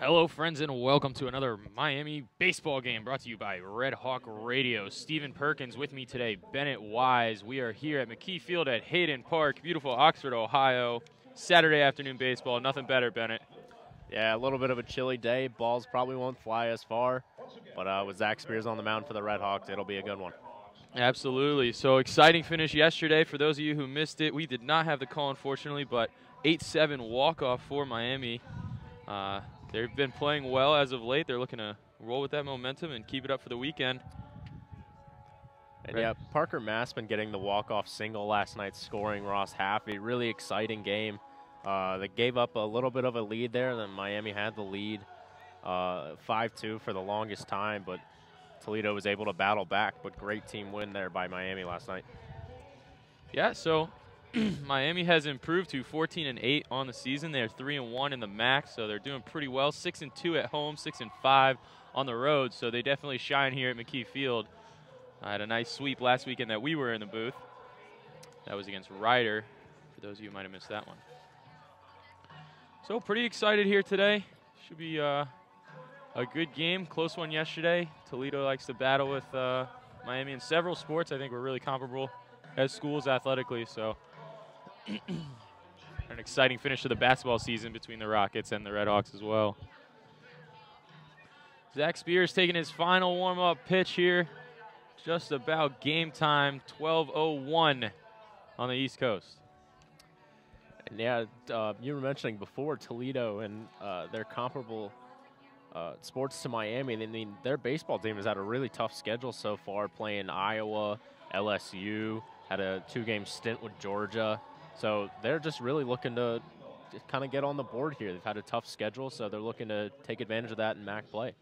Hello, friends, and welcome to another Miami baseball game brought to you by RedHawk Radio. Stephen Perkins with me today, Bennett Wise. We are here at McKee Field at Hayden Park, beautiful Oxford, Ohio. Saturday afternoon baseball, nothing better, Bennett. Yeah, a little bit of a chilly day. Balls probably won't fly as far, but with Zach Spears on the mound for the RedHawks, it'll be a good one. Absolutely. So exciting finish yesterday. For those of you who missed it, we did not have the call, unfortunately, but 8-7 walk-off for Miami. They've been playing well as of late. They're looking to roll with that momentum and keep it up for the weekend. And yeah, Parker Maspin getting the walk-off single last night, scoring Ross Haffey. Really exciting game. They gave up a little bit of a lead there. Then Miami had the lead 5-2 for the longest time, but Toledo was able to battle back. But great team win there by Miami last night. Yeah, so Miami has improved to 14-8 on the season. They're 3-1 in the MAC, so they're doing pretty well. 6-2 at home, 6-5 on the road, so they definitely shine here at McKee Field. I had a nice sweep last weekend that we were in the booth. That was against Ryder, for those of you who might have missed that one. So pretty excited here today. Should be a good game. Close one yesterday. Toledo likes to battle with Miami in several sports. I think we're really comparable as schools athletically, so an exciting finish to the basketball season between the Rockets and the RedHawks as well. Zach Spears taking his final warm-up pitch here. Just about game time, 12:01 on the East Coast. And yeah, you were mentioning before Toledo and their comparable sports to Miami. I mean, their baseball team has had a really tough schedule so far, playing Iowa, LSU, had a 2-game stint with Georgia. So they're just really looking to kind of get on the board here. They've had a tough schedule, so they're looking to take advantage of that in MAC play.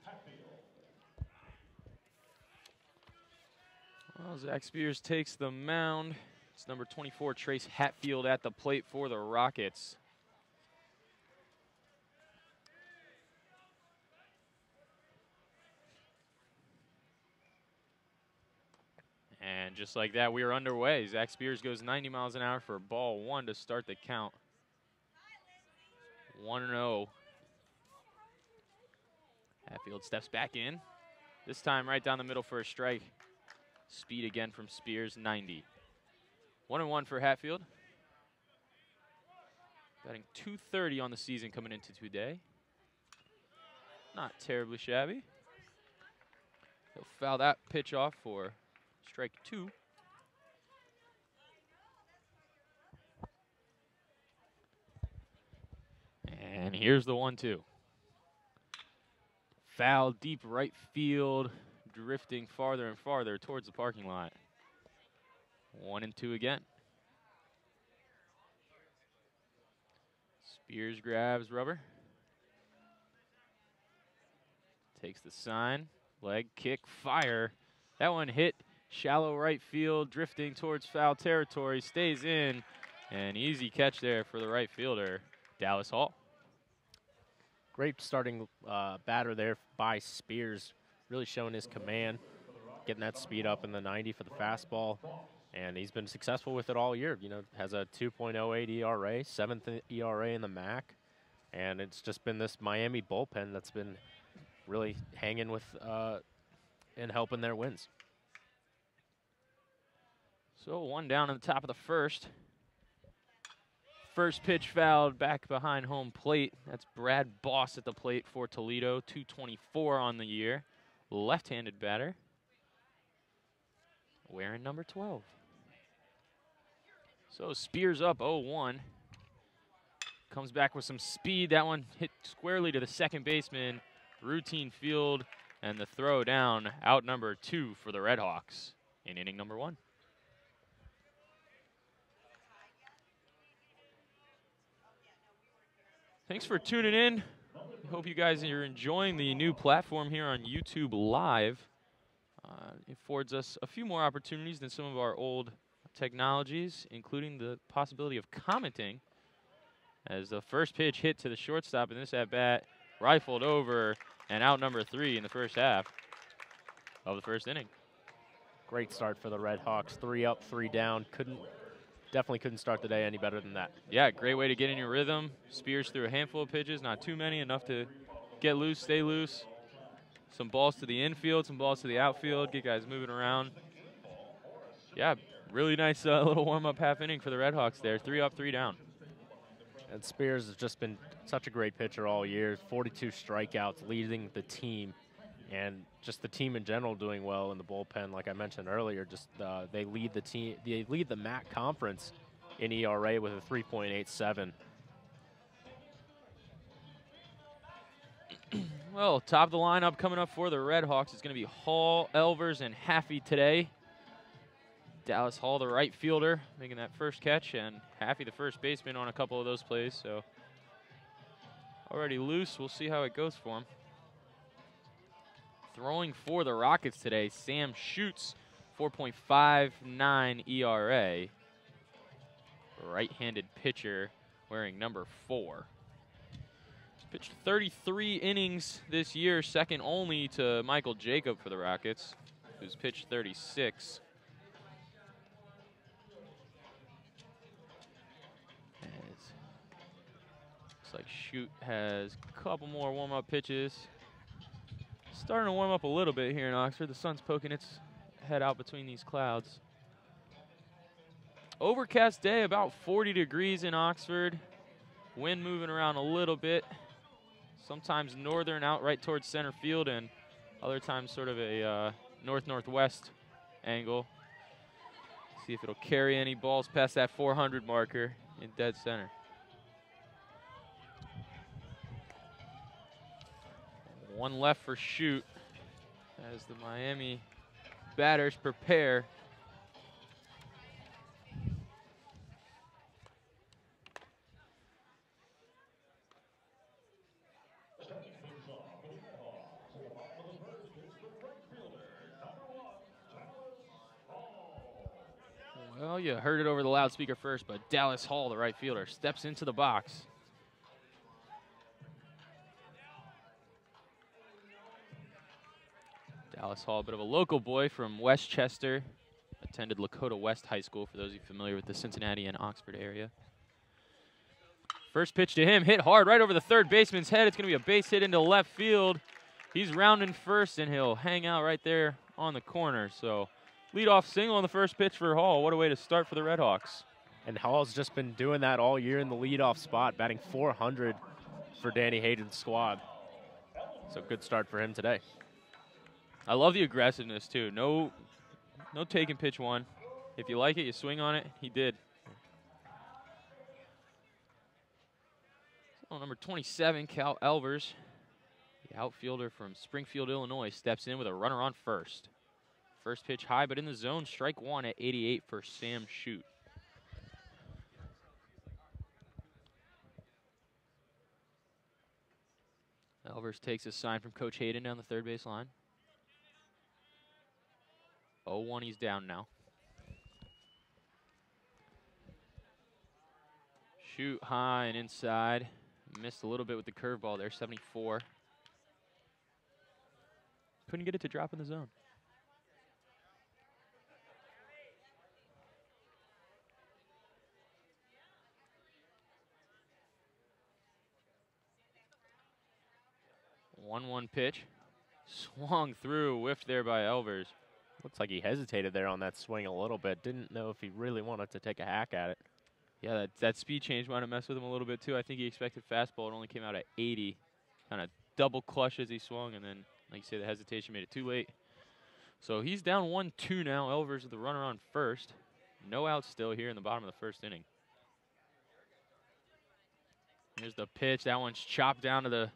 Well, Zach Spears takes the mound. It's number 24, Trace Hatfield, at the plate for the Rockets. And just like that, we are underway. Zach Spears goes 90 miles an hour for ball one to start the count. 1-0. Hatfield steps back in. This time right down the middle for a strike. Speed again from Spears, 90. 1-1 for Hatfield. Batting .230 on the season coming into today. Not terribly shabby. He'll foul that pitch off for strike 2. And here's the 1-2. Foul deep right field, drifting farther and farther towards the parking lot. 1-2 again. Spears grabs rubber. Takes the sign. Leg kick, fire. That one hit shallow right field, drifting towards foul territory, stays in, and easy catch there for the right fielder, Dallas Hall. Great starting batter there by Spears, really showing his command, getting that speed up in the 90 for the fastball, and he's been successful with it all year. You know, has a 2.08 ERA, 7th ERA in the MAC, and it's just been this Miami bullpen that's been really hanging with and helping their wins. So one down in the top of the first. First pitch fouled back behind home plate. That's Brad Boss at the plate for Toledo. .224 on the year. Left-handed batter. Wearing number 12. So Spears up 0-1. Comes back with some speed. That one hit squarely to the second baseman. Routine field. And the throw down, out number 2 for the RedHawks in inning number 1. Thanks for tuning in. I hope you guys are enjoying the new platform here on YouTube Live. It affords us a few more opportunities than some of our old technologies, including the possibility of commenting. As the first pitch hit to the shortstop in this at-bat, rifled over, and out number 3 in the first half of the first inning. Great start for the RedHawks. 3 up, 3 down. Definitely couldn't start the day any better than that. Yeah, great way to get in your rhythm. Spears threw a handful of pitches, not too many, enough to get loose, stay loose. Some balls to the infield, some balls to the outfield, get guys moving around. Yeah, really nice little warm-up half inning for the RedHawks there. 3 up, 3 down. And Spears has just been such a great pitcher all year. 42 strikeouts, leading the team, and just the team in general doing well in the bullpen. Like I mentioned earlier, just they lead the team. They lead the MAC conference in ERA with a 3.87. Well, top of the lineup coming up for the RedHawks is going to be Hall, Elvers, and Haffey today. Dallas Hall, the right fielder, making that first catch, and Haffey, the first baseman, on a couple of those plays. So already loose. We'll see how it goes for him. Throwing for the Rockets today, Sam Schutz, 4.59 ERA. Right-handed pitcher wearing number 4. He's pitched 33 innings this year, second only to Michael Jacob for the Rockets, who's pitched 36. Looks like Shoot has a couple more warm-up pitches. Starting to warm up a little bit here in Oxford. The sun's poking its head out between these clouds. Overcast day, about 40 degrees in Oxford. Wind moving around a little bit. Sometimes northern out right towards center field, and other times sort of a north-northwest angle. See if it'll carry any balls past that 400 marker in dead center. One left for Shoot as the Miami batters prepare. Well, you heard it over the loudspeaker first, but Dallas Hall, the right fielder, steps into the box. Dallas Hall, a bit of a local boy from Westchester, attended Lakota West High School, for those of you familiar with the Cincinnati and Oxford area. First pitch to him, hit hard right over the third baseman's head. It's going to be a base hit into left field. He's rounding first, and he'll hang out right there on the corner. So leadoff single on the first pitch for Hall. What a way to start for the RedHawks. And Hall's just been doing that all year in the leadoff spot, batting .400 for Danny Hayden's squad. So good start for him today. I love the aggressiveness, too. No taking pitch one. If you like it, you swing on it. He did. So number 27, Cal Elvers, the outfielder from Springfield, Illinois, steps in with a runner on first. First pitch high, but in the zone. Strike one at 88 for Sam Shoot. Elvers takes a sign from Coach Hayden down the third base line. 0-1, he's down now. Shoot high and inside. Missed a little bit with the curveball there, 74. Couldn't get it to drop in the zone. One pitch. Swung through, whiffed there by Elvers. Looks like he hesitated there on that swing a little bit. Didn't know if he really wanted to take a hack at it. Yeah, that speed change might have messed with him a little bit, too. I think he expected fastball. It only came out at 80. Kind of double clutch as he swung, and then, like you say, the hesitation made it too late. So he's down 1-2 now. Elvers with the runner on first. No outs still here in the bottom of the first inning. Here's the pitch. That one's chopped down to the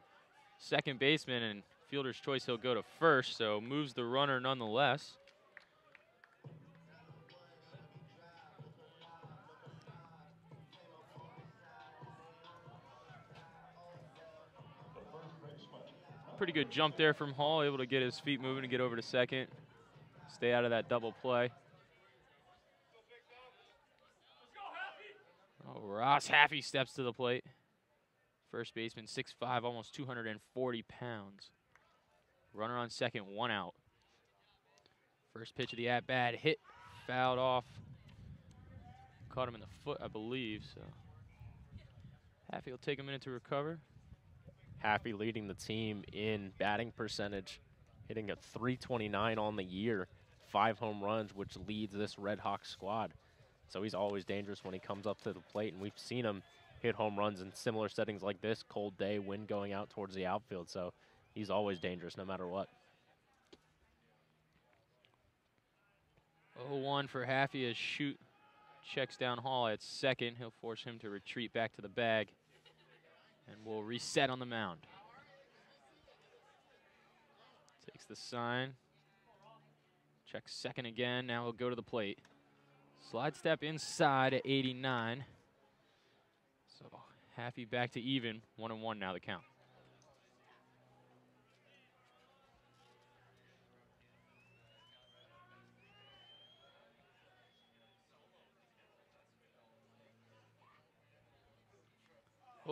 second baseman, and fielder's choice, he'll go to first, so moves the runner nonetheless. Pretty good jump there from Hall, able to get his feet moving and get over to second. Stay out of that double play. Oh, Ross Haffey steps to the plate. First baseman, 6'5", almost 240 pounds. Runner on second, 1 out. First pitch of the at-bat, hit, fouled off. Caught him in the foot, I believe, so. Haffey will take a minute to recover. Happy leading the team in batting percentage, hitting a .329 on the year, 5 home runs, which leads this RedHawks squad. So he's always dangerous when he comes up to the plate, and we've seen him hit home runs in similar settings like this, cold day, wind going out towards the outfield. So he's always dangerous no matter what. 0-1 for Haffey as Shoot checks down Hall at second. He'll force him to retreat back to the bag, and we'll reset on the mound. Takes the sign. Checks second again. Now he'll go to the plate. Slide step inside at 89. So Haffey back to even. 1-1 now the count.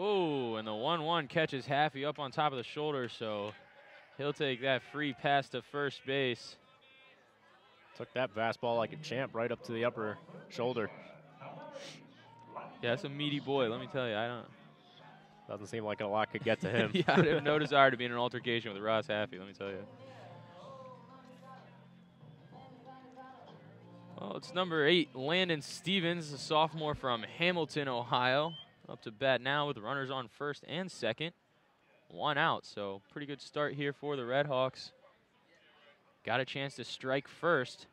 Oh, and the 1-1 catches Haffey up on top of the shoulder, so he'll take that free pass to first base. Took that fastball like a champ right up to the upper shoulder. Yeah, that's a meaty boy, let me tell you. Doesn't seem like a lot could get to him. Yeah, I have no desire to be in an altercation with Ross Haffey, let me tell you. Well, it's number 8, Landon Stevens, a sophomore from Hamilton, Ohio. Up to bat now with runners on first and second. 1 out, so pretty good start here for the RedHawks. Got a chance to strike first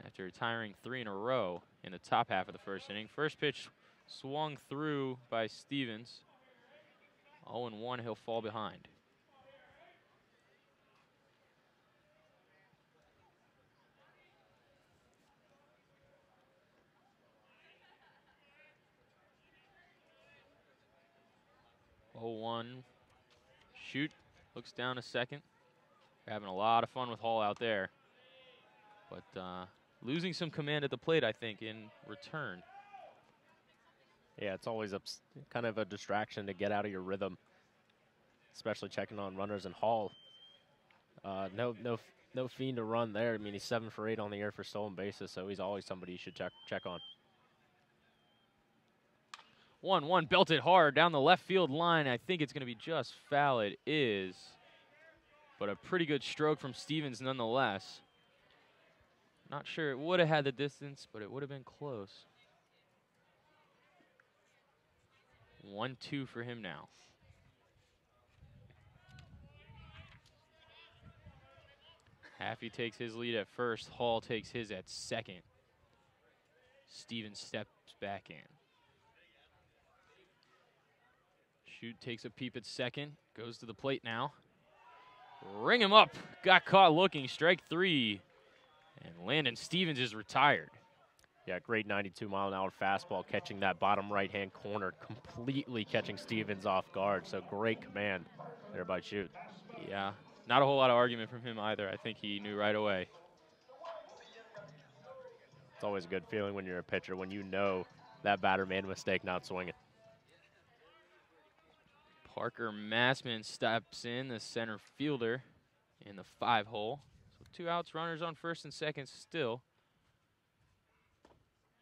after retiring 3 in a row in the top half of the first inning. First pitch swung through by Stevens. 0-1, he'll fall behind. Shoot, looks down a second. Having a lot of fun with Hall out there. But losing some command at the plate, I think, in return. Yeah, it's always kind of a distraction to get out of your rhythm, especially checking on runners. And Hall, no fiend to run there. I mean, he's 7 for 8 on the year for stolen bases, so he's always somebody you should check on. 1-1 belted hard down the left field line. I think it's going to be just foul. It is. But a pretty good stroke from Stevens nonetheless. Not sure it would have had the distance, but it would have been close. 1-2 for him now. Haffey takes his lead at first. Hall takes his at second. Stevens steps back in. Shoot takes a peep at second. Goes to the plate now. Ring him up. Got caught looking. Strike 3. And Landon Stevens is retired. Yeah, great 92-mile-an-hour fastball, catching that bottom right-hand corner, completely catching Stevens off guard. So great command there by Shoot. Yeah, not a whole lot of argument from him either. I think he knew right away. It's always a good feeling when you're a pitcher, when you know that batter made a mistake not swinging. Parker Massman steps in, the center fielder, in the 5-hole. So 2 outs, runners on first and second still.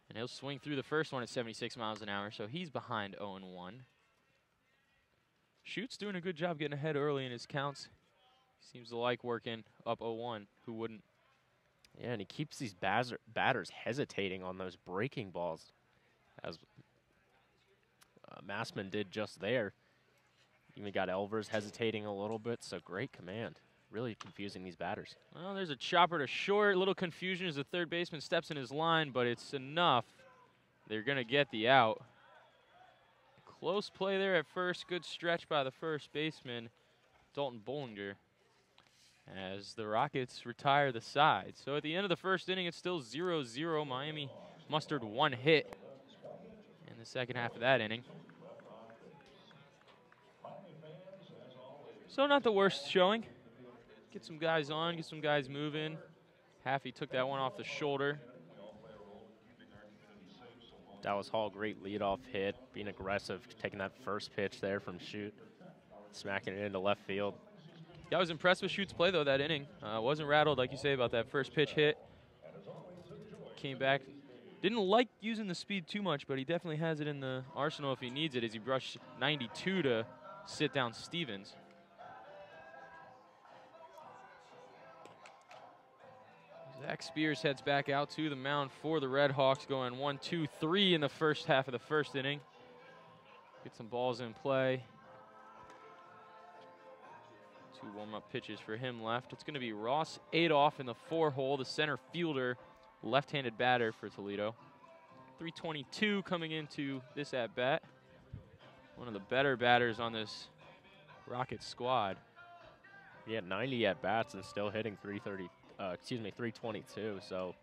And he'll swing through the first one at 76 miles an hour, so he's behind 0-1. Shoot's doing a good job getting ahead early in his counts. He seems to like working up 0-1. Who wouldn't? Yeah, and he keeps these batters hesitating on those breaking balls, as Massman did just there. Even got Elvers hesitating a little bit, so great command. Really confusing these batters. Well, there's a chopper to short. A little confusion as the third baseman steps in his line, but it's enough. They're going to get the out. Close play there at first. Good stretch by the first baseman, Dalton Bollinger, as the Rockets retire the side. So at the end of the first inning, it's still 0-0. Miami mustered 1 hit in the second half of that inning. So not the worst showing. Get some guys on, get some guys moving. Haffey took that one off the shoulder. Dallas Hall, great leadoff hit, being aggressive, taking that first pitch there from Shoot, smacking it into left field. Yeah, I was impressed with Shoot's play, though, that inning. Wasn't rattled, like you say, about that first pitch hit. Came back. Didn't like using the speed too much, but he definitely has it in the arsenal if he needs it, as he brushed 92 to sit down Stevens. Zach Spears heads back out to the mound for the RedHawks, going 1, 2, 3 in the first half of the first inning. Get some balls in play. 2 warm-up pitches for him left. It's going to be Ross Adolph in the 4-hole, the center fielder, left-handed batter for Toledo. 322 coming into this at-bat. One of the better batters on this Rockets squad. He had 90 at-bats and still hitting 322, so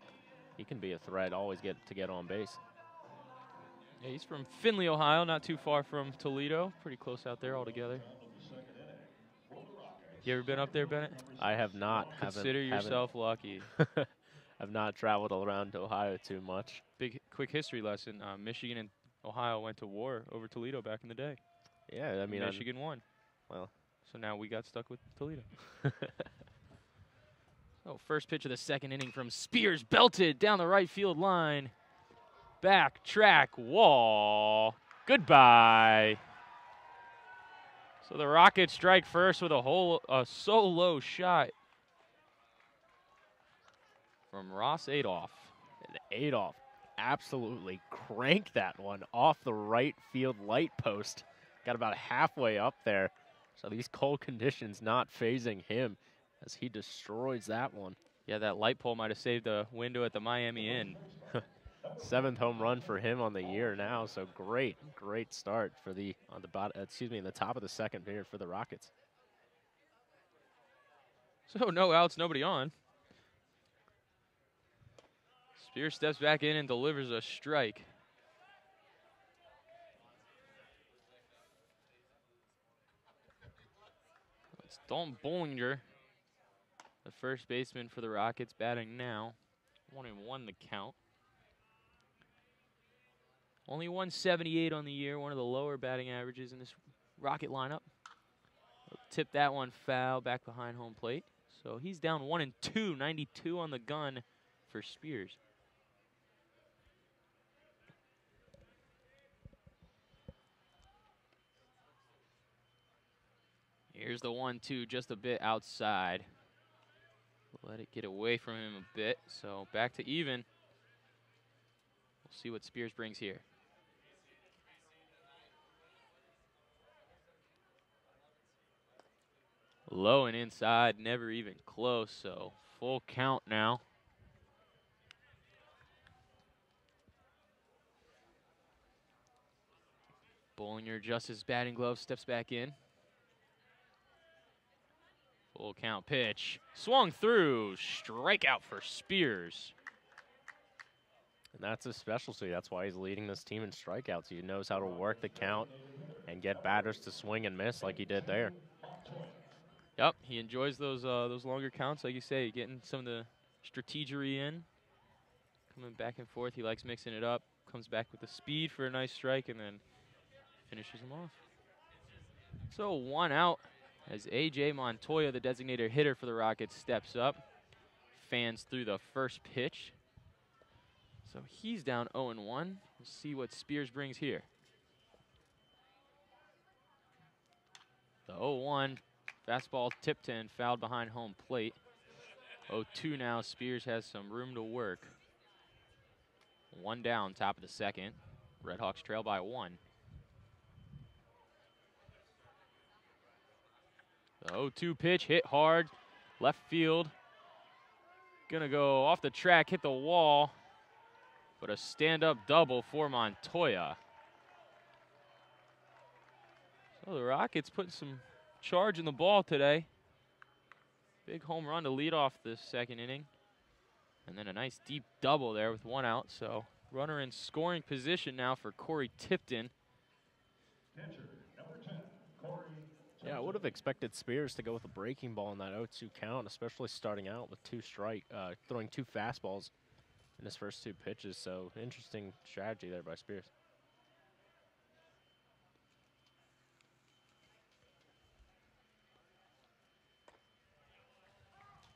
he can be a threat, always get on base. Yeah, he's from Findlay, Ohio, not too far from Toledo. Pretty close out there altogether. You ever been up there, Bennett? I have not. Consider yourself lucky. I've not traveled around Ohio too much. Big, quick history lesson. Michigan and Ohio went to war over Toledo back in the day. Yeah, I mean, Michigan won. Well, so now we got stuck with Toledo. So first pitch of the second inning from Spears, belted down the right field line. Back track wall. Goodbye. So the Rockets strike first with a solo shot from Ross Adolph. And Adolph absolutely cranked that one off the right field light post. Got about halfway up there. So these cold conditions not phasing him as he destroys that one. Yeah, that light pole might have saved a window at the Miami Inn. 7th home run for him on the year now. So great start for in the top of the second period for the Rockets. So no outs, nobody on. Spears steps back in and delivers a strike. It's Dalton Bollinger, the first baseman for the Rockets, batting now. 1-1 the count. Only 178 on the year, one of the lower batting averages in this Rocket lineup. Tip that one foul back behind home plate. So he's down 1-2, 92 on the gun for Spears. Here's the 1-2, just a bit outside. Let it get away from him a bit. So back to even. We'll see what Spears brings here. Low and inside, never even close, so full count now. Bollinger adjusts his batting glove, steps back in. Full count pitch. Swung through. Strikeout for Spears. And that's his specialty. That's why he's leading this team in strikeouts. He knows how to work the count and get batters to swing and miss like he did there. Yep, he enjoys those longer counts, like you say, getting some of the strategery in. Coming back and forth. He likes mixing it up. Comes back with the speed for a nice strike and then finishes him off. So 1 out. As A.J. Montoya, the designated hitter for the Rockets, steps up. Fans through the first pitch. So he's down 0-1. We'll see what Spears brings here. The 0-1 fastball tipped in, fouled behind home plate. 0-2 now. Spears has some room to work. 1 down, top of the second. RedHawks trail by 1. The 0-2 pitch hit hard, left field. Gonna go off the track, hit the wall, but a stand-up double for Montoya. So the Rockets putting some charge in the ball today. Big home run to lead off the second inning. And then a nice deep double there with 1 out. So runner in scoring position now for Corey Tipton. Yeah, I would have expected Spears to go with a breaking ball in that 0-2 count, especially starting out with throwing 2 fastballs in his first 2 pitches. So interesting strategy there by Spears.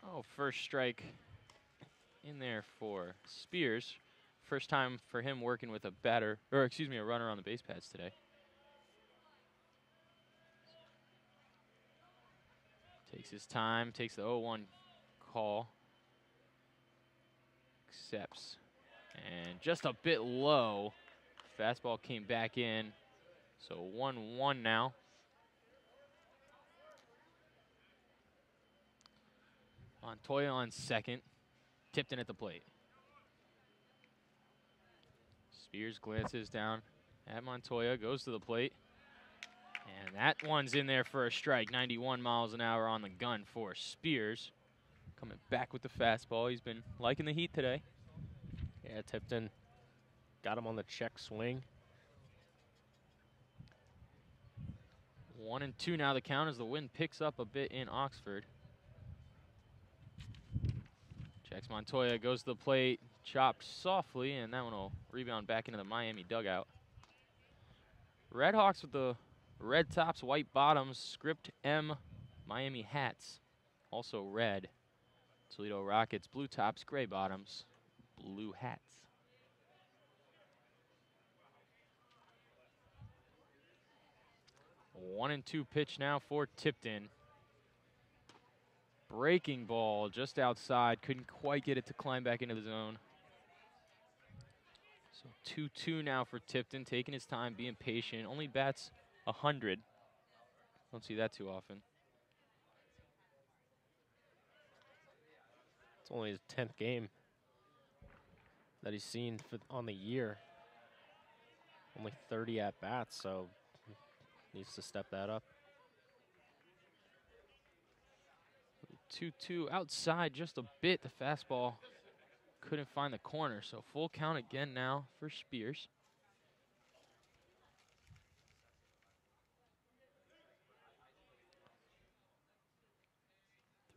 Oh, first strike in there for Spears. First time for him working with a runner on the base pads today. Takes his time, takes the 0-1 call. Accepts. And just a bit low. Fastball came back in. So 1-1 now. Montoya on second. Tipton at the plate. Spears glances down at Montoya, goes to the plate. And that one's in there for a strike. 91 miles an hour on the gun for Spears. Coming back with the fastball. He's been liking the heat today. Yeah, Tipton got him on the check swing. 1-2 now the count as the wind picks up a bit in Oxford. Checks Montoya, goes to the plate, chopped softly, and that one will rebound back into the Miami dugout. RedHawks with the red tops, white bottoms, script M Miami hats, also red. Toledo Rockets, blue tops, gray bottoms, blue hats. A 1-2 pitch now for Tipton. Breaking ball just outside, couldn't quite get it to climb back into the zone. So 2-2 now for Tipton, taking his time, being patient. Only bats 100. Don't see that too often. It's only his 10th game that he's seen on the year. Only 30 at-bats, so needs to step that up. 2-2 outside just a bit. The fastball couldn't find the corner, so full count again now for Spears.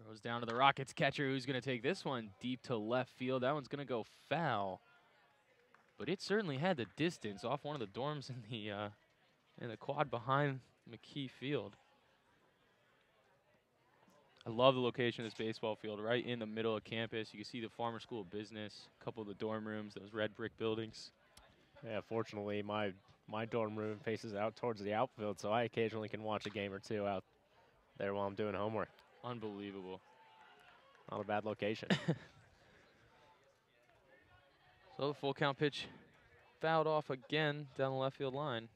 Throws down to the Rockets catcher, who's going to take this one deep to left field. That one's going to go foul. But it certainly had the distance off one of the dorms in the quad behind McKee Field. I love the location of this baseball field, right in the middle of campus. You can see the Farmer School of Business, a couple of the dorm rooms, those red brick buildings. Yeah, fortunately, my dorm room faces out towards the outfield, so I occasionally can watch a game or two out there while I'm doing homework. Unbelievable. Not a bad location. So the full count pitch fouled off again down the left field line.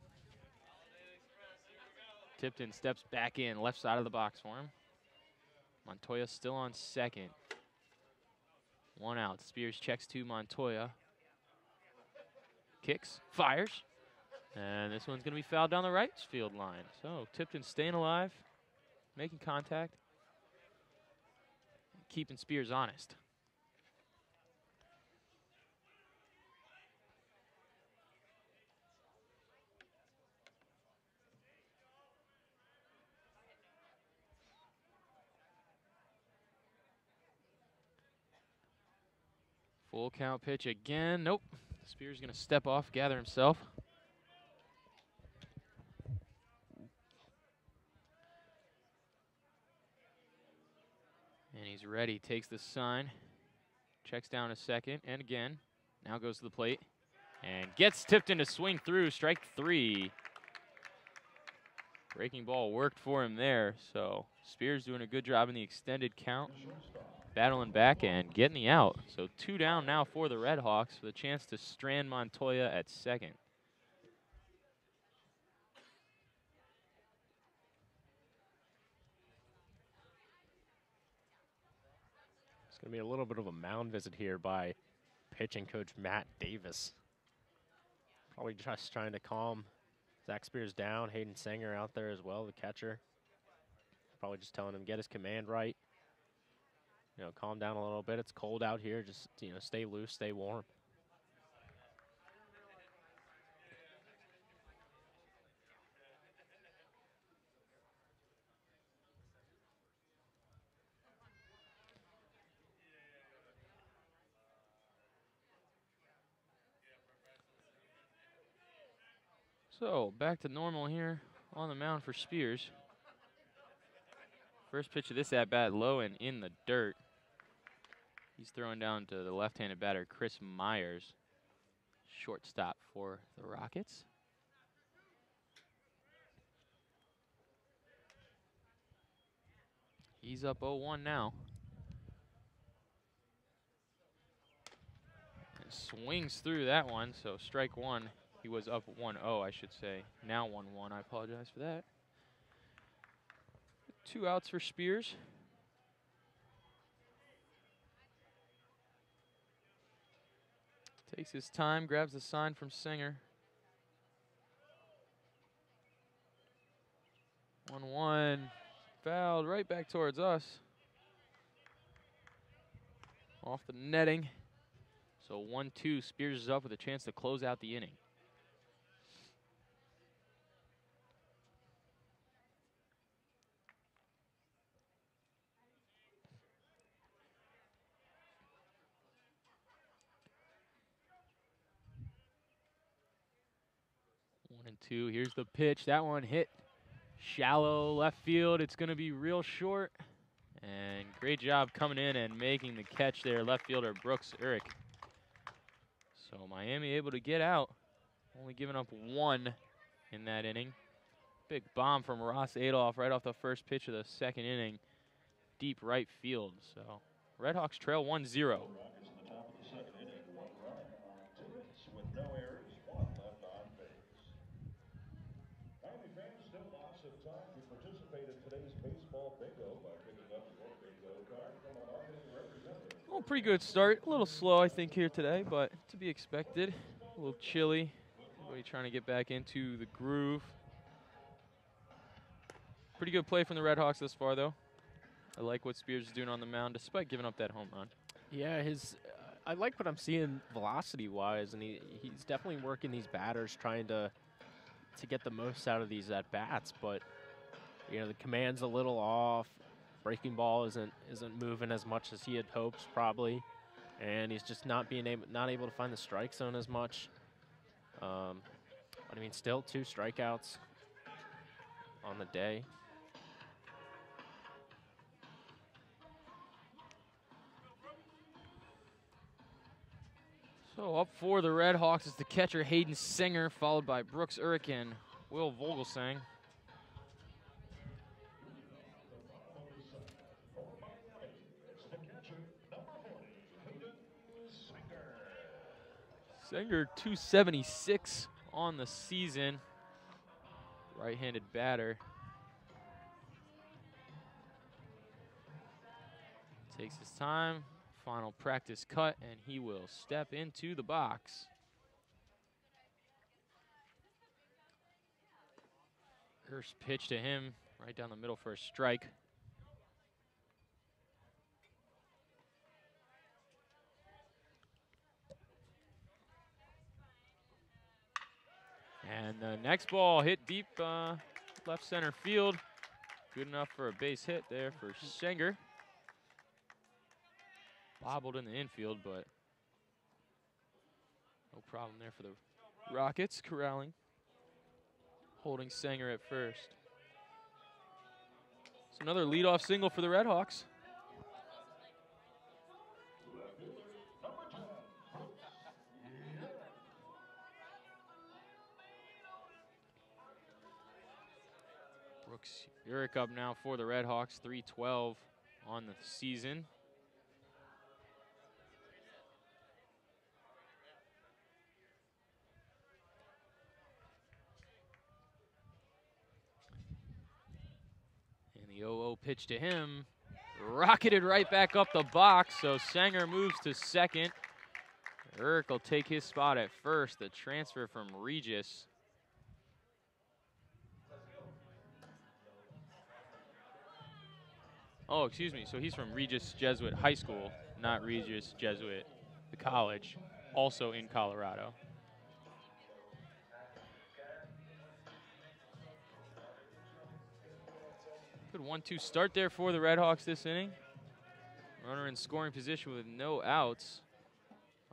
Tipton steps back in, left side of the box for him. Montoya still on second. One out. Spears checks to Montoya. Kicks, fires. And this one's going to be fouled down the right field line. So Tipton staying alive, making contact, keeping Spears honest. Full count pitch again. Nope. Spears going to step off, gather himself. And he's ready. Takes the sign. Checks down a second. And again. Now goes to the plate. And gets Tipton to swing through. Strike three. Breaking ball worked for him there. So Spears doing a good job in the extended count. Battling back and getting the out. So 2 down now for the RedHawks with a chance to strand Montoya at second. It's going to be a little bit of a mound visit here by pitching coach Matt Davis. Probably just trying to calm Zach Spears down. Hayden Sanger out there as well, the catcher. Probably just telling him get his command right. You know, calm down a little bit. It's cold out here. Just, you know, stay loose, stay warm. So back to normal here on the mound for Spears. First pitch of this at-bat, low and in the dirt. He's throwing down to the left-handed batter, Chris Myers, shortstop for the Rockets. He's up 0-1 now. And swings through that one, so strike one. He was up 1-0, I should say. Now 1-1. I apologize for that. 2 outs for Spears. Takes his time, grabs the sign from Singer. 1-1. Fouled right back towards us. Off the netting. So 1-2. Spears is up with a chance to close out the inning. One and two. Here's the pitch. That one hit shallow left field. It's going to be real short. And great job coming in and making the catch there, left fielder Brooks Urich. So Miami able to get out, only giving up 1 in that inning. Big bomb from Ross Adolph right off the first pitch of the second inning. Deep right field. So RedHawks trail 1-0. Well, pretty good start. A little slow, I think, here today, but to be expected. A little chilly. Everybody trying to get back into the groove. Pretty good play from the RedHawks thus far, though. I like what Spears is doing on the mound, despite giving up that home run. Yeah, I like what I'm seeing velocity-wise, and he's definitely working these batters, trying to get the most out of these at-bats, but you know, the command's a little off. Breaking ball isn't moving as much as he had hoped, probably, and he's just not able to find the strike zone as much. But I mean, still 2 strikeouts on the day. So up for the RedHawks is the catcher Hayden Singer, followed by Brooks Urich and Will Vogelsang. Singer 276 on the season. Right-handed batter. Takes his time. Final practice cut, and he will step into the box. First pitch to him, right down the middle for a strike. And the next ball hit deep left center field. Good enough for a base hit there for Singer. Bobbled in the infield, but no problem there for the Rockets, corralling. Holding Singer at first. It's another leadoff single for the RedHawks. Brooks Urich up now for the RedHawks, 3-12 on the season. And the 0-0 pitch to him, rocketed right back up the box, so Sanger moves to second. Urich will take his spot at first, the transfer from Regis. Oh, excuse me, so he's from Regis Jesuit High School, not Regis Jesuit, the college, also in Colorado. Good 1-2 start there for the RedHawks this inning. Runner in scoring position with no outs.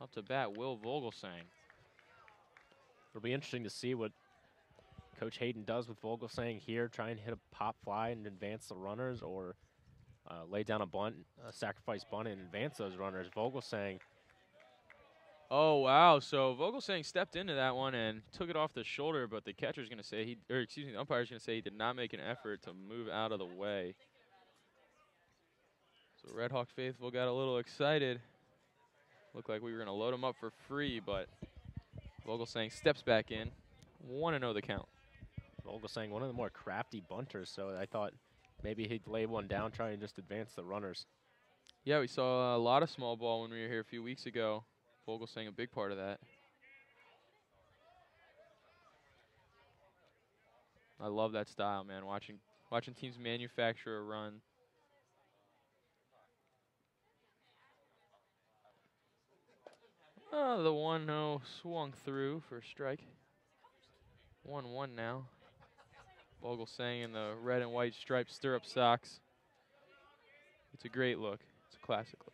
Up to bat, Will Vogelsang. It'll be interesting to see what Coach Hayden does with Vogelsang here, try and hit a pop fly and advance the runners, or lay down a bunt, a sacrifice bunt, and advance those runners. Vogelsang. Oh, wow. So Vogelsang stepped into that one and took it off the shoulder, but the catcher's going to say the umpire's going to say he did not make an effort to move out of the way. So RedHawk faithful got a little excited. Looked like we were going to load them up for free, but Vogelsang steps back in. 1-0 the count. Vogelsang, one of the more crafty bunters, so I thought maybe he'd lay one down, try and just advance the runners. Yeah, we saw a lot of small ball when we were here a few weeks ago. Vogelsang a big part of that. I love that style, man. Watching teams manufacture a run. Oh, the 1-0 swung through for a strike. 1-1 now. Vogelsang in the red and white striped stirrup socks. It's a great look. It's a classic look.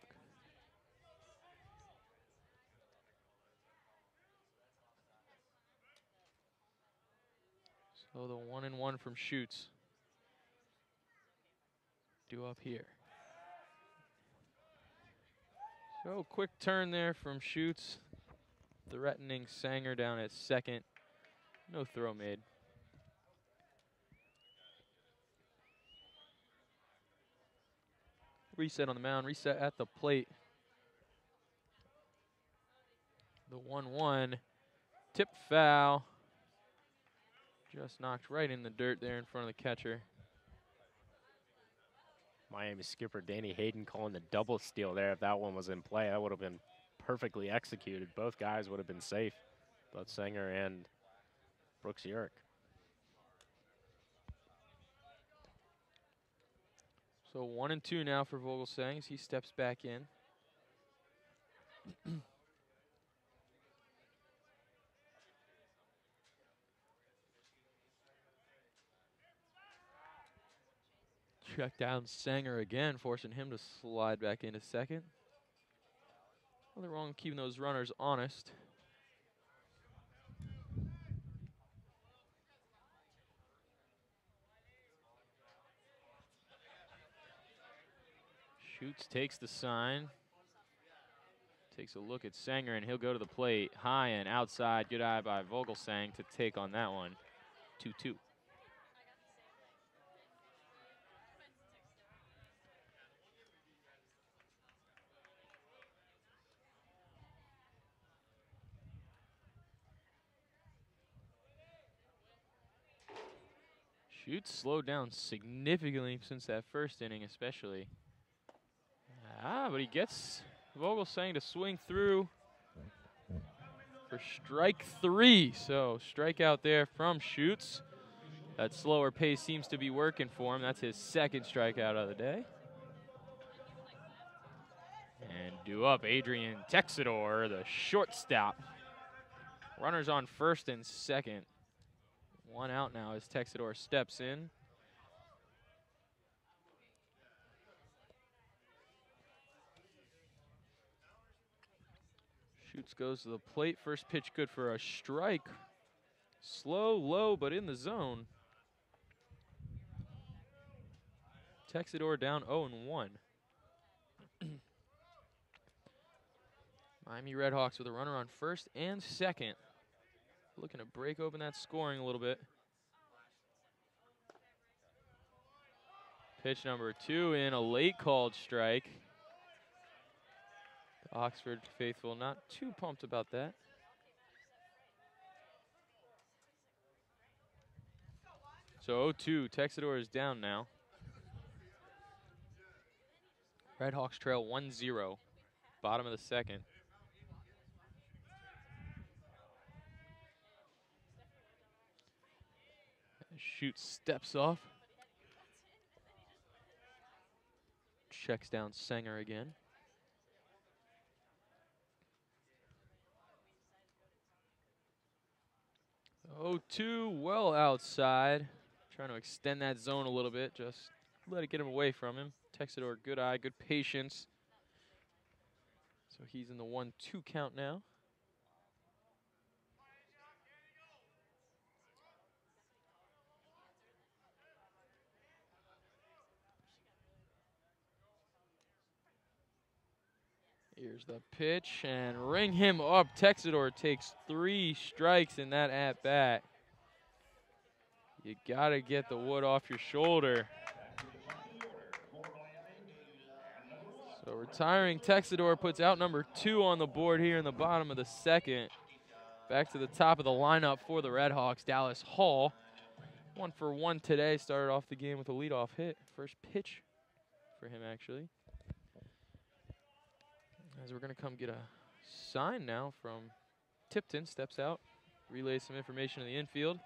So the 1-1 from Schutz. Due up here. So quick turn there from Schutz. Threatening Sanger down at second. No throw made. Reset on the mound, reset at the plate. The 1-1, tip foul. Just knocked right in the dirt there in front of the catcher. Miami skipper Danny Hayden calling the double steal there. If that one was in play, that would have been perfectly executed. Both guys would have been safe, both Sanger and Brooks Yerrick. So 1-2 now for Vogelsang as he steps back in. Check down Sanger again, forcing him to slide back into second. Nothing wrong with keeping those runners honest. Schutz takes the sign. Takes a look at Sanger, and he'll go to the plate. High and outside. Good eye by Vogelsang to take on that one. 2-2. Schutz slowed down significantly since that first inning, especially. But he gets Vogelsang to swing through for strike 3. So strikeout there from Schutz. That slower pace seems to be working for him. That's his second strikeout of the day. And due up, Adrian Texidor, the shortstop. Runners on first and second. One out now as Texidor steps in. Schutz goes to the plate. First pitch good for a strike. Slow, low, but in the zone. Texidor down 0-1. Miami RedHawks with a runner on first and second. Looking to break open that scoring a little bit. Pitch number 2 in, a late called strike. The Oxford faithful not too pumped about that. So 0-2, Texidor is down now. RedHawks trail 1-0, bottom of the second. Schutz steps off. Checks down Sanger again. 0-2, well outside. Trying to extend that zone a little bit. Just let it get him away from him. Texidor, good eye, good patience. So he's in the 1-2 count now. Here's the pitch, and ring him up. Texidor takes 3 strikes in that at-bat. You gotta get the wood off your shoulder. So retiring Texador puts out number 2 on the board here in the bottom of the second. Back to the top of the lineup for the RedHawks, Dallas Hall. 1 for 1 today. Started off the game with a leadoff hit. First pitch for him, actually. As we're going to come get a sign now from Tipton. Steps out, relays some information in the infield.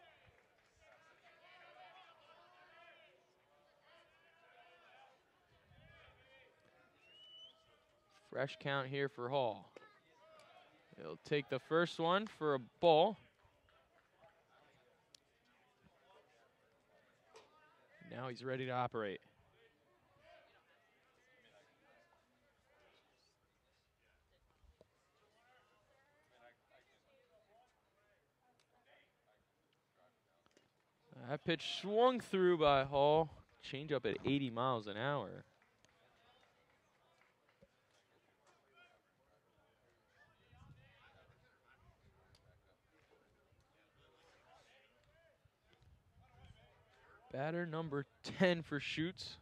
Fresh count here for Hall. He'll take the first one for a ball. Now he's ready to operate. That pitch swung through by Hall. Change up at 80 miles an hour. Batter number 10 for Schutz.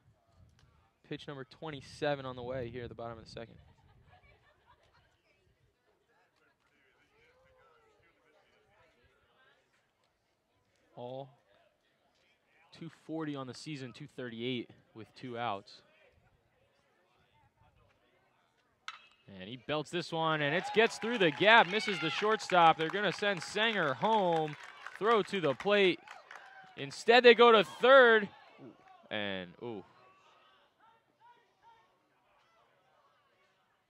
Pitch number 27 on the way here at the bottom of the second. Hall, 240 on the season, 238 with 2 outs. And he belts this one, and it gets through the gap, misses the shortstop. They're going to send Sanger home. Throw to the plate. Instead, they go to third. And, ooh.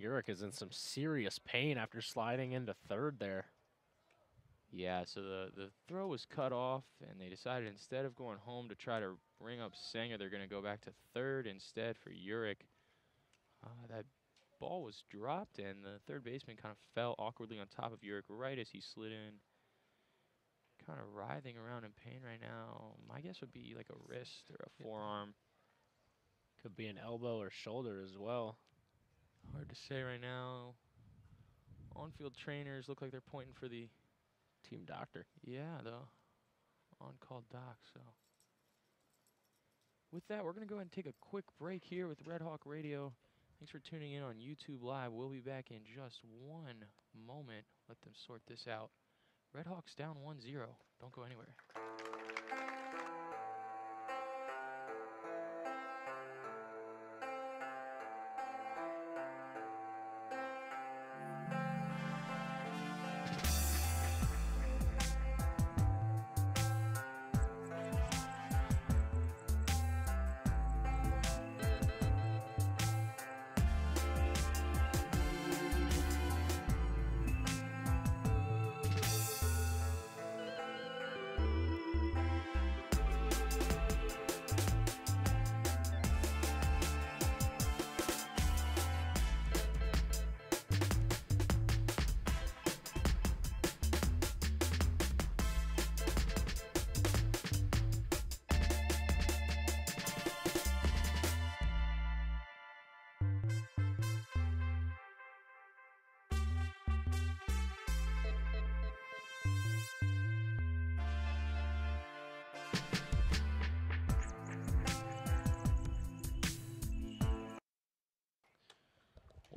Urick is in some serious pain after sliding into third there. Yeah, so the throw was cut off, and they decided instead of going home to try to ring up Sanger, they're going to go back to third instead for Urick. That ball was dropped, and the third baseman kind of fell awkwardly on top of Urick right as he slid in. Kind of writhing around in pain right now. My guess would be like a wrist or a forearm. Could be an elbow or shoulder as well. Hard to say right now. On-field trainers look like they're pointing for the team doctor. Yeah, the on-call doc. So with that, we're going to go ahead and take a quick break here with RedHawk Radio. Thanks for tuning in on YouTube Live. We'll be back in just one moment. Let them sort this out. RedHawks down 1-0. Don't go anywhere.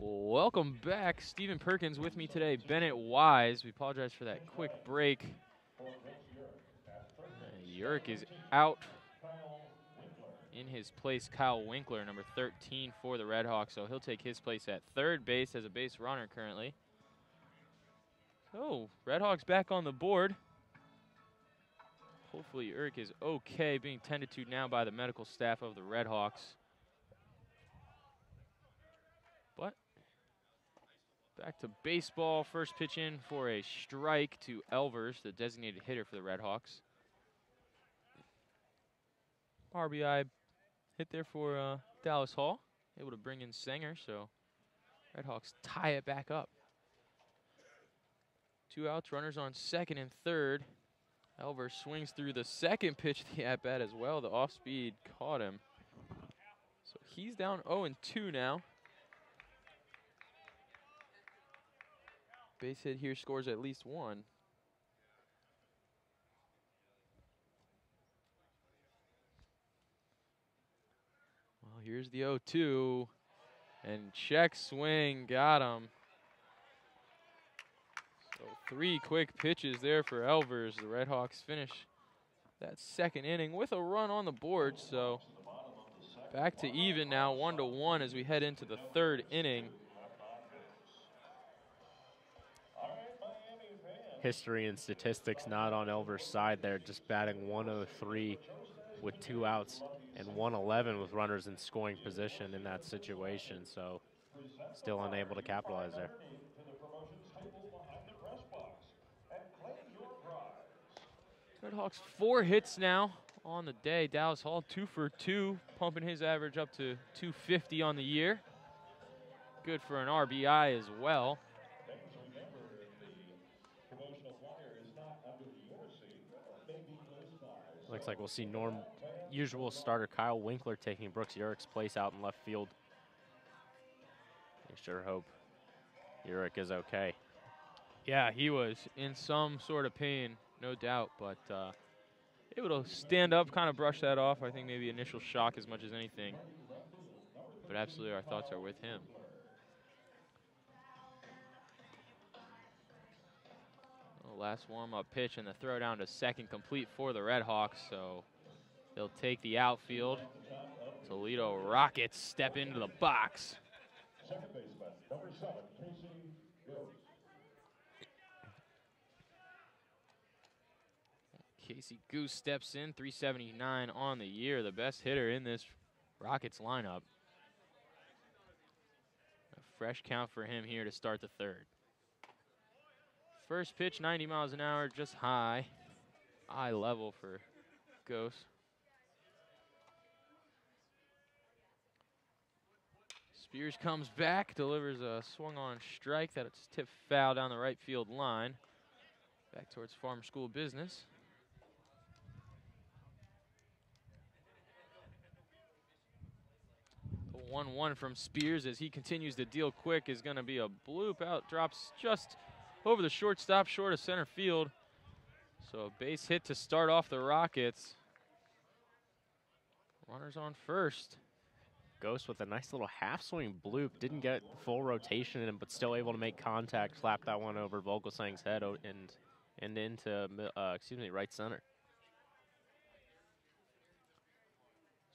Welcome back. Stephen Perkins with me today. Bennett Wise. We apologize for that quick break. Urick is out. In his place, Kyle Winkler, number 13 for the RedHawks. So he'll take his place at third base as a base runner currently. So RedHawks back on the board. Hopefully Urick is okay, being tended to now by the medical staff of the RedHawks. But back to baseball. First pitch in for a strike to Elvers, the designated hitter for the RedHawks. RBI hit there for Dallas Hall. Able to bring in Sanger, so RedHawks tie it back up. 2 outs, runners on second and third. Elvers swings through the second pitch of the at-bat as well. The off-speed caught him. So he's down 0-2 now. Base hit here scores at least one. Well, here's the 0-2. And check swing, got him. So 3 quick pitches there for Elvers. The RedHawks finish that second inning with a run on the board. So back to even now, 1-1 as we head into the third inning. History and statistics not on Elvers' side there, just batting 103 with 2 outs and 111 with runners in scoring position in that situation, so still unable to capitalize there. RedHawks 4 hits now on the day. Dallas Hall 2 for 2, pumping his average up to 250 on the year. Good for an RBI as well. Looks like we'll see usual starter Kyle Winkler taking Brooks Urick's place out in left field. I sure hope Urick is okay. Yeah, he was in some sort of pain, no doubt, but able to stand up, kind of brush that off. I think maybe initial shock as much as anything. But absolutely our thoughts are with him. Last warm-up pitch and the throw down to second complete for the RedHawks, so they'll take the outfield. Toledo Rockets step into the box. Second baseman, number 7, Casey Goose steps in, 379 on the year, the best hitter in this Rockets lineup. A fresh count for him here to start the third. First pitch, 90 miles an hour, just high level for Ghost. Spears comes back, delivers a swung on strike that's tipped foul down the right field line. Back towards Farm School Business. The 1-1 from Spears as he continues to deal quick is going to be a bloop out, drops just over the shortstop, short of center field. So a base hit to start off the Rockets. Runners on first. Ghost with a nice little half swing bloop. Didn't get full rotation in, but still able to make contact. Slap that one over Vogelsang's head and into right center.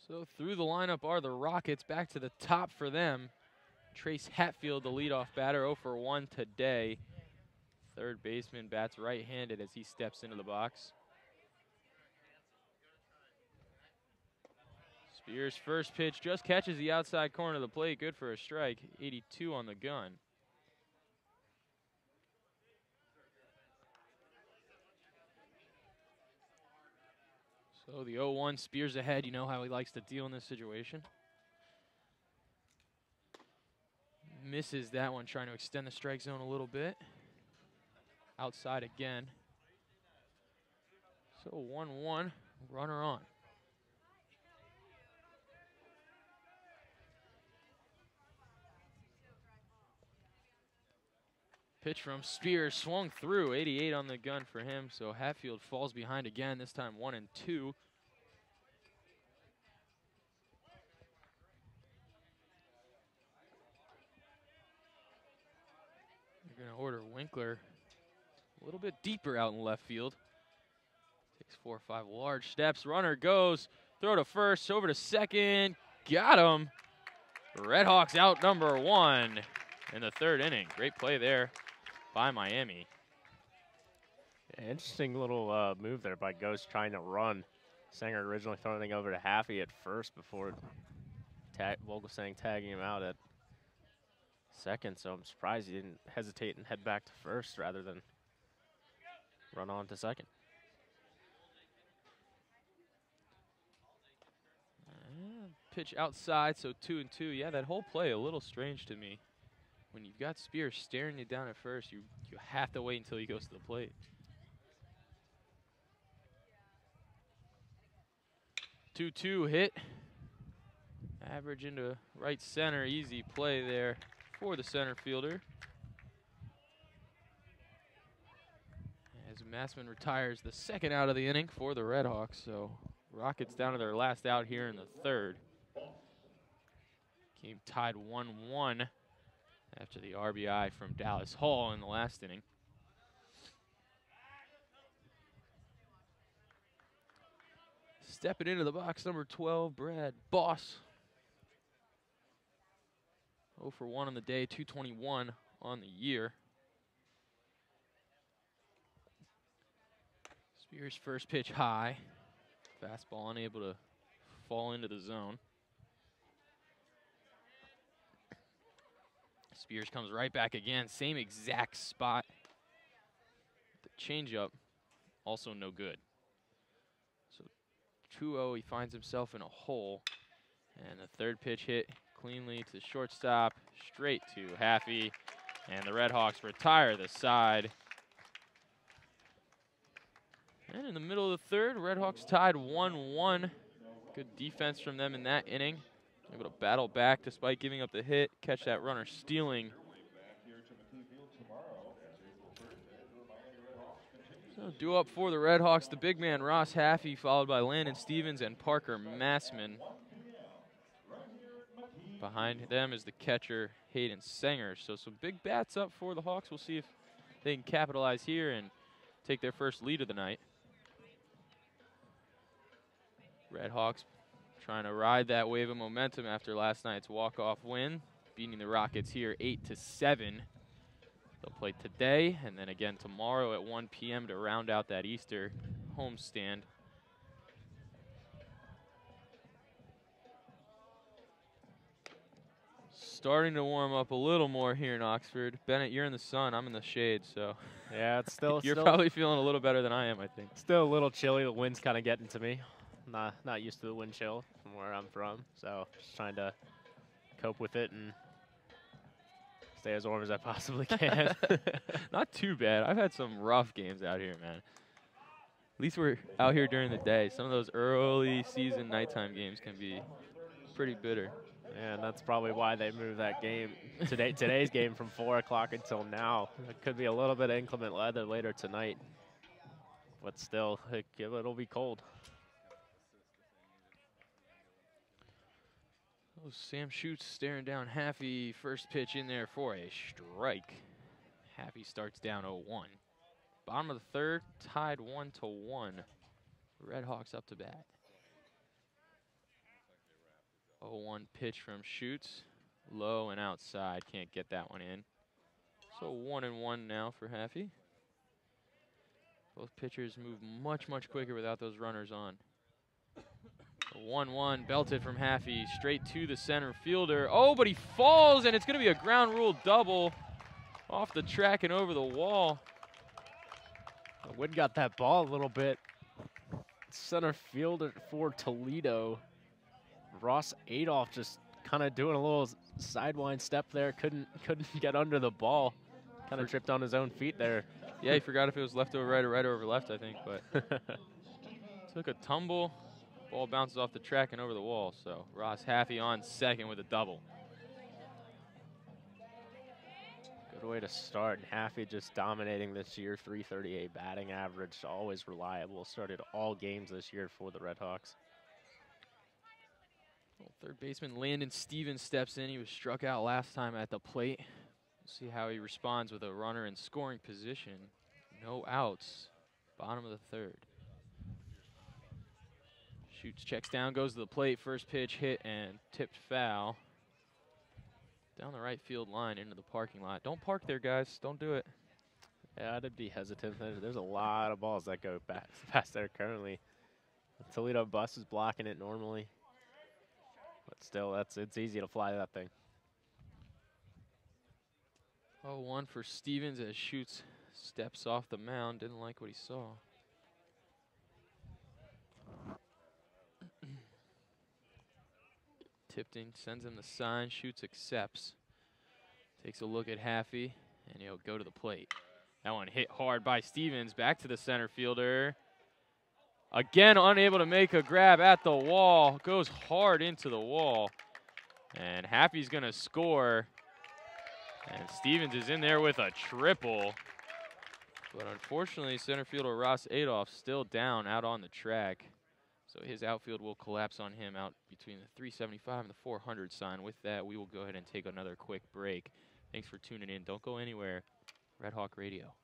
So through the lineup are the Rockets. Back to the top for them. Trace Hatfield, the leadoff batter, 0 for 1 today. Third baseman bats right-handed as he steps into the box. Spears' first pitch just catches the outside corner of the plate. Good for a strike. 82 on the gun. So the 0-1, Spears ahead. You know how he likes to deal in this situation. Misses that one, trying to extend the strike zone a little bit. Outside again. So 1-1, runner on. Pitch from Spears, swung through, 88 on the gun for him, so Hatfield falls behind again, this time 1-2. They're going to order Winkler a little bit deeper out in left field. Takes 4 or 5 large steps. Runner goes. Throw to first. Over to second. Got him. RedHawks out number 1 in the third inning. Great play there by Miami. Yeah, interesting little move there by Ghost trying to run. Sanger originally throwing over to Haffey at first before Vogelsang tagging him out at second. So I'm surprised he didn't hesitate and head back to first rather than run on to second. Pitch outside, so 2-2. Yeah, that whole play a little strange to me. When you've got Spears staring you down at first, you have to wait until he goes to the plate. 2-2 hit. Average into right center. Easy play there for the center fielder. As Massman retires the second out of the inning for the RedHawks. So Rockets down to their last out here in the third. Game tied 1-1 after the RBI from Dallas Hall in the last inning. Stepping into the box, number 12, Brad Boss. 0 for 1 on the day, 221 on the year. Spears' first pitch high. Fastball unable to fall into the zone. Spears comes right back again, same exact spot. The changeup, also no good. So 2-0, he finds himself in a hole. And the third pitch hit cleanly to the shortstop, straight to Haffey. And the RedHawks retire the side. And in the middle of the third, RedHawks tied 1-1. Good defense from them in that inning. Able to battle back despite giving up the hit, catch that runner stealing. So due up for the RedHawks, the big man Ross Haffey, followed by Landon Stevens and Parker Massman. Behind them is the catcher Hayden Sanger. So some big bats up for the Hawks. We'll see if they can capitalize here and take their first lead of the night. RedHawks trying to ride that wave of momentum after last night's walk-off win, beating the Rockets here 8-7. They'll play today and then again tomorrow at 1 p.m. to round out that Easter homestand. Starting to warm up a little more here in Oxford. Bennett, you're in the sun, I'm in the shade, so yeah, it's still you're probably feeling a little better than I am, I think. Still a little chilly. The wind's kind of getting to me. Not used to the wind chill from where I'm from, so just trying to cope with it and stay as warm as I possibly can. Not too bad. I've had some rough games out here, man. At least we're out here during the day. Some of those early season nighttime games can be pretty bitter. Yeah, and that's probably why they moved that game today's game from 4 o'clock until now. It could be a little bit of inclement weather later tonight, but still, it'll be cold. Oh, Sam Schutz staring down Haffey. First pitch in there for a strike. Haffey starts down 0-1. Bottom of the third, tied 1-1. RedHawks up to bat. 0-1 pitch from Schutz. Low and outside. Can't get that one in. So 1-1 now for Haffey. Both pitchers move much, much quicker without those runners on. 1-1 belted from Haffey straight to the center fielder. Oh, but he falls, and it's going to be a ground rule double off the track and over the wall. The wind got that ball a little bit. Center fielder for Toledo, Ross Adolph, just kind of doing a little sidewind step there. Couldn't get under the ball. Kind of tripped on his own feet there. Yeah, he forgot if it was left over right or right over left, I think, but took a tumble. Ball bounces off the track and over the wall, so Ross Haffey on second with a double. Good way to start. Haffey just dominating this year, 338 batting average, always reliable. Started all games this year for the RedHawks. Well, third baseman Landon Stevens steps in. He was struck out last time at the plate. We'll see how he responds with a runner in scoring position. No outs. Bottom of the third. Schutz checks down, goes to the plate. First pitch hit and tipped foul. Down the right field line into the parking lot. Don't park there, guys. Don't do it. Yeah, I'd be hesitant. There's a lot of balls that go past there currently. The Toledo bus is blocking it normally. But still, it's easy to fly that thing. 0-1 for Stevens as Schutz steps off the mound. Didn't like what he saw. Tipton sends him the sign. Schutz accepts. Takes a look at Haffey, and he'll go to the plate. That one hit hard by Stevens. Back to the center fielder. Again, unable to make a grab at the wall. Goes hard into the wall. And Haffey's going to score. And Stevens is in there with a triple. But unfortunately, center fielder Ross Adolph still down out on the track. So his outfield will collapse on him out between the 375 and the 400 sign. With that, we will go ahead and take another quick break. Thanks for tuning in. Don't go anywhere. RedHawk Radio.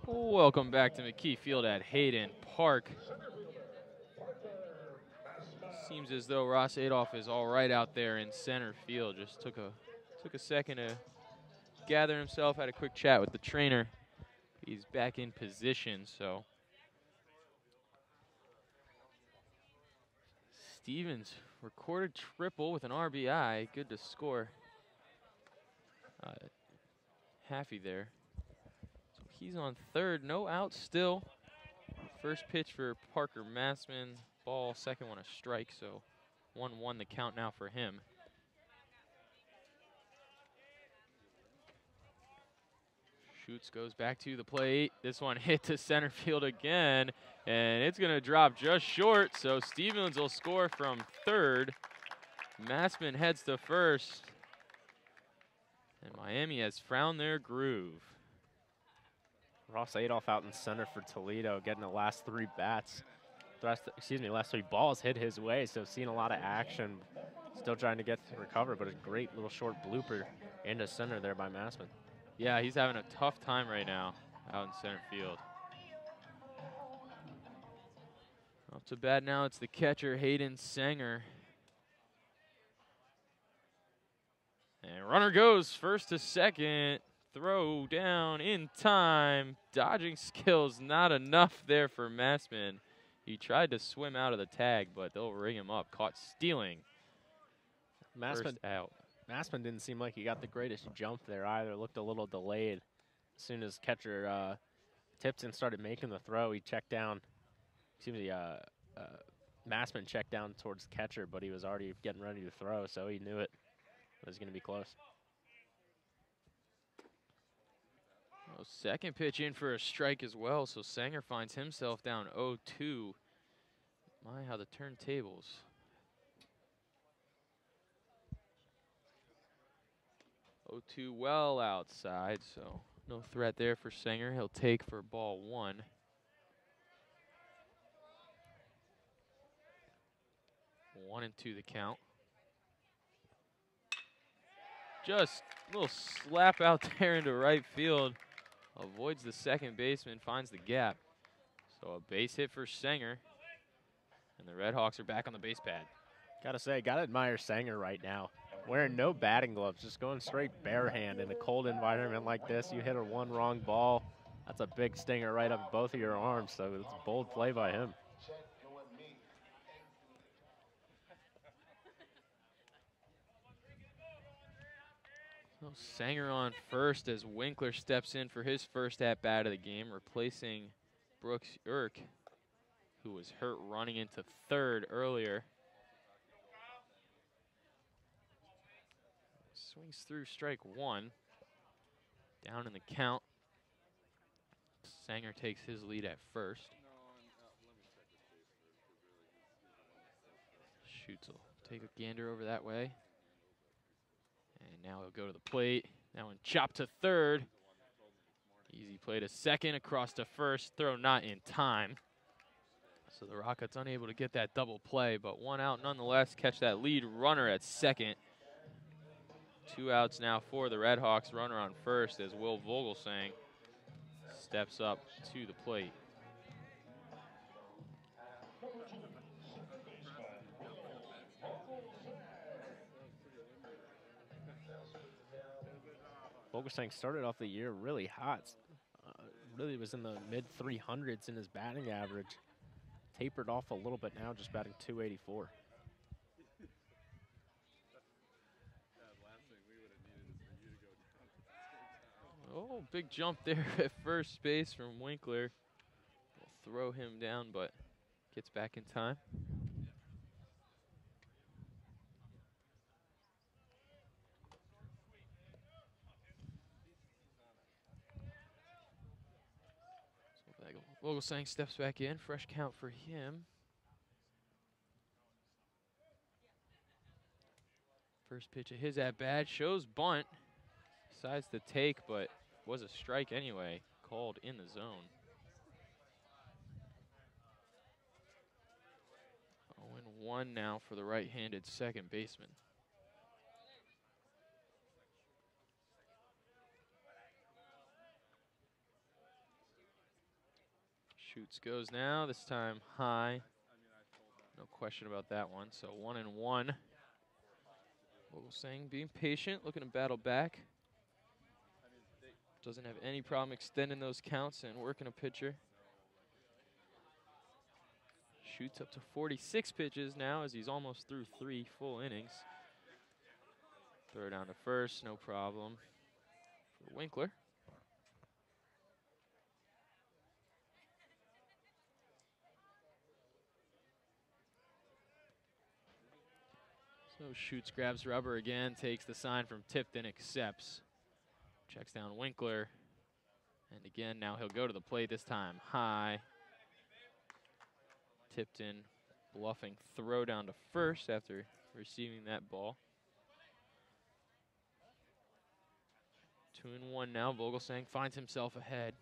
Welcome back to McKee Field at Hayden Park. Seems as though Ross Adolph is all right out there in center field. Just took a second to gather himself, had a quick chat with the trainer. He's back in position, so. Stevens recorded triple with an RBI. Good to score. Happy there. He's on third, no outs still. First pitch for Parker Massman, ball, second one a strike, so 1-1 the count now for him. Schutz goes back to the plate. This one hit to center field again, and it's gonna drop just short, so Stevens will score from third. Massman heads to first, and Miami has found their groove. Ross Adolph out in center for Toledo, getting the last three bats. Last three balls hit his way, so seeing a lot of action. Still trying to recover, but a great little short blooper into center there by Massman. Yeah, he's having a tough time right now out in center field. Up to bat now, it's the catcher, Hayden Sanger. And runner goes first to second. Throw down in time. Dodging skills not enough there for Massman. He tried to swim out of the tag, but they'll ring him up. Caught stealing. First out. Massman didn't seem like he got the greatest jump there either. Looked a little delayed. As soon as catcher Tipton started making the throw, he checked down. Massman checked down towards the catcher, but he was already getting ready to throw, so he knew it was going to be close. Well, second pitch in for a strike as well, so Sanger finds himself down 0-2. My, how the turntables. 0-2 well outside, so no threat there for Sanger. He'll take for ball one. 1-2 the count. Just a little slap out there into right field. Avoids the second baseman, finds the gap. So a base hit for Sanger. And the RedHawks are back on the base pad. Gotta say, gotta admire Sanger right now. Wearing no batting gloves, just going straight bare hand in a cold environment like this. You hit one wrong ball, that's a big stinger right up both of your arms, so it's a bold play by him. So Sanger on first as Winkler steps in for his first at-bat of the game, replacing Brooks Urk, who was hurt running into third earlier. Swings through strike one. Down in the count. Sanger takes his lead at first. Shoots will take a gander over that way. And now he'll go to the plate. That one chopped to third. Easy play to second, across to first. Throw not in time. So the Rockets unable to get that double play, but one out nonetheless. Catch that lead runner at second. 2 outs now for the RedHawks. Runner on first as Will Vogelsang steps up to the plate. Vogelsang started off the year really hot. Really was in the mid 300s in his batting average. Tapered off a little bit now, just batting .284. Oh, big jump there at first base from Winkler. Will throw him down, but gets back in time. So Vogelsang steps back in, fresh count for him. First pitch of his at bat shows bunt. Decides to take, but was a strike anyway, called in the zone. 0-1 now for the right-handed second baseman. Shoots goes now, this time high. No question about that one, so 1-1. Vogelsang being patient, looking to battle back. Doesn't have any problem extending those counts and working a pitcher. Shoots up to 46 pitches now as he's almost through 3 full innings. Throw down to first, no problem for Winkler. So shoots, grabs rubber again, takes the sign from Tipton, accepts. Checks down Winkler. And again, now he'll go to the plate, this time high. Tipton bluffing throw down to first after receiving that ball. 2-1 now. Vogelsang finds himself ahead.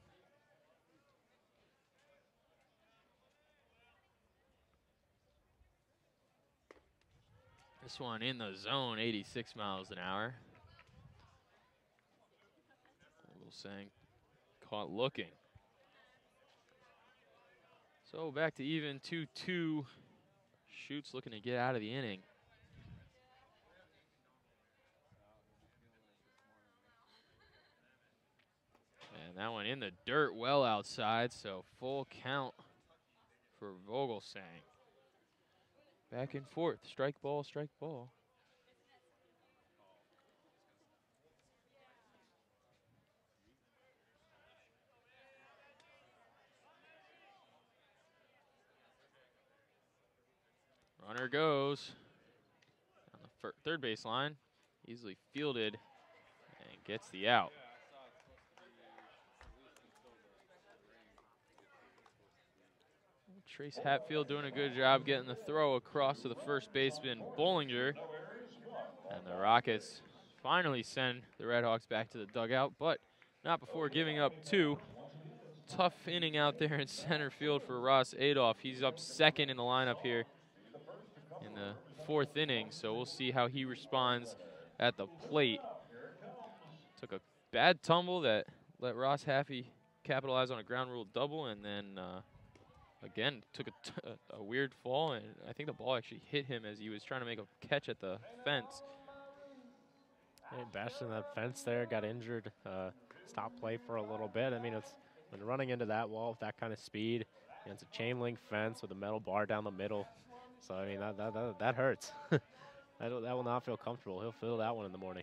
This one in the zone, 86 miles an hour. Vogelsang caught looking. So back to even 2-2. Shoots looking to get out of the inning. And that one in the dirt, well outside, so full count for Vogelsang. Back and forth, strike ball, strike ball. Runner goes on the third base line, easily fielded and gets the out. Trace Hatfield doing a good job getting the throw across to the first baseman, Bollinger. And the Rockets finally send the RedHawks back to the dugout, but not before giving up 2. Tough inning out there in center field for Ross Adolph. He's up second in the lineup here in the 4th inning, so we'll see how he responds at the plate. Took a bad tumble that let Ross Haffey capitalize on a ground rule double, and then again, took a weird fall, and I think the ball actually hit him as he was trying to make a catch at the fence. He bashed in that fence there, got injured, stopped play for a little bit. I mean, it's when running into that wall with that kind of speed, and it's a chain link fence with a metal bar down the middle. So, I mean, that hurts. that will not feel comfortable. He'll feel that one in the morning.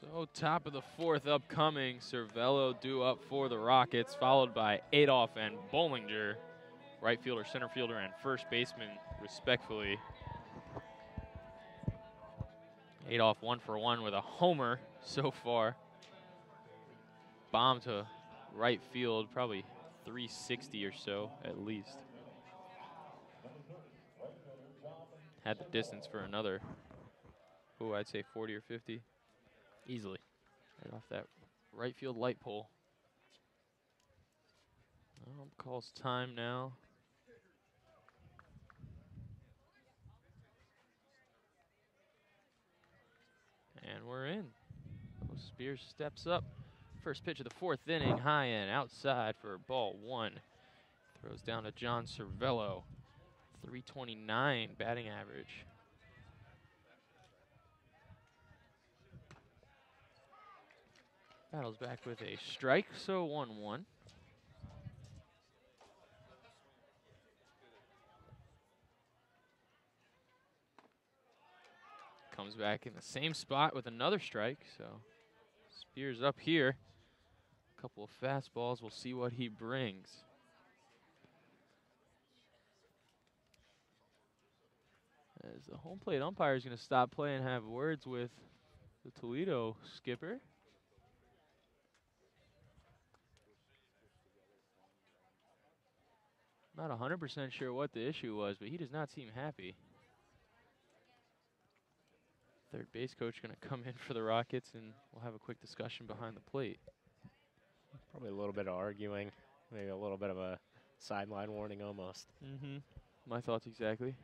So top of the fourth upcoming, Cervello due up for the Rockets, followed by Adolph and Bollinger, right fielder, center fielder, and first baseman, respectfully. Adolph 1 for 1 with a homer so far. Bomb to right field, probably 360 or so at least. Had the distance for another, I'd say 40 or 50. Easily. Right off that right field light pole. Calls time now. And we're in. Spears steps up. First pitch of the fourth inning, high and outside for ball one. Throws down to John Cervello. 329 batting average. Battles back with a strike, so 1-1. Comes back in the same spot with another strike, so Spears up here. A couple of fastballs, we'll see what he brings. As the home plate umpire is going to stop play and have words with the Toledo skipper. Not 100% sure what the issue was, but he does not seem happy. Third base coach going to come in for the Rockets, and we'll have a quick discussion behind the plate. Probably a little bit of arguing, maybe a little bit of a sideline warning almost. Mm-hmm. My thoughts exactly.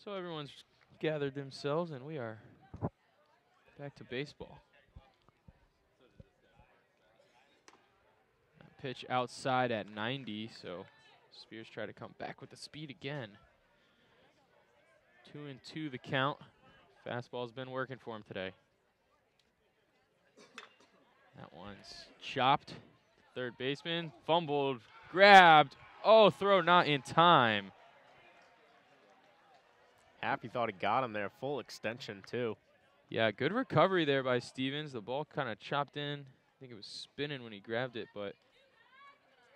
So everyone's gathered themselves, and we are back to baseball. Pitch outside at 90, so Spears try to come back with the speed again. 2-2 the count. Fastball's been working for him today. That one's chopped. Third baseman, fumbled, grabbed. Oh, throw not in time. Happy thought he got him there, full extension too. Yeah, good recovery there by Stevens. The ball kind of chopped in. I think it was spinning when he grabbed it, but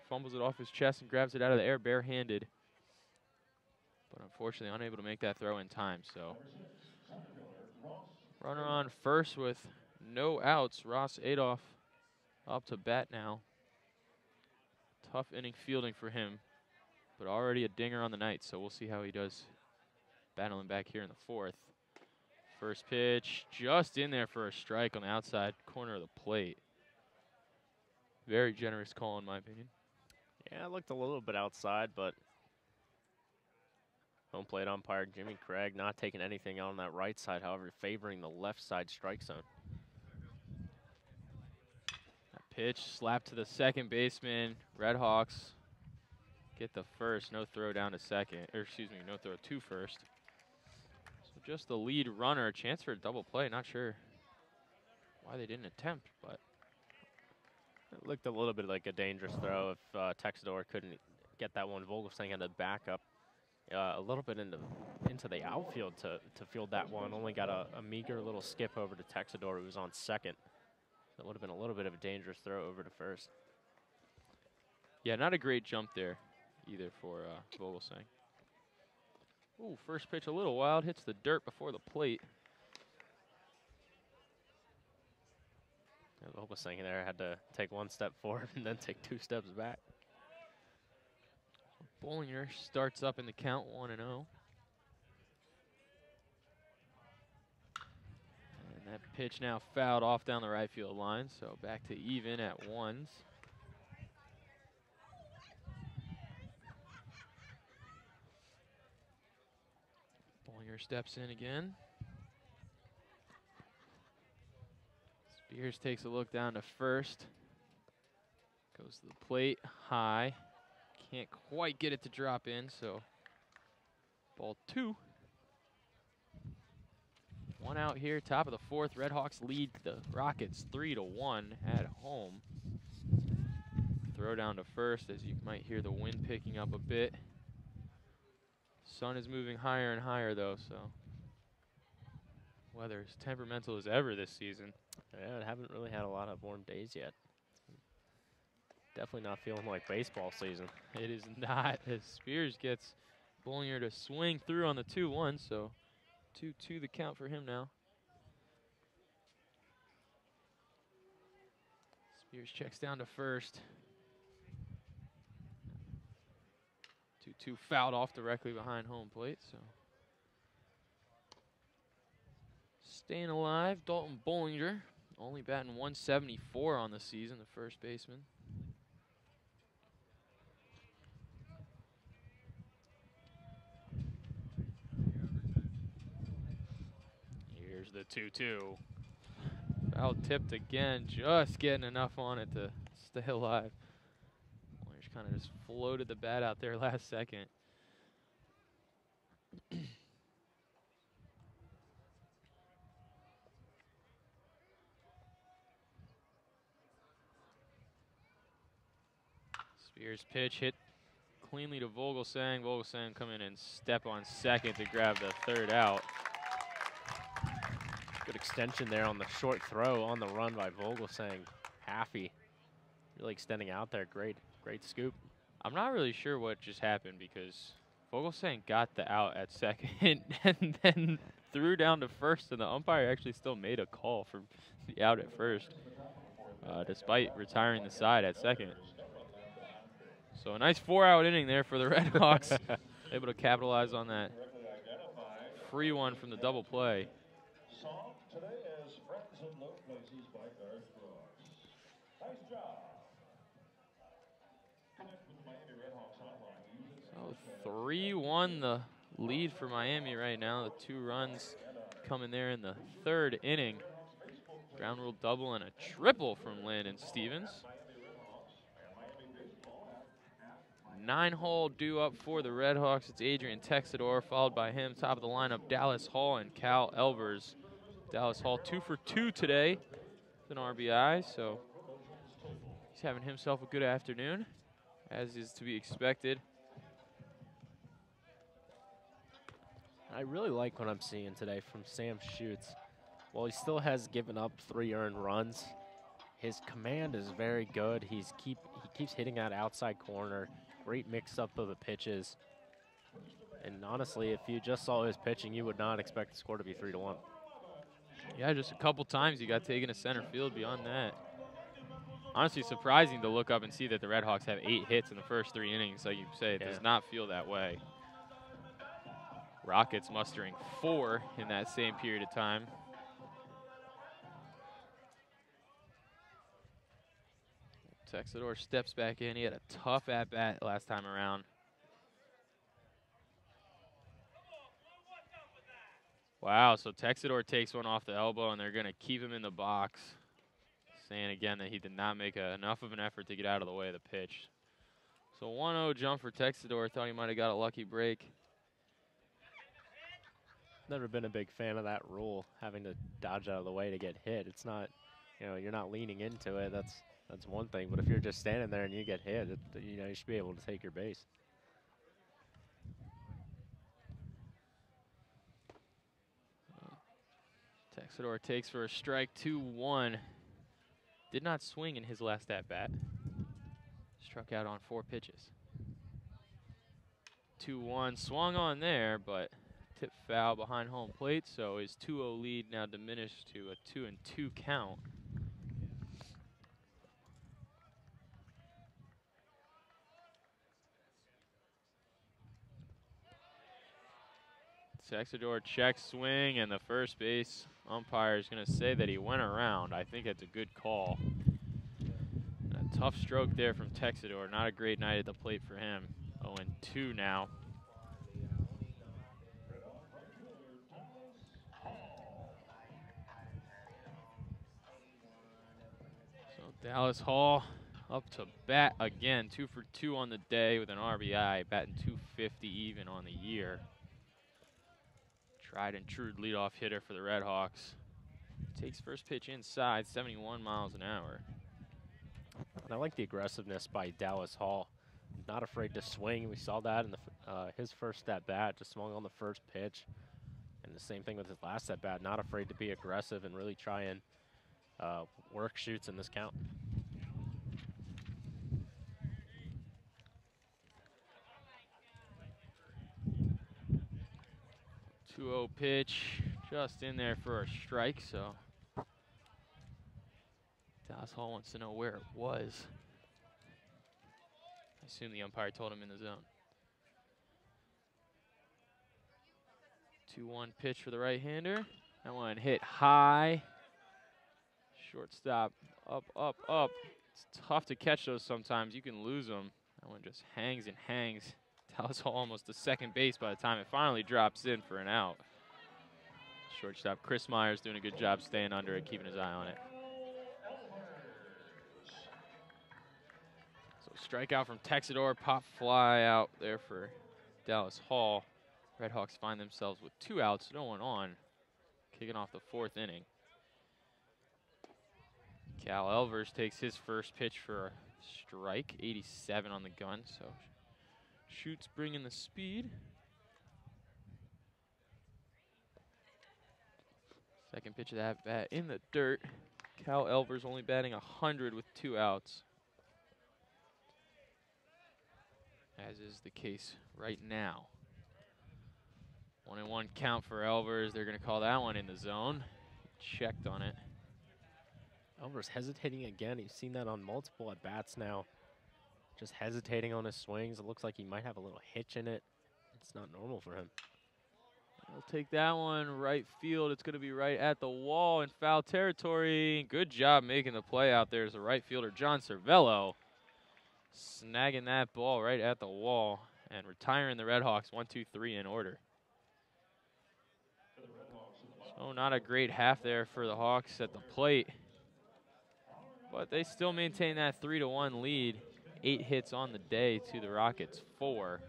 fumbles it off his chest and grabs it out of the air barehanded. But unfortunately unable to make that throw in time, so. Runner on first with no outs. Ross Adolph up to bat now. Tough inning fielding for him, but already a dinger on the night, so we'll see how he does battling back here in the fourth. First pitch just in there for a strike on the outside corner of the plate. Very generous call in my opinion. Yeah, it looked a little bit outside, but home plate umpire Jimmy Craig not taking anything on that right side, however, favoring the left side strike zone. That pitch slapped to the second baseman. RedHawks get the first, no throw down to second, or excuse me, no throw to first. So just the lead runner, chance for a double play. Not sure why they didn't attempt, but it looked a little bit like a dangerous throw if Texador couldn't get that one. Vogelsang had to back up a little bit into the outfield to field that one. Only got a meager little skip over to Texador, who was on second. That would have been a little bit of a dangerous throw over to first. Yeah, not a great jump there either for Vogelsang. Ooh, first pitch a little wild, hits the dirt before the plate. Yeah, Vogelsang there had to take one step forward and then take 2 steps back. Bollinger starts up in the count 1-0. And And that pitch now fouled off down the right field line, so back to even at ones. Bollinger steps in again. Spears takes a look down to first. Goes to the plate, high. Can't quite get it to drop in, so ball 2. 1 out here, top of the 4th. RedHawks lead the Rockets 3-1 at home. Throw down to first, as you might hear the wind picking up a bit. Sun is moving higher and higher, though, so weather is temperamental as ever this season. Yeah, I haven't really had a lot of warm days yet. Definitely not feeling like baseball season. It is not, as Spears gets Bollinger to swing through on the 2-1, so 2-2 the count for him now. Spears checks down to first. 2-2 fouled off directly behind home plate, so. Staying alive, Dalton Bollinger, only batting .174 on the season, the first baseman. Here's the 2-2. Foul tipped again, just getting enough on it to stay alive. Bollinger's kind of just floated the bat out there last second. Spears pitch hit cleanly to Vogelsang. Vogelsang come in and step on second to grab the 3rd out. Good extension there on the short throw on the run by Vogelsang. Happy, really extending out there. Great scoop. I'm not really sure what just happened because Vogelsang got the out at second and then threw down to first, and the umpire actually still made a call for the out at first, despite retiring the side at second. So a nice 4-out inning there for the RedHawks. Able to capitalize on that free one from the double play. Song today is Friends in Low Places by Garth Brooks. Nice job. Connect with Miami RedHawks online. So 3-1 the lead for Miami right now. The 2 runs coming there in the 3rd inning. Ground rule double and a triple from Landon Stevens. 9-hole due up for the RedHawks. It's Adrian Texador, followed by him. Top of the lineup, Dallas Hall and Cal Elvers. Dallas Hall 2 for 2 today with an RBI, so he's having himself a good afternoon, as is to be expected. I really like what I'm seeing today from Sam Schutz. While he still has given up 3 earned runs, his command is very good. He keeps hitting that outside corner. Great mix-up of the pitches. And honestly, if you just saw his pitching, you would not expect the score to be 3-1. Yeah, just a couple times he got taken to center field. Beyond that, honestly surprising to look up and see that the RedHawks have 8 hits in the first 3 innings. Like you say, it does not feel that way. Rockets mustering 4 in that same period of time. Texador steps back in. He had a tough at-bat last time around. Wow, so Texador takes one off the elbow, and they're going to keep him in the box. Saying again that he did not make enough of an effort to get out of the way of the pitch. So 1-0 jump for Texador. Thought he might have got a lucky break. Never been a big fan of that rule, having to dodge out of the way to get hit. It's not, you're not leaning into it. That's one thing. But if you're just standing there and you get hit, you should be able to take your base. Texador takes for a strike, 2-1. Did not swing in his last at-bat. Struck out on 4 pitches. 2-1, swung on there, but tip foul behind home plate, so his 2-0 lead now diminished to a 2-2 count. Texador check swing, and the first base umpire is going to say that he went around. I think that's a good call. And a tough stroke there from Texador. Not a great night at the plate for him. 0-2 now. So Dallas Hall up to bat again. 2 for 2 on the day with an RBI, batting .250 even on the year. Tried and true leadoff hitter for the RedHawks. Takes first pitch inside, 71 miles an hour. And I like the aggressiveness by Dallas Hall. Not afraid to swing. We saw that in the his first at bat, just swung on the first pitch. And the same thing with his last at bat. Not afraid to be aggressive and really try and work shoots in this count. 2-0 pitch, just in there for a strike, so Dallas Hall wants to know where it was. I assume the umpire told him in the zone. 2-1 pitch for the right-hander. That one hit high. Shortstop up, up, up. It's tough to catch those sometimes. You can lose them. That one just hangs and hangs. Dallas Hall almost to second base by the time it finally drops in for an out. Shortstop Chris Myers doing a good job staying under it, keeping his eye on it. So strikeout from Texador, pop fly out there for Dallas Hall. RedHawks find themselves with 2 outs, no one on, kicking off the 4th inning. Cal Elvers takes his first pitch for a strike, 87 on the gun, so shoots bringing the speed. Second pitch of that bat in the dirt. Cal Elvers only batting 100 with 2 outs. As is the case right now. 1-1 count for Elvers. They're going to call that one in the zone. Checked on it. Elvers hesitating again. You've seen that on multiple at-bats now. Just hesitating on his swings. It looks like he might have a little hitch in it. It's not normal for him. I'll take that one right field. It's going to be right at the wall in foul territory. Good job making the play out there as the right fielder, John Cervello, snagging that ball right at the wall and retiring the RedHawks 1-2-3 in order. So not a great half there for the Hawks at the plate, but they still maintain that 3-1 lead. 8 hits on the day to the Rockets 4.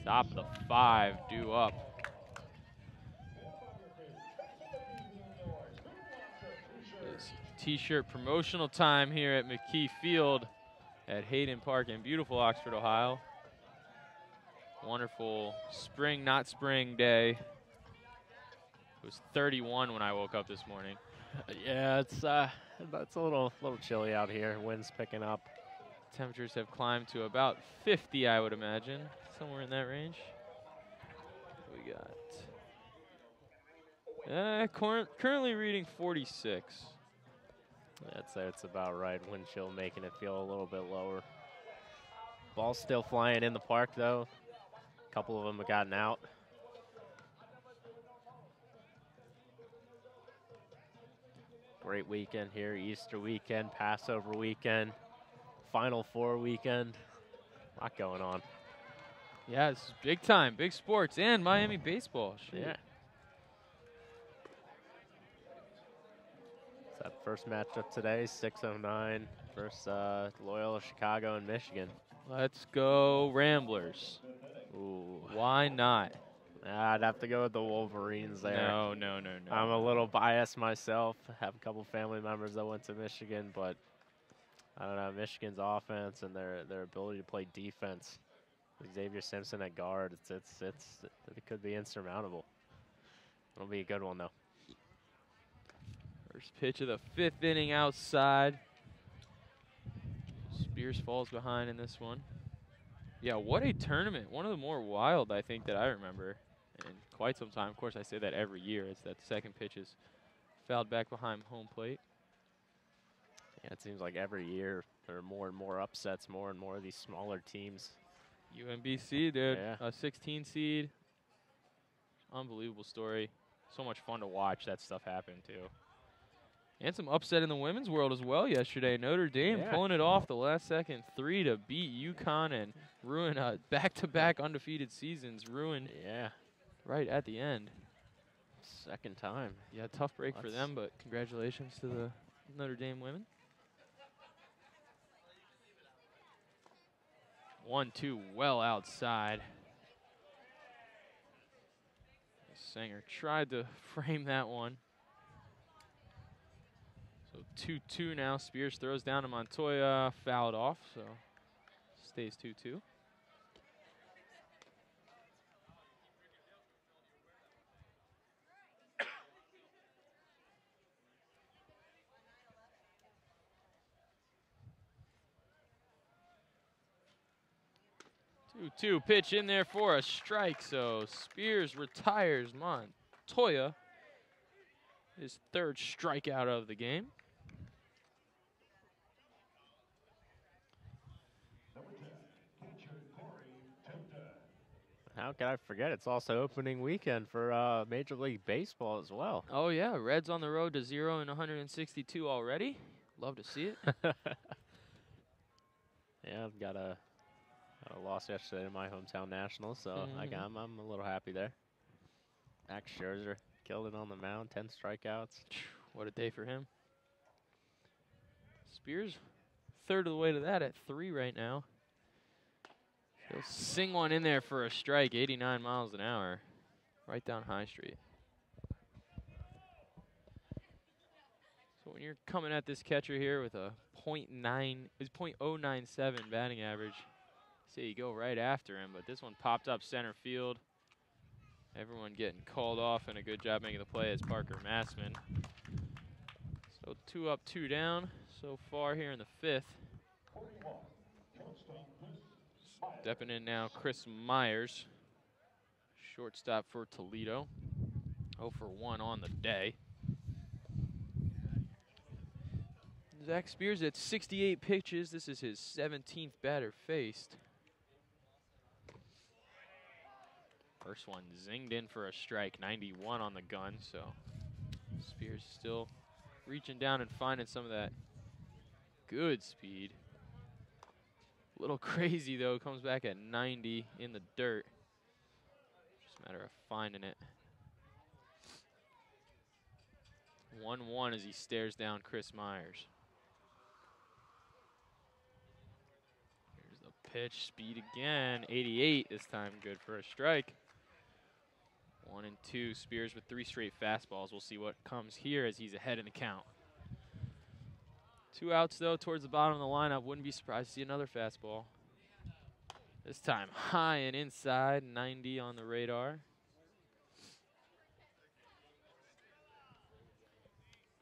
Top of the 5 due up. It's T-shirt promotional time here at McKee Field at Hayden Park in beautiful Oxford, Ohio. Wonderful spring, not spring day. It was 31 when I woke up this morning. Yeah, it's a little chilly out here. Wind's picking up. Temperatures have climbed to about 50, I would imagine, somewhere in that range. What we got? Currently reading 46. I'd say it's about right. Wind chill making it feel a little bit lower. Ball's still flying in the park, though. A couple of them have gotten out. Great weekend here. Easter weekend, Passover weekend, Final Four weekend. A lot going on. Yeah, it's big time, big sports, and Miami baseball. Shoot. Yeah. It's that first matchup today, 6:09 versus Loyola Chicago and Michigan. Let's go Ramblers. Ooh. Why not? I'd have to go with the Wolverines there. No. I'm a little biased myself. I have a couple family members that went to Michigan, but I don't know, Michigan's offense and their ability to play defense. Xavier Simpson at guard, it could be insurmountable. It'll be a good one though. First pitch of the 5th inning outside. Spears falls behind in this one. Yeah, what a tournament. One of the more wild, I think, that I remember in quite some time. Of course, I say that every year. It's that second pitch is fouled back behind home plate. Yeah, it seems like every year there are more and more upsets, more and more of these smaller teams. UMBC, dude, Yeah. a 16 seed. unbelievable story. So much fun to watch that stuff happen, too. And some upset in the women's world as well yesterday. Notre Dame pulling it off the last second 3 to beat UConn and ruin back-to-back undefeated seasons. Ruined right at the end. Second time. Yeah, tough break for them, but congratulations to the Notre Dame women. 1-2 well outside. Sanger tried to frame that one. So 2-2 now. Spears throws down to Montoya, fouled off, so stays 2-2. Two pitch in there for a strike, so Spears retires Montoya, his third strikeout of the game. How can I forget? It's also opening weekend for Major League Baseball as well. Oh yeah, Reds on the road to 0-162 already. Love to see it. Yeah, I've got a loss yesterday to my hometown Nationals, so I'm a little happy there. Max Scherzer killed it on the mound, 10 strikeouts. What a day for him. Spears, third of the way to that at 3 right now. He'll sing one in there for a strike, 89 miles an hour, right down High Street. So when you're coming at this catcher here with a .097 batting average, see, you go right after him, but this one popped up center field. Everyone getting called off, and a good job making the play as Parker Massman. So 2 up, 2 down so far here in the 5th. Stepping in now, Chris Myers, shortstop for Toledo. 0 for 1 on the day. Zach Spears at 68 pitches. This is his 17th batter faced. First one zinged in for a strike, 91 on the gun, so Spears still reaching down and finding some of that good speed. A little crazy though, comes back at 90 in the dirt. Just a matter of finding it. 1-1 as he stares down Chris Myers. Here's the pitch, speed again, 88 this time, good for a strike. 1-2, Spears with 3 straight fastballs. We'll see what comes here as he's ahead in the count. 2 outs though, towards the bottom of the lineup. Wouldn't be surprised to see another fastball. This time high and inside, 90 on the radar.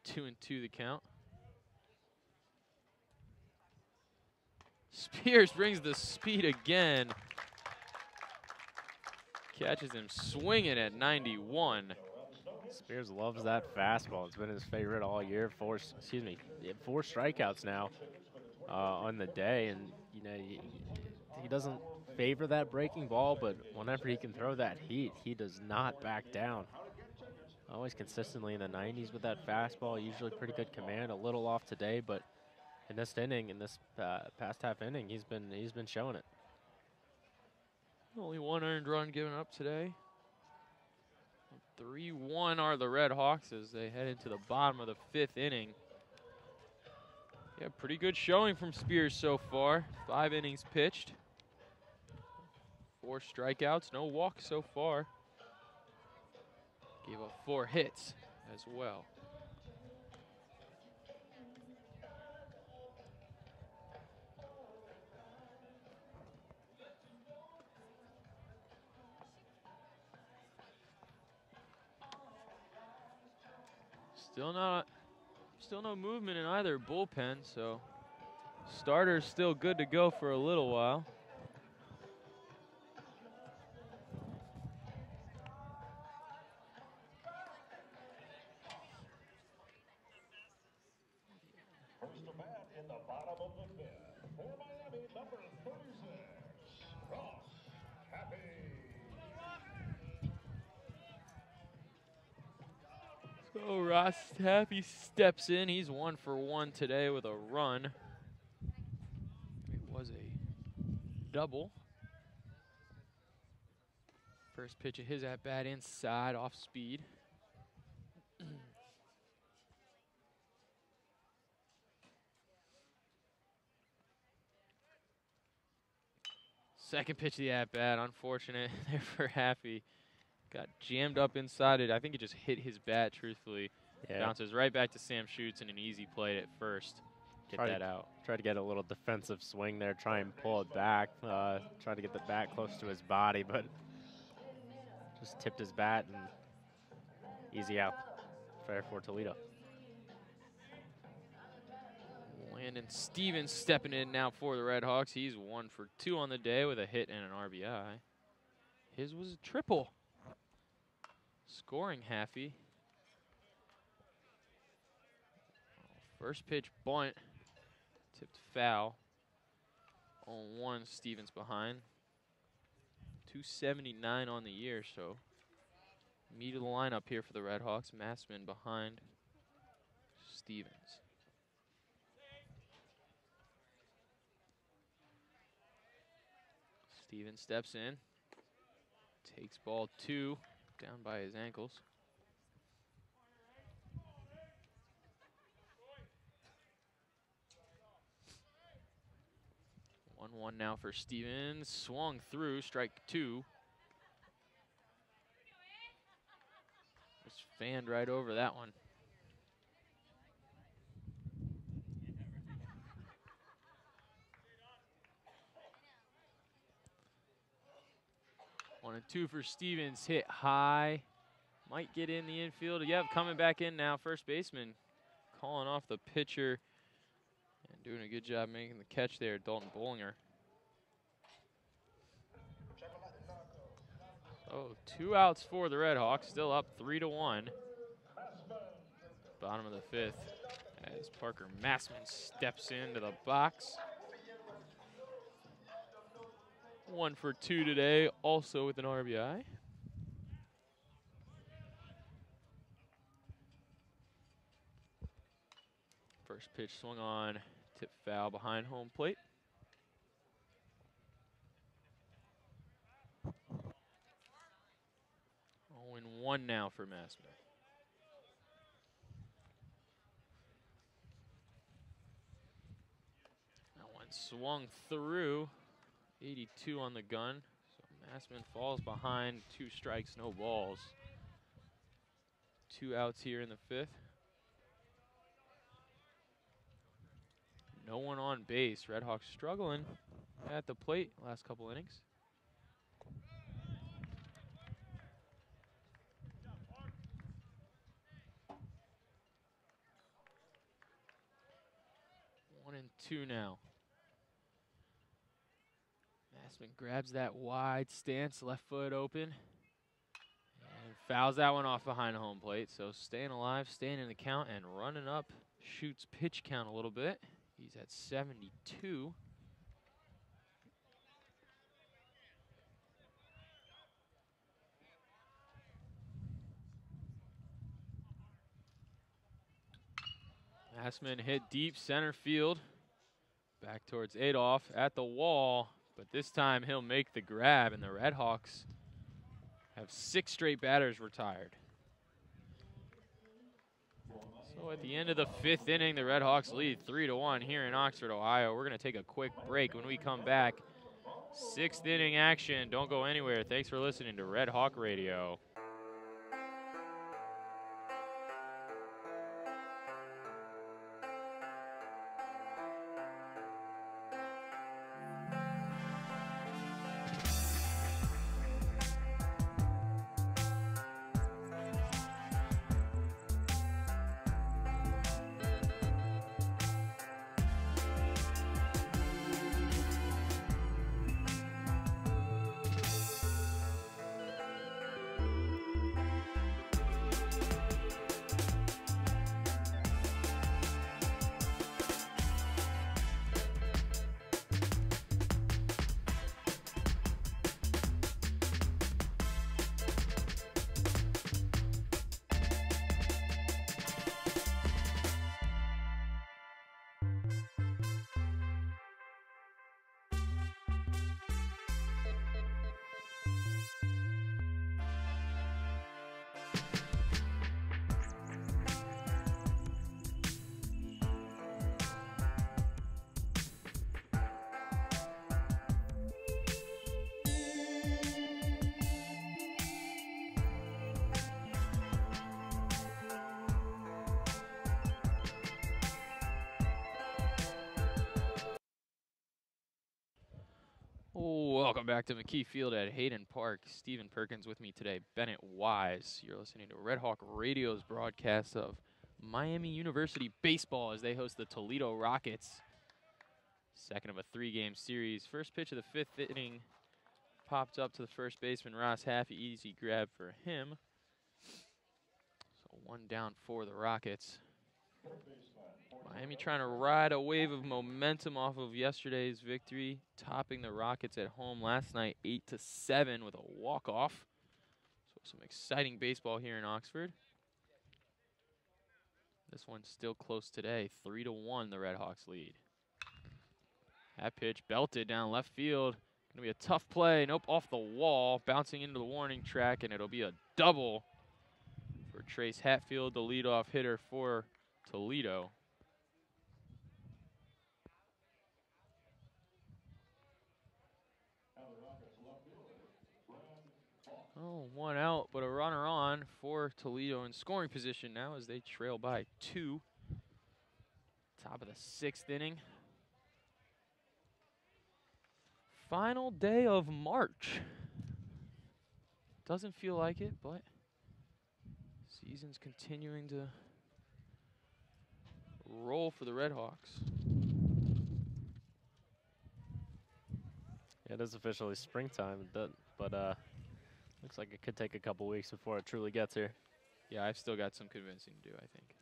2-2 the count. Spears brings the speed again. Catches him swinging at 91. Spears loves that fastball. It's been his favorite all year. 4 strikeouts now on the day, and you know he doesn't favor that breaking ball, but whenever he can throw that heat, he does not back down. Always consistently in the 90s with that fastball. Usually pretty good command. A little off today, but in this inning, in this past half inning, he's been showing it. Only 1 earned run given up today. 3-1 are the RedHawks as they head into the bottom of the 5th inning. Yeah, pretty good showing from Spears so far. 5 innings pitched. 4 strikeouts, no walks so far. Gave up 4 hits as well. Still no movement in either bullpen, so starter's still good to go for a little while. First to bat in the bottom of the 5th for Miami, number 36, Ross Happy. Ross Taffy steps in. He's 1 for 1 today with a run. It was a double. First pitch of his at-bat inside, off speed. Second pitch of the at-bat, unfortunate there for Happy. Got jammed up inside it. I think it just hit his bat, truthfully. Yeah. Bounces right back to Sam Schutz and an easy play at first. Get that out. Try to get a little defensive swing there, try and pull it back, try to get the bat close to his body, but just tipped his bat and easy out. Fair for Toledo. Landon Stevens stepping in now for the RedHawks. He's 1 for 2 on the day with a hit and an RBI. His was a triple. Scoring Happy. First pitch bunt. Tipped foul. On 1, Stevens behind. 279 on the year, so meat of the lineup here for the RedHawks. Massman behind Stevens. Stevens steps in, takes ball 2, down by his ankles. One now for Stevens. Swung through, strike 2. Just fanned right over that one. One and 2 for Stevens. Hit high. Might get in the infield. Yep, coming back in now. First baseman calling off the pitcher and doing a good job making the catch there, Dalton Bollinger. Oh, 2 outs for the RedHawks. Still up 3-1. Bottom of the 5th as Parker Massman steps into the box. 1 for 2 today, also with an RBI. First pitch swung on, tip foul behind home plate. Oh, and 1 now for Massman. That one swung through. 82 on the gun. So Massman falls behind. 2 strikes, no balls. 2 outs here in the 5th. No one on base. RedHawks struggling at the plate last couple innings. One and 2 now. Massman grabs that wide stance, left foot open, and fouls that one off behind home plate. So staying alive, staying in the count, and running up Schutz pitch count a little bit. He's at 72. Massman hit deep center field. Back towards Adolph at the wall. But this time he'll make the grab, and the RedHawks have 6 straight batters retired. So at the end of the 5th inning, the RedHawks lead 3-1 here in Oxford, Ohio. We're going to take a quick break. When we come back, 6th inning action. Don't go anywhere. Thanks for listening to RedHawk Radio. Welcome back to McKee Field at Hayden Park. Stephen Perkins with me today, Bennett Wise. You're listening to RedHawk Radio's broadcast of Miami University baseball as they host the Toledo Rockets. Second of a 3-game series. First pitch of the 5th inning popped up to the first baseman, Ross Haffey. Easy grab for him. So 1 down for the Rockets. Miami trying to ride a wave of momentum off of yesterday's victory, topping the Rockets at home last night 8-7 with a walk-off. So some exciting baseball here in Oxford. This one's still close today, 3-1 the RedHawks lead. That pitch belted down left field. Gonna be a tough play. Nope, off the wall, bouncing into the warning track, and it'll be a double for Trace Hatfield, the leadoff hitter for Toledo. Oh, 1 out, but a runner on for Toledo in scoring position now as they trail by 2. Top of the 6th inning. Final day of March. Doesn't feel like it, but season's continuing to roll for the RedHawks. It is officially springtime, but looks like it could take a couple weeks before it truly gets here. Yeah, I've still got some convincing to do, I think.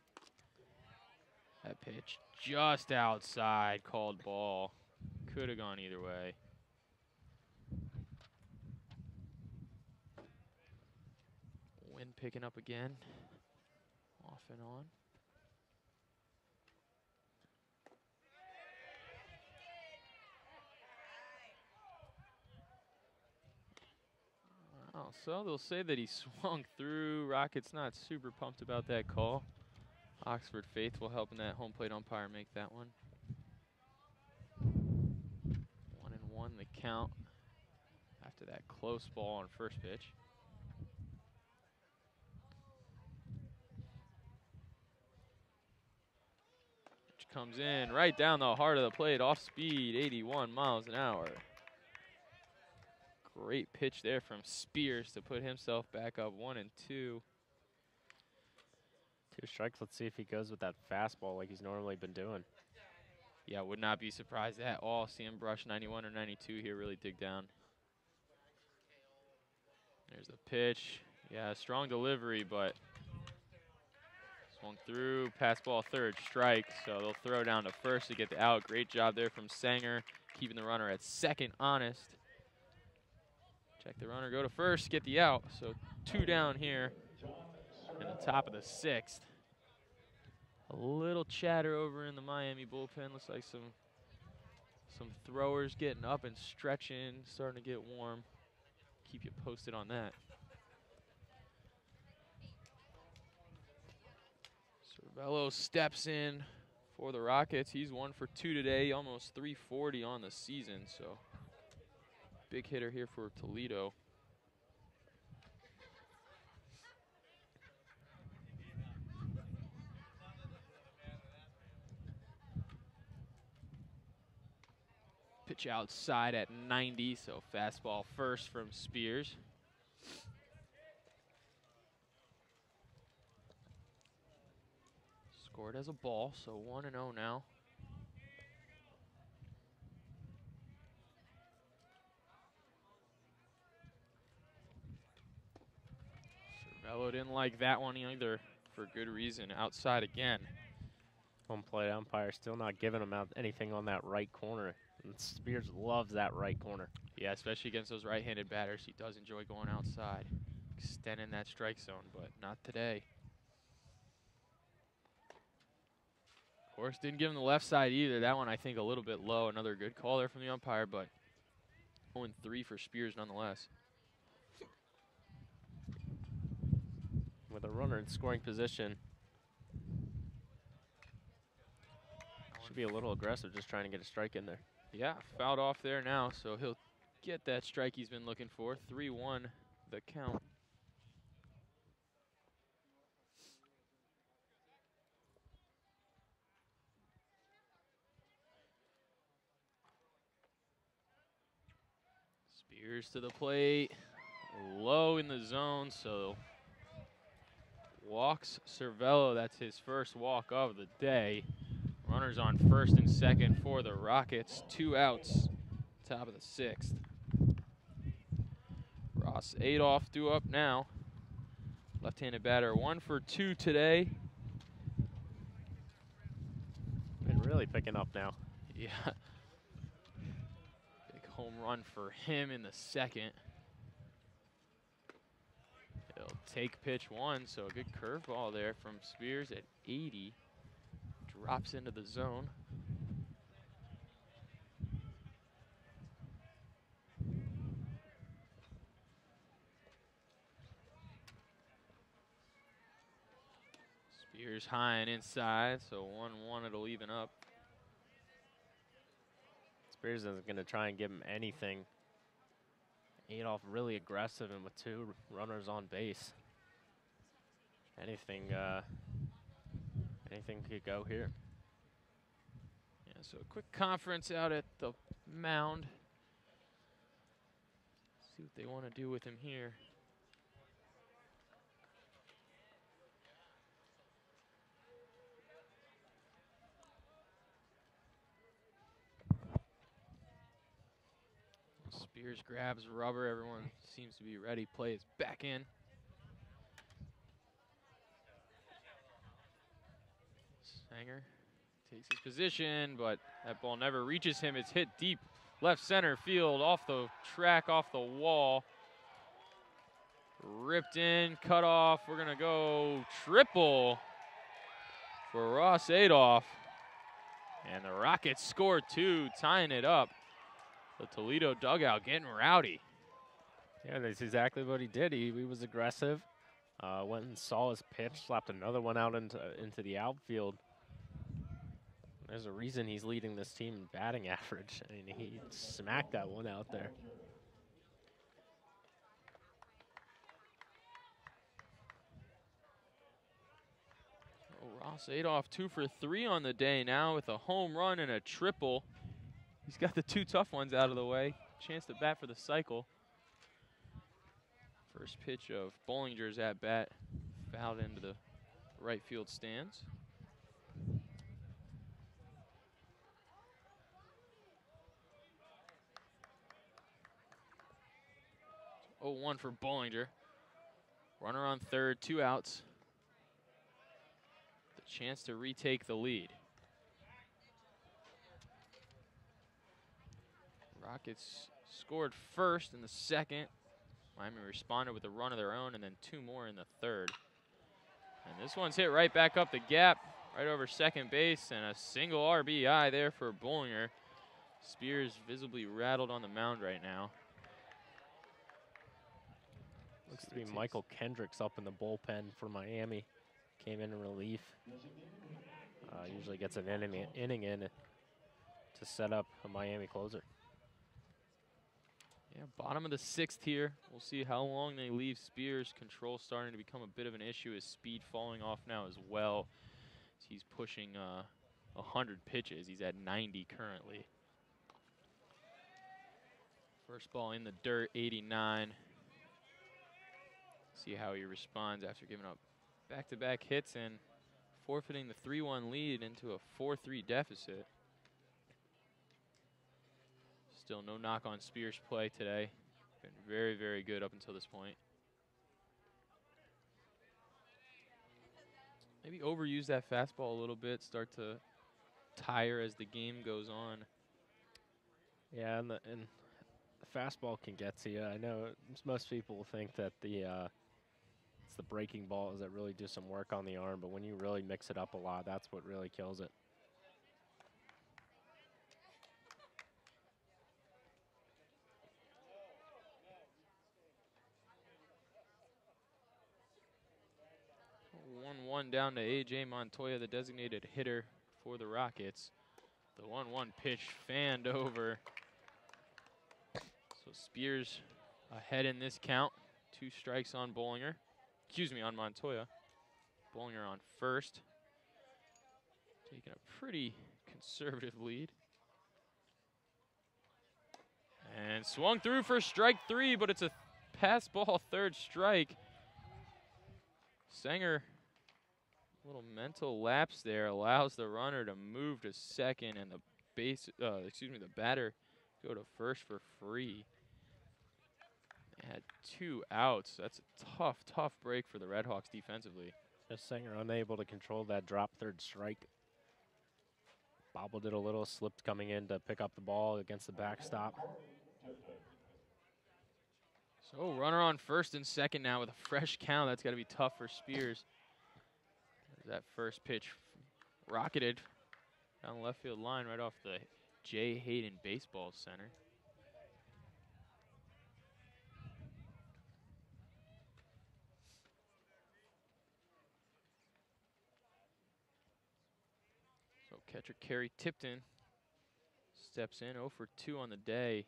That pitch just outside, called ball. Could have gone either way. Wind picking up again, off and on. Wow, so they'll say that he swung through. Rockets not super pumped about that call. Oxford faithful helping that home plate umpire make that one. 1-1 the count after that close ball on first pitch. Which comes in right down the heart of the plate, off speed, 81 miles an hour. Great pitch there from Spears to put himself back up 1-2. 2 strikes. Let's see if he goes with that fastball like he's normally been doing. Yeah, would not be surprised at all. See him brush 91 or 92 here, really dig down. There's the pitch. Yeah, strong delivery, but swung through, pass ball, 3rd strike. So they'll throw down to first to get the out. Great job there from Sanger, keeping the runner at second, honest. Check the runner, go to first, get the out. So 2 down here in the top of the 6th. A little chatter over in the Miami bullpen. Looks like some throwers getting up and stretching, starting to get warm. Keep you posted on that. Cervello steps in for the Rockets. He's 1 for 2 today, almost 340 on the season. So big hitter here for Toledo. Pitch outside at 90, so fastball first from Spears. Scored as a ball, so 1-0 now. Cervello didn't like that one either, for good reason. Outside again. Home plate umpire still not giving him out anything on that right corner. And Spears loves that right corner. Yeah, especially against those right-handed batters. He does enjoy going outside, extending that strike zone, but not today. Of course, didn't give him the left side either. That one, I think, a little bit low. Another good call there from the umpire, but 0-3 for Spears nonetheless. With a runner in scoring position. Should be a little aggressive, just trying to get a strike in there. Yeah, fouled off there now, so he'll get that strike he's been looking for. 3-1 the count. Spears to the plate. Low in the zone, so walks Cervello. That's his first walk of the day. Runners on first and second for the Rockets. 2 outs, top of the 6th. Ross Adolph due up now. Left-handed batter, 1 for 2 today. Been really picking up now. Yeah. Big home run for him in the second. He'll take pitch 1, so a good curveball there from Spears at 80. Drops into the zone. Spears high and inside, so 1-1, it'll even up. Spears isn't going to try and give him anything. Adolph really aggressive and with 2 runners on base. Anything could go here. Yeah, so a quick conference out at the mound. See what they want to do with him here. Spears grabs rubber. Everyone seems to be ready. Play is back in. Sanger takes his position, but that ball never reaches him. It's hit deep left center field, off the track, off the wall. Ripped in, cut off. We're going to go triple for Ross Adolph. And the Rockets score 2, tying it up. The Toledo dugout getting rowdy. Yeah, that's exactly what he did. He was aggressive. Went and saw his pitch, slapped another one out into the outfield. There's a reason he's leading this team in batting average. I mean, he smacked that one out there. Ross Adolph 2 for 3 on the day now with a home run and a triple. He's got the 2 tough ones out of the way. Chance to bat for the cycle. First pitch of Bollinger's at bat, fouled into the right field stands. Oh, 1 for Bollinger. Runner on third, 2 outs. The chance to retake the lead. Rockets scored first in the second. Miami responded with a run of their own and then 2 more in the third. And this one's hit right back up the gap, right over second base, and a single RBI there for Bollinger. Spears visibly rattled on the mound right now. Looks to be Michael Kendricks up in the bullpen for Miami. Came in relief. Usually gets an inning in to set up a Miami closer. Yeah, bottom of the 6th here. We'll see how long they leave Spears. Control starting to become a bit of an issue. His speed falling off now as well. He's pushing 100 pitches. He's at 90 currently. First ball in the dirt, 89. See how he responds after giving up back-to-back hits and forfeiting the 3-1 lead into a 4-3 deficit. Still no knock on Spears' play today. Been very, very good up until this point. Maybe overuse that fastball a little bit, start to tire as the game goes on. Yeah, and the fastball can get to you. I know most people think that it's the breaking balls that really do some work on the arm, but when you really mix it up a lot, that's what really kills it. One down to A.J. Montoya, the designated hitter for the Rockets. The 1-1 pitch fanned over. So Spears ahead in this count. 2 strikes on Bollinger. Excuse me, on Montoya. Bollinger on first. Taking a pretty conservative lead. And swung through for strike 3, but it's a pass ball, third strike. Sanger, a little mental lapse there, allows the runner to move to second and the the batter go to first for free. They had 2 outs. That's a tough break for the RedHawks defensively. Just Sanger unable to control that drop third strike. Bobbled it a little, slipped coming in to pick up the ball against the backstop. So runner on first and second now with a fresh count. That's got to be tough for Spears. That first pitch rocketed down the left field line right off the J. Hayden Baseball Center. So catcher Kerry Tipton steps in, 0 for 2 on the day.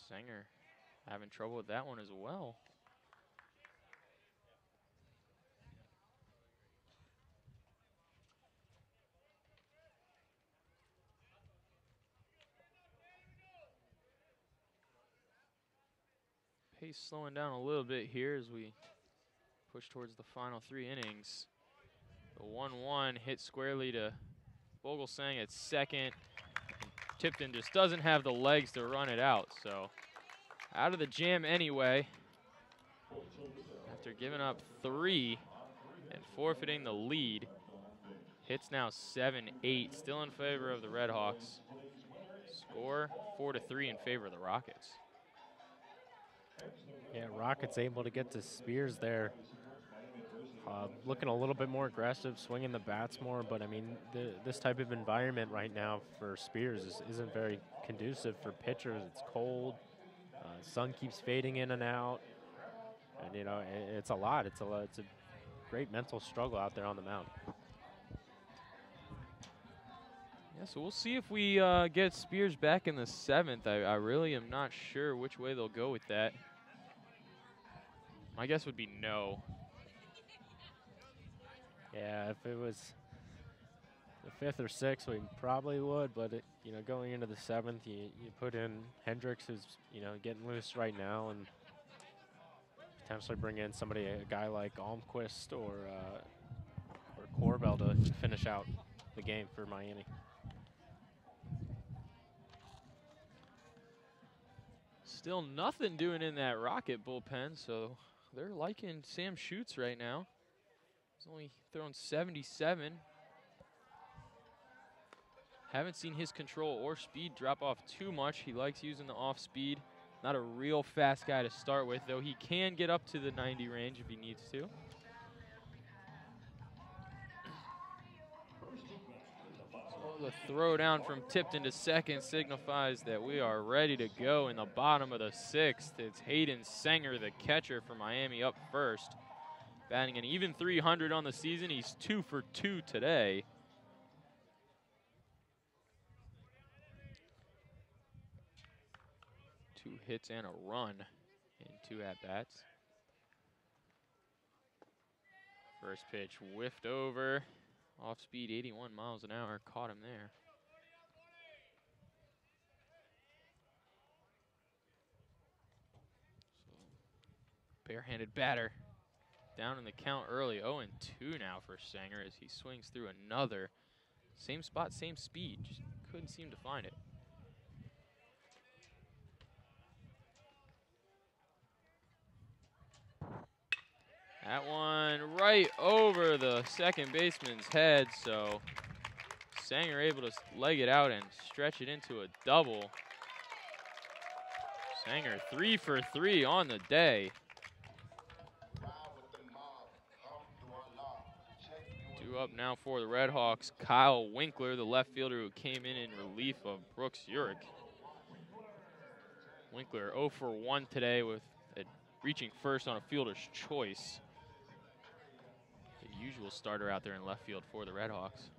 Sanger having trouble with that one as well. Pace slowing down a little bit here as we push towards the final 3 innings. The 1-1 hit squarely to Vogelsang at second. Tipton just doesn't have the legs to run it out, so out of the jam anyway. After giving up 3 and forfeiting the lead. Hits now 7-8, still in favor of the RedHawks. Score 4-3 in favor of the Rockets. Yeah, Rockets able to get to Spears there. Looking a little bit more aggressive, swinging the bats more, but I mean, this type of environment right now for Spears isn't very conducive for pitchers. It's cold, sun keeps fading in and out, and you know, it's a lot. It's a great mental struggle out there on the mound. Yeah, so we'll see if we get Spears back in the 7th. I really am not sure which way they'll go with that. My guess would be no. Yeah, if it was the 5th or 6th, we probably would. But you know, going into the 7th, you put in Hendricks, who's getting loose right now, and potentially bring in a guy like Almquist or Corbell to finish out the game for Miami. Still nothing doing in that Rocket bullpen, so they're liking Sam Schutz right now. He's only thrown 77. Haven't seen his control or speed drop off too much. He likes using the off speed. Not a real fast guy to start with, though he can get up to the 90 range if he needs to. So the throw down from Tipton to second signifies that we are ready to go in the bottom of the 6th. It's Hayden Sanger, the catcher for Miami, up first. Batting an even 300 on the season. He's 2 for 2 today. Two hits and a run in 2 at-bats. First pitch whiffed over. Off speed, 81 miles an hour. Caught him there. So, barehanded batter. Down in the count early, 0-2 now for Sanger as he swings through another. Same spot, same speed, just couldn't seem to find it. That one right over the second baseman's head, so Sanger able to leg it out and stretch it into a double. Sanger 3 for 3 on the day. Due up now for the RedHawks, Kyle Winkler, the left fielder who came in relief of Brooks Urich. Winkler 0 for 1 today with reaching first on a fielder's choice. The usual starter out there in left field for the RedHawks.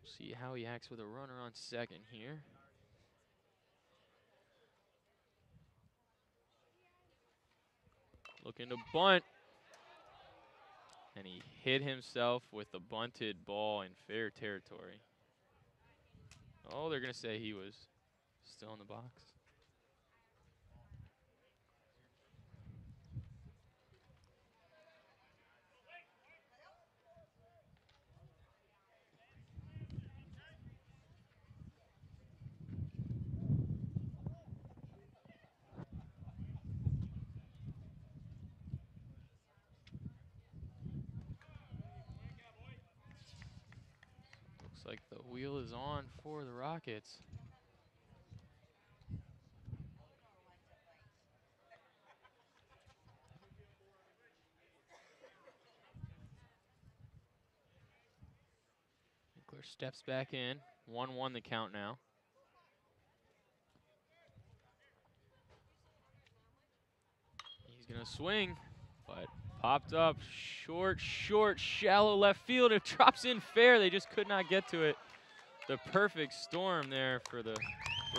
See how he acts with a runner on second here. Looking to bunt. And he hit himself with the bunted ball in fair territory. No, they're going to say he was still in the box. Looks like the wheel is on for the Rockets. Winkler steps back in. 1-1 the count now. He's going to swing, but popped up short, shallow left field. It drops in fair. They just could not get to it. The perfect storm there for the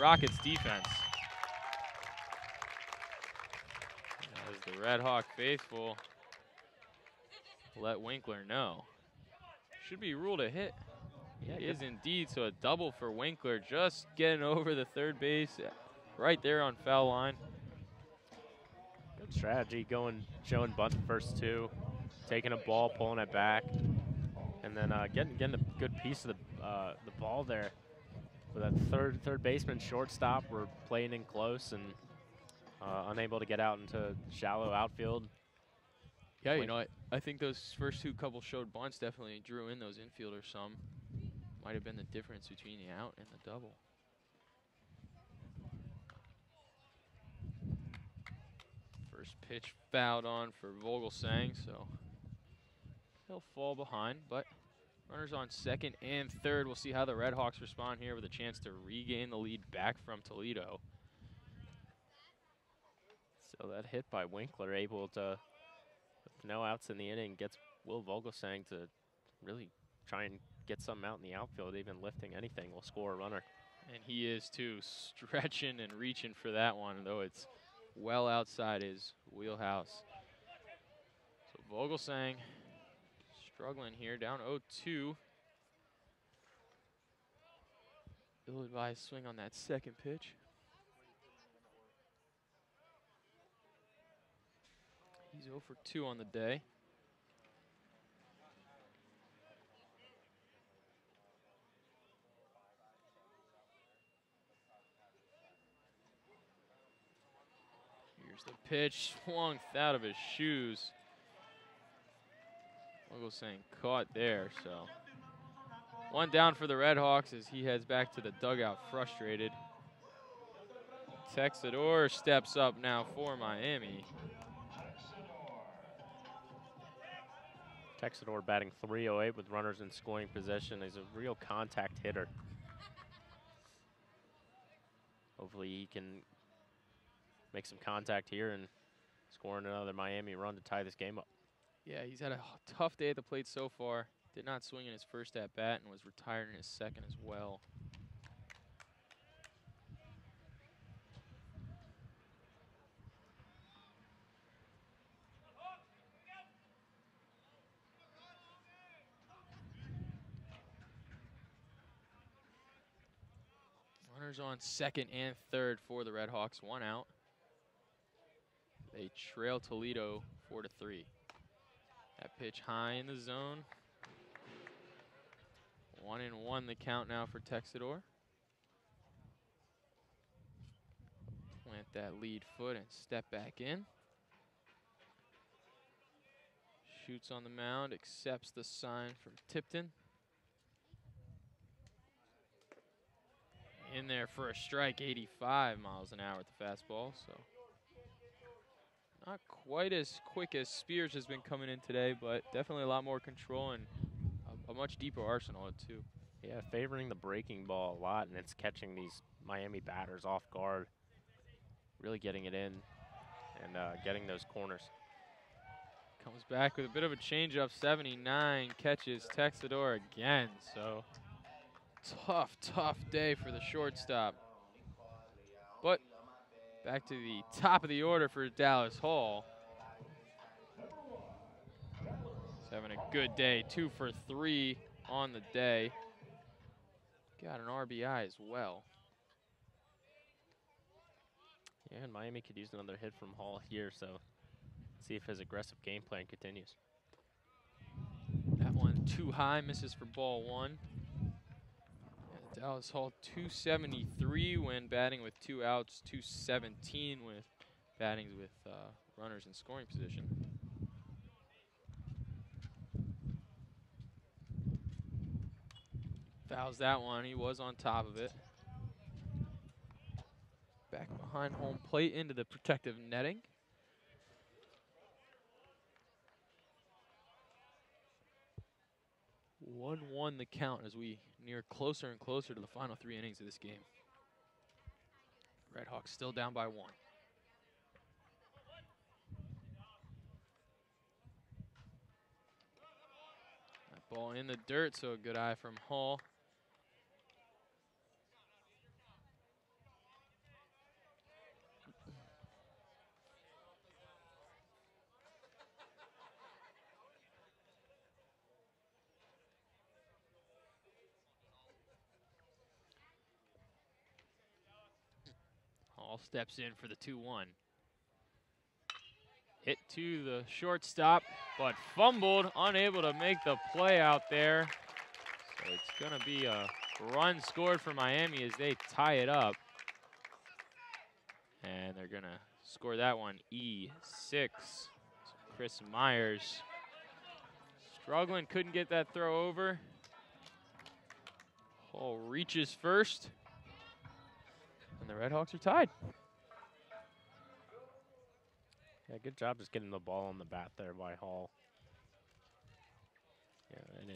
Rockets defense. As the RedHawk faithful let Winkler know. Should be ruled a hit. Yeah, it is indeed. So a double for Winkler, just getting over the third base, right there on foul line. Good strategy, showing bunt the first two, taking a ball, pulling it back, and then getting a good piece of the ball there. With that third baseman, shortstop, we're playing in close and unable to get out into shallow outfield. Yeah, you know, I think those first two couple showed bunts definitely drew in those infielders some. Might have been the difference between the out and the double. First pitch fouled on for Vogelsang, so he'll fall behind, but runners on second and third. We'll see how the RedHawks respond here with a chance to regain the lead back from Toledo. So that hit by Winkler, able to, with no outs in the inning, gets Will Vogelsang to really try and get something out in the outfield. Even lifting anything will score a runner. And he is too, stretching and reaching for that one, though it's well outside his wheelhouse. So Vogelsang struggling here, down 0-2. Ill-advised swing on that second pitch. He's 0 for 2 on the day. Here's the pitch, swung out of his shoes. Vogelsang caught there, so one down for the RedHawks as he heads back to the dugout frustrated. Texador steps up now for Miami. Texador batting .308 with runners in scoring position. He's a real contact hitter. Hopefully he can make some contact here and score another Miami run to tie this game up. Yeah, he's had a tough day at the plate so far. Did not swing in his first at-bat and was retired in his second as well. Runners on second and third for the RedHawks, 1 out. They trail Toledo 4-3. That pitch high in the zone. 1-1 the count now for Texador. Plant that lead foot and step back in. Shoots on the mound, accepts the sign from Tipton. In there for a strike, 85 miles an hour with the fastball, so not quite as quick as Spears has been coming in today, but definitely a lot more control and a much deeper arsenal too. Yeah, favoring the breaking ball a lot, and it's catching these Miami batters off guard, really getting it in and getting those corners. Comes back with a bit of a changeup, 79, catches Texador again, so tough day for the shortstop. But back to the top of the order for Dallas Hall. He's having a good day, 2 for 3 on the day. got an RBI as well. Yeah, and Miami could use another hit from Hall here, so see if his aggressive game plan continues. That one too high, misses for ball 1. Yeah, Dallas Hall 273 when batting with 2 outs, 217 with batting with runners in scoring position. Fouls that one, he was on top of it. Back behind home plate into the protective netting. One the count as we near closer and closer to the final 3 innings of this game. RedHawks still down by 1. That ball in the dirt, so a good eye from Hall. Hall steps in for the 2-1. Hit to the shortstop, but fumbled, unable to make the play out there. So it's going to be a run scored for Miami as they tie it up. And they're going to score that one, E6. So Chris Myers struggling, couldn't get that throw over. Hall reaches first. And the RedHawks are tied. Yeah, good job just getting the ball on the bat there by Hall. Yeah, and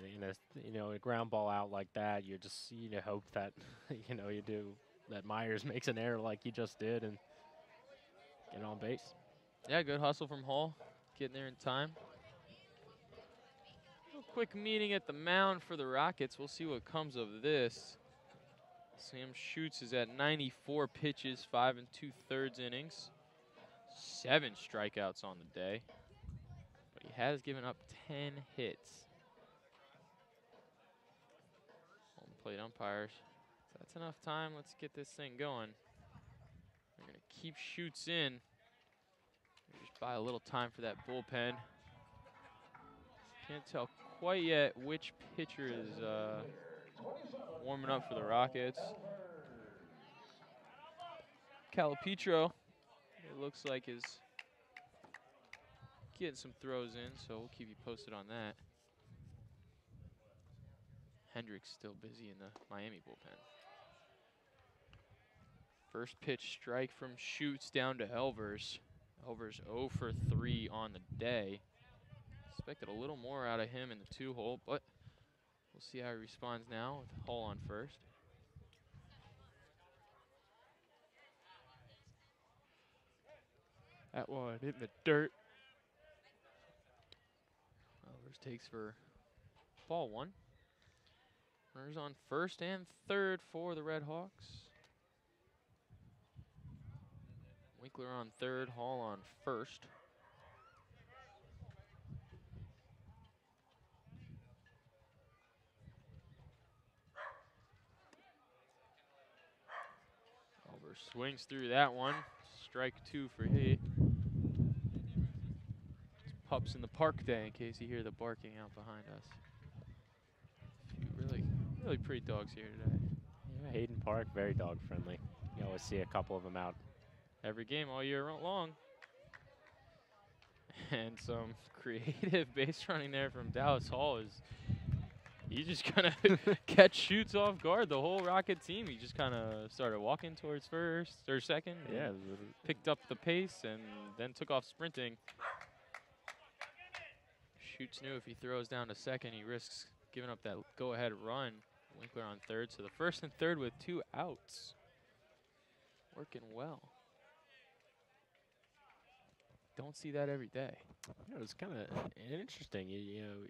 in a ground ball out like that, you just hope that that Myers makes an error like he just did and get on base. Yeah, good hustle from Hall, getting there in time. A quick meeting at the mound for the Rockets. We'll see what comes of this. Sam Schutz is at 94 pitches, 5 2/3 innings. 7 strikeouts on the day, but he has given up 10 hits. Home plate umpires. So that's enough time. Let's get this thing going. We're going to keep Schutz in. Just buy a little time for that bullpen. Can't tell quite yet which pitcher is warming up for the Rockets. Calipetro, it looks like, is getting some throws in, so we'll keep you posted on that. Hendricks still busy in the Miami bullpen. First pitch strike from Schutz down to Elvers. Elvers 0 for 3 on the day. Expected a little more out of him in the 2-hole, but we'll see how he responds now with Hall on first. That one in the dirt. Elvers takes for ball 1. Runners on first and third for the RedHawks. Winkler on third, Hall on first. Elvers swings through that one. Strike 2 for he. It's pups in the park day in case you hear the barking out behind us. Really pretty dogs here today. Yeah, Hayden Park, very dog friendly. You always see a couple of them out. Every game all year long. And some creative base running there from Dallas Hall is he's just gonna catch Schutz off guard. The whole Rocket team, he just kind of started walking towards first or second. Yeah, picked up the pace and then took off sprinting. Schutz knew if he throws down to second, he risks giving up that go-ahead run. Winkler on third, so the first and third with 2 outs. Working well. Don't see that every day. Yeah, it was kind of interesting. You know,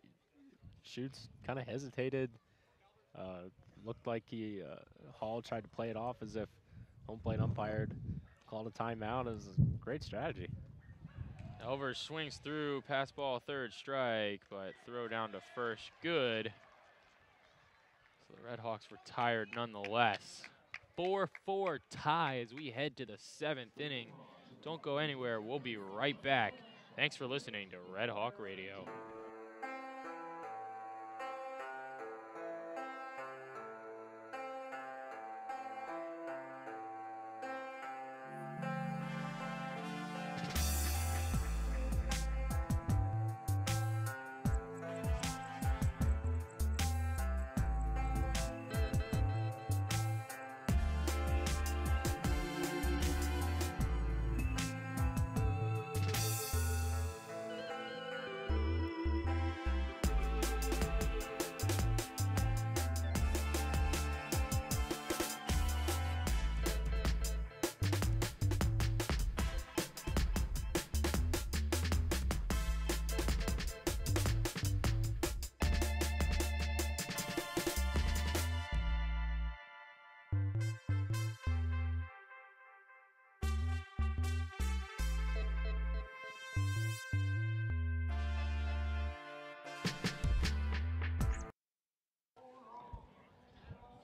Schutz kind of hesitated. Looked like Hall tried to play it off as if home plate umpired called a timeout. It was a great strategy. Elvers swings through, pass ball, third strike, but throw down to first, good. So the RedHawks retired nonetheless. 4-4 tie as we head to the 7th inning. Don't go anywhere. We'll be right back. Thanks for listening to RedHawk Radio.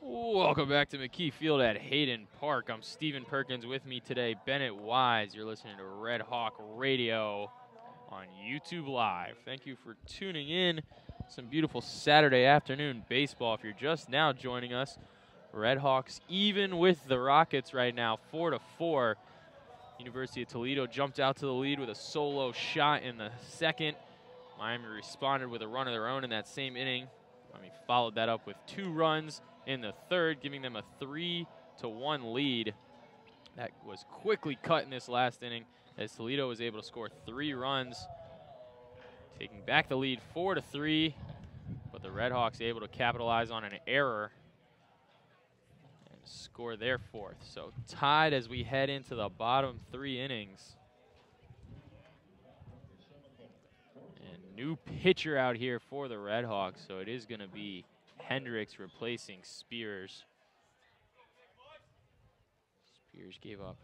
Welcome back to McKee Field at Hayden Park. I'm Stephen Perkins. With me today, Bennett Wise. You're listening to RedHawk Radio on YouTube Live. Thank you for tuning in. Some beautiful Saturday afternoon baseball. If you're just now joining us, RedHawks even with the Rockets right now, 4-4. University of Toledo jumped out to the lead with a solo shot in the second. Miami responded with a run of their own in that same inning. Miami followed that up with 2 runs in the third, giving them a 3-1 lead. That was quickly cut in this last inning as Toledo was able to score 3 runs, taking back the lead 4-3, but the RedHawks able to capitalize on an error and score their 4th. So tied as we head into the bottom 3 innings. And new pitcher out here for the RedHawks, so it is going to be Hendricks replacing Spears. Spears gave up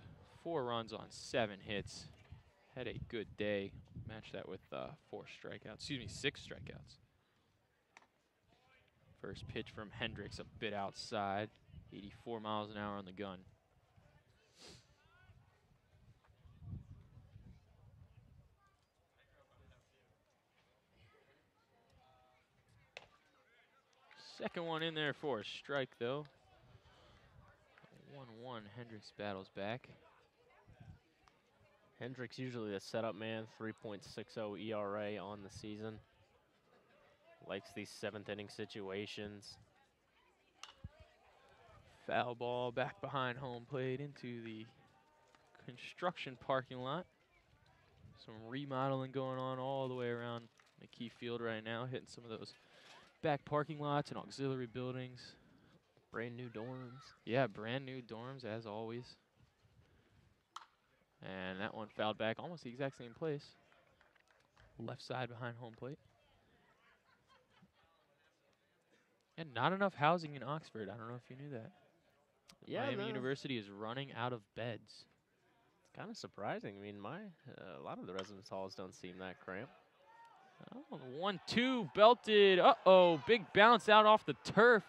4 runs on 7 hits. Had a good day. Matched that with 6 strikeouts. First pitch from Hendricks, a bit outside. 84 miles an hour on the gun. Second one in there for a strike, though. 1-1, Hendricks battles back. Hendricks usually a setup man, 3.60 ERA on the season. Likes these 7th inning situations. Foul ball back behind home plate into the construction parking lot. Some remodeling going on all the way around McKee Field right now, hitting some of those back parking lots and auxiliary buildings. Brand new dorms. Yeah, brand new dorms as always. And that one fouled back almost the exact same place. Left side behind home plate. And not enough housing in Oxford. I don't know if you knew that. Yeah, Miami University is running out of beds. It's kind of surprising. I mean, a lot of the residence halls don't seem that cramped. Oh, 1-2 belted. Uh-oh, big bounce out off the turf.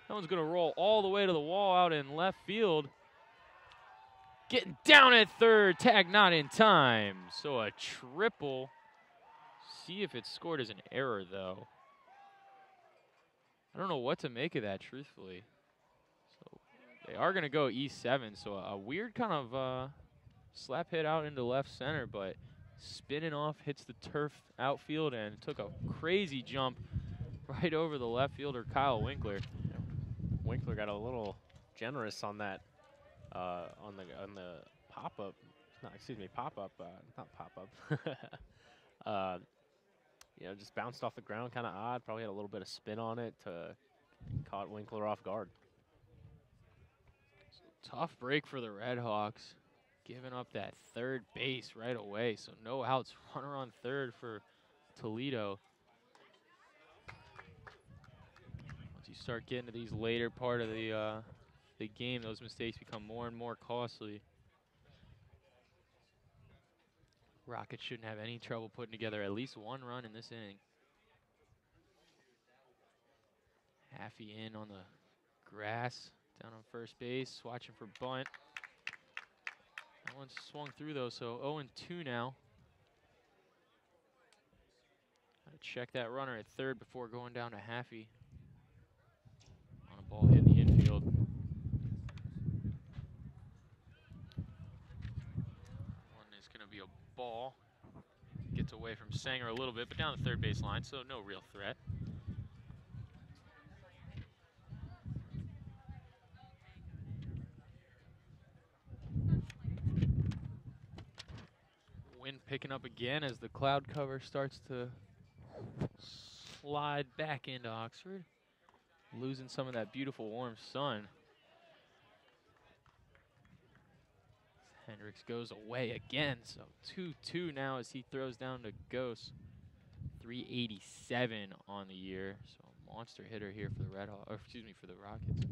That one's going to roll all the way to the wall out in left field. Getting down at third, tag not in time. So a triple. See if it's scored as an error, though. I don't know what to make of that, truthfully. So they are going to go E7, so a weird kind of slap hit out into left center, but spinning off, hits the turf outfield, and took a crazy jump right over the left fielder, Kyle Winkler. Winkler got a little generous on that, on the pop-up. No, excuse me, pop-up, not pop-up. You know, just bounced off the ground, kind of odd. Probably had a little bit of spin on it to caught Winkler off guard. So tough break for the RedHawks, giving up that third base right away. So no outs, runner on third for Toledo. Once you start getting to these later part of the game, those mistakes become more and more costly. Rockets shouldn't have any trouble putting together at least 1 run in this inning. Haffey in on the Grass down on first base, watching for bunt. That one swung through though, so 0-2 now. Gotta check that runner at third before going down to Haffey. On a ball hit in the infield. One is gonna be a ball. Gets away from Sanger a little bit, but down the third base line, so no real threat. Wind picking up again as the cloud cover starts to slide back into Oxford. Losing some of that beautiful warm sun. Hendricks goes away again, so 2-2 now as he throws down to Ghost. 387 on the year, so a monster hitter here for the for the Rockets.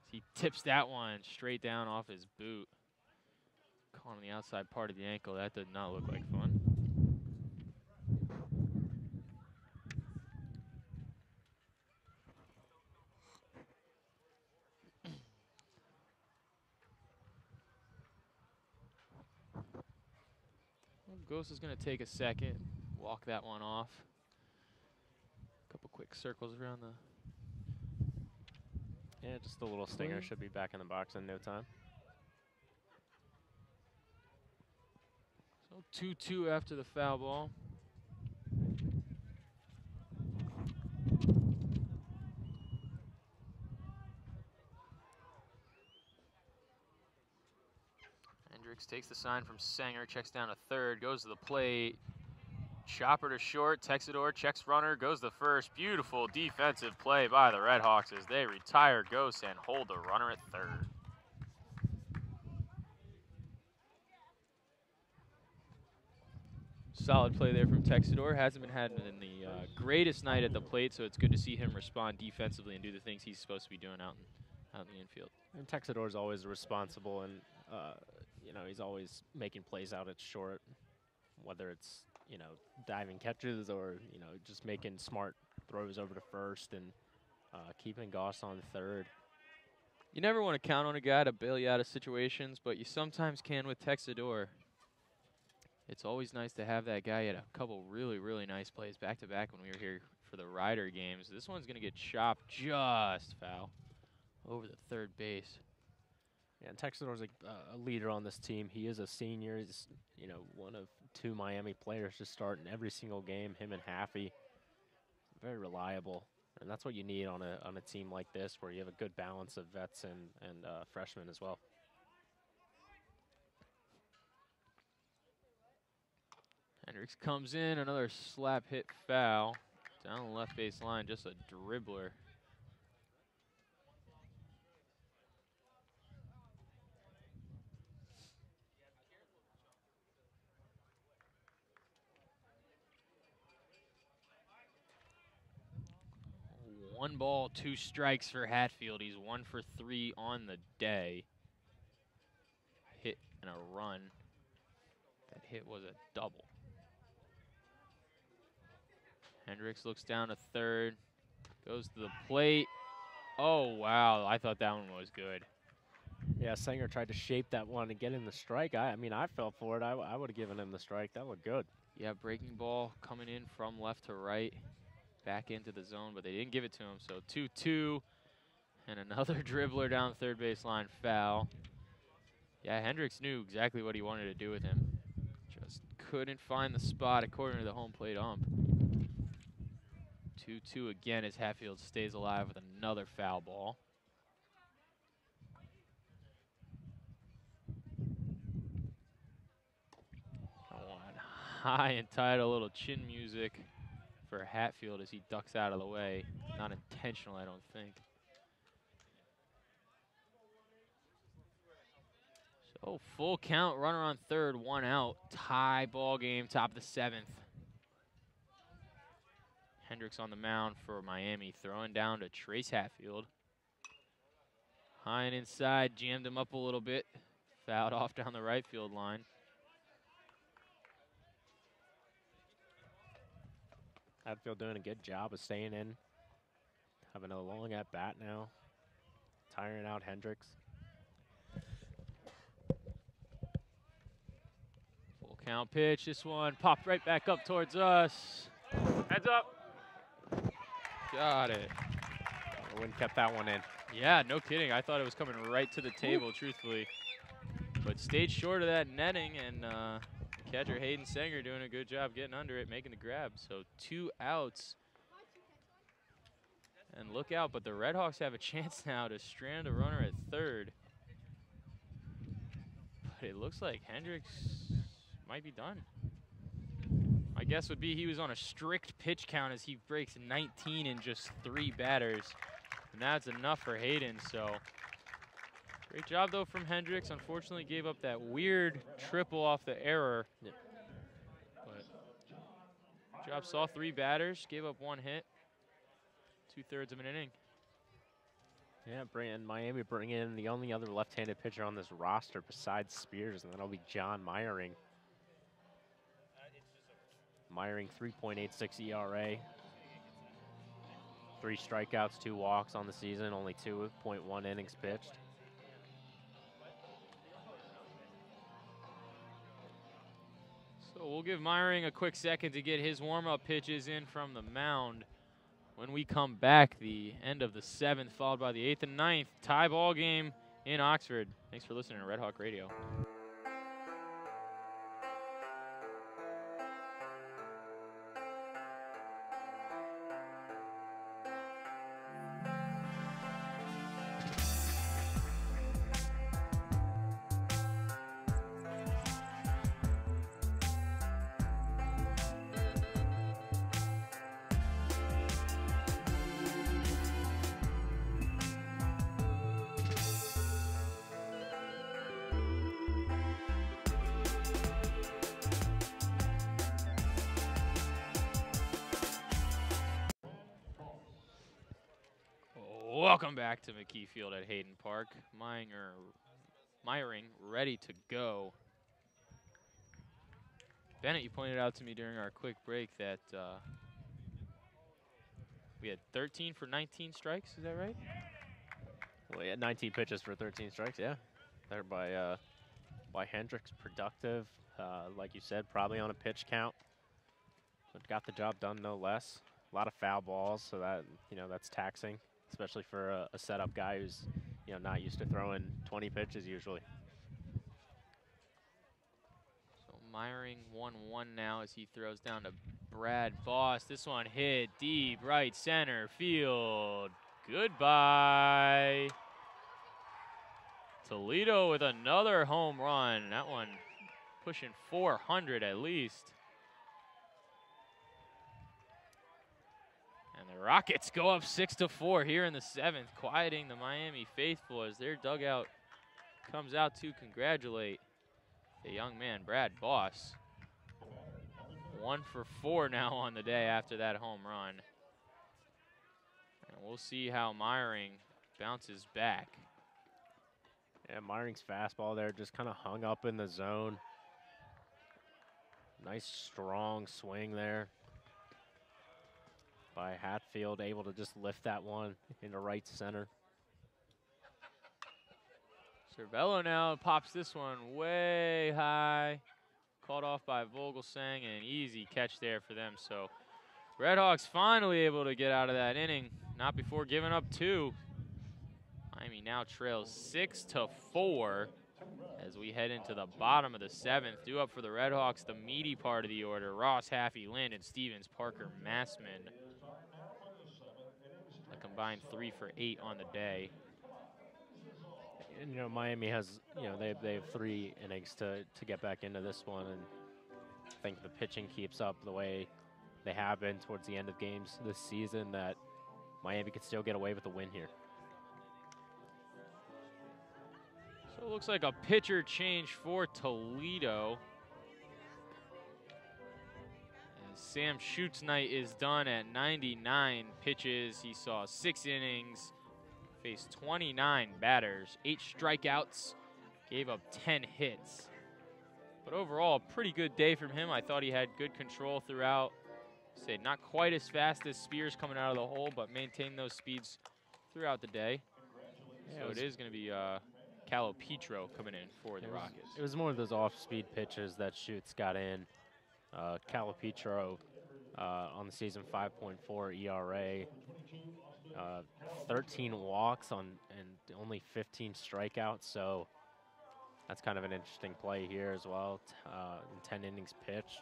He tips that one straight down off his boot. Caught on the outside part of the ankle. That did not look like fun. Ghost is going to take a second, walk that one off. A couple quick circles around the... Yeah, just a little stinger. Should be back in the box in no time. So 2-2 after the foul ball. Hendricks takes the sign from Sanger, checks down to third, goes to the plate. Chopper to short, Texador checks runner, goes to first. Beautiful defensive play by the RedHawks as they retire Ghost and hold the runner at third. Solid play there from Texador. Hasn't been having the greatest night at the plate, so it's good to see him respond defensively and do the things he's supposed to be doing out in the infield. And Texador is always responsible, and you know, he's always making plays out at short, whether it's, you know, diving catches or, you know, just making smart throws over to first and keeping Goss on third. You never want to count on a guy to bail you out of situations, but you sometimes can with Texador. It's always nice to have that guy at a couple really, really nice plays back-to-back when we were here for the Ryder games. This one's going to get chopped just foul over the third base. Yeah, and Texador's a leader on this team. He is a senior. He's, you know, one of two Miami players to start in every single game, him and Haffey. Very reliable, and that's what you need on a team like this where you have a good balance of vets and freshmen as well. Hendricks comes in, another slap hit foul. Down the left base line, just a dribbler. One ball, 2 strikes for Hatfield. He's 1 for 3 on the day. Hit and a run. That hit was a double. Hendricks looks down to third, goes to the plate. Oh, wow, I thought that one was good. Yeah, Sanger tried to shape that one and get him the strike. I mean, I fell for it. I would have given him the strike. That looked good. Yeah, breaking ball coming in from left to right, back into the zone, but they didn't give it to him. So 2-2, and another dribbler down the third base line, foul. Yeah, Hendricks knew exactly what he wanted to do with him. Just couldn't find the spot according to the home plate ump. 2-2 again as Hatfield stays alive with another foul ball. High and tight, a little chin music for Hatfield as he ducks out of the way. Not intentional, I don't think. So full count, runner on third, 1 out. Tie ball game, top of the 7th. Hendricks on the mound for Miami, throwing down to Trace Hatfield. High and inside, jammed him up a little bit. Fouled off down the right field line. Hatfield doing a good job of staying in. having a long at bat now, tiring out Hendricks. Full count pitch. This one popped right back up towards us. Heads up. Got it. Wynn kept that one in. Yeah, no kidding. I thought it was coming right to the table, truthfully. But stayed short of that netting, and catcher Hayden Sanger doing a good job getting under it, making the grab. So 2 outs. And look out, but the RedHawks have a chance now to strand a runner at third. But it looks like Hendricks might be done. My guess would be he was on a strict pitch count as he breaks 19 in just 3 batters. And that's enough for Hayden, so great job though from Hendricks. Unfortunately gave up that weird triple off the error. Yep. But good job, saw 3 batters, gave up 1 hit, 2/3 of an inning. Yeah, Miami bring in the only other left-handed pitcher on this roster besides Spears, and that'll be John Meyering. Meyering 3.86 ERA. 3 strikeouts, 2 walks on the season, only 2.1 innings pitched. So we'll give Meyering a quick second to get his warm-up pitches in from the mound. When we come back, the end of the 7th, followed by the 8th and 9th, tie ball game in Oxford. Thanks for listening to RedHawk Radio. Welcome back to McKee Field at Hayden Park. Meyering ready to go. Bennett, you pointed out to me during our quick break that we had 13 for 19 strikes. Is that right? Well, he had 19 pitches for 13 strikes, yeah. There by Hendricks, productive. Like you said, probably on a pitch count. But got the job done no less. A lot of foul balls, so that, that's taxing, especially for a setup guy who's, not used to throwing 20 pitches usually. So Meyering 1-1 now as he throws down to Brad Boss. This one hit deep right center field. Goodbye. Toledo with another home run. That one pushing 400 at least. And the Rockets go up 6-4 here in the 7th, quieting the Miami faithful as their dugout comes out to congratulate the young man, Brad Boss. 1 for 4 now on the day after that home run. And we'll see how Meyering bounces back. Yeah, Meyering's fastball there just kind of hung up in the zone. Nice strong swing there by Hatfield, able to just lift that one into right center. Cervello now pops this one way high. Caught off by Vogelsang, and an easy catch there for them. So RedHawks finally able to get out of that inning, not before giving up 2. Miami now trails 6-4 as we head into the bottom of the 7th. Due up for the RedHawks, the meaty part of the order, Ross, Haffey, Lind, Stevens, Parker, Massman. A combined 3 for 8 on the day. And, Miami has, they have 3 innings to get back into this one, and I think the pitching keeps up the way they have been towards the end of games this season, that Miami could still get away with a win here. So it looks like a pitcher change for Toledo. And Sam Schutz's night is done at 99 pitches. He saw 6 innings. Faced 29 batters, 8 strikeouts, gave up 10 hits. But overall, a pretty good day from him. I thought he had good control throughout. say not quite as fast as Spears coming out of the hole, but maintain those speeds throughout the day. Yeah, So it is going to be Calipetro coming in for the Rockets. It was more of those off-speed pitches that Schutz got in. Calipetro on the season 5.4 ERA, 13 walks and only 15 strikeouts. So that's kind of an interesting play here as well. 10 innings pitched.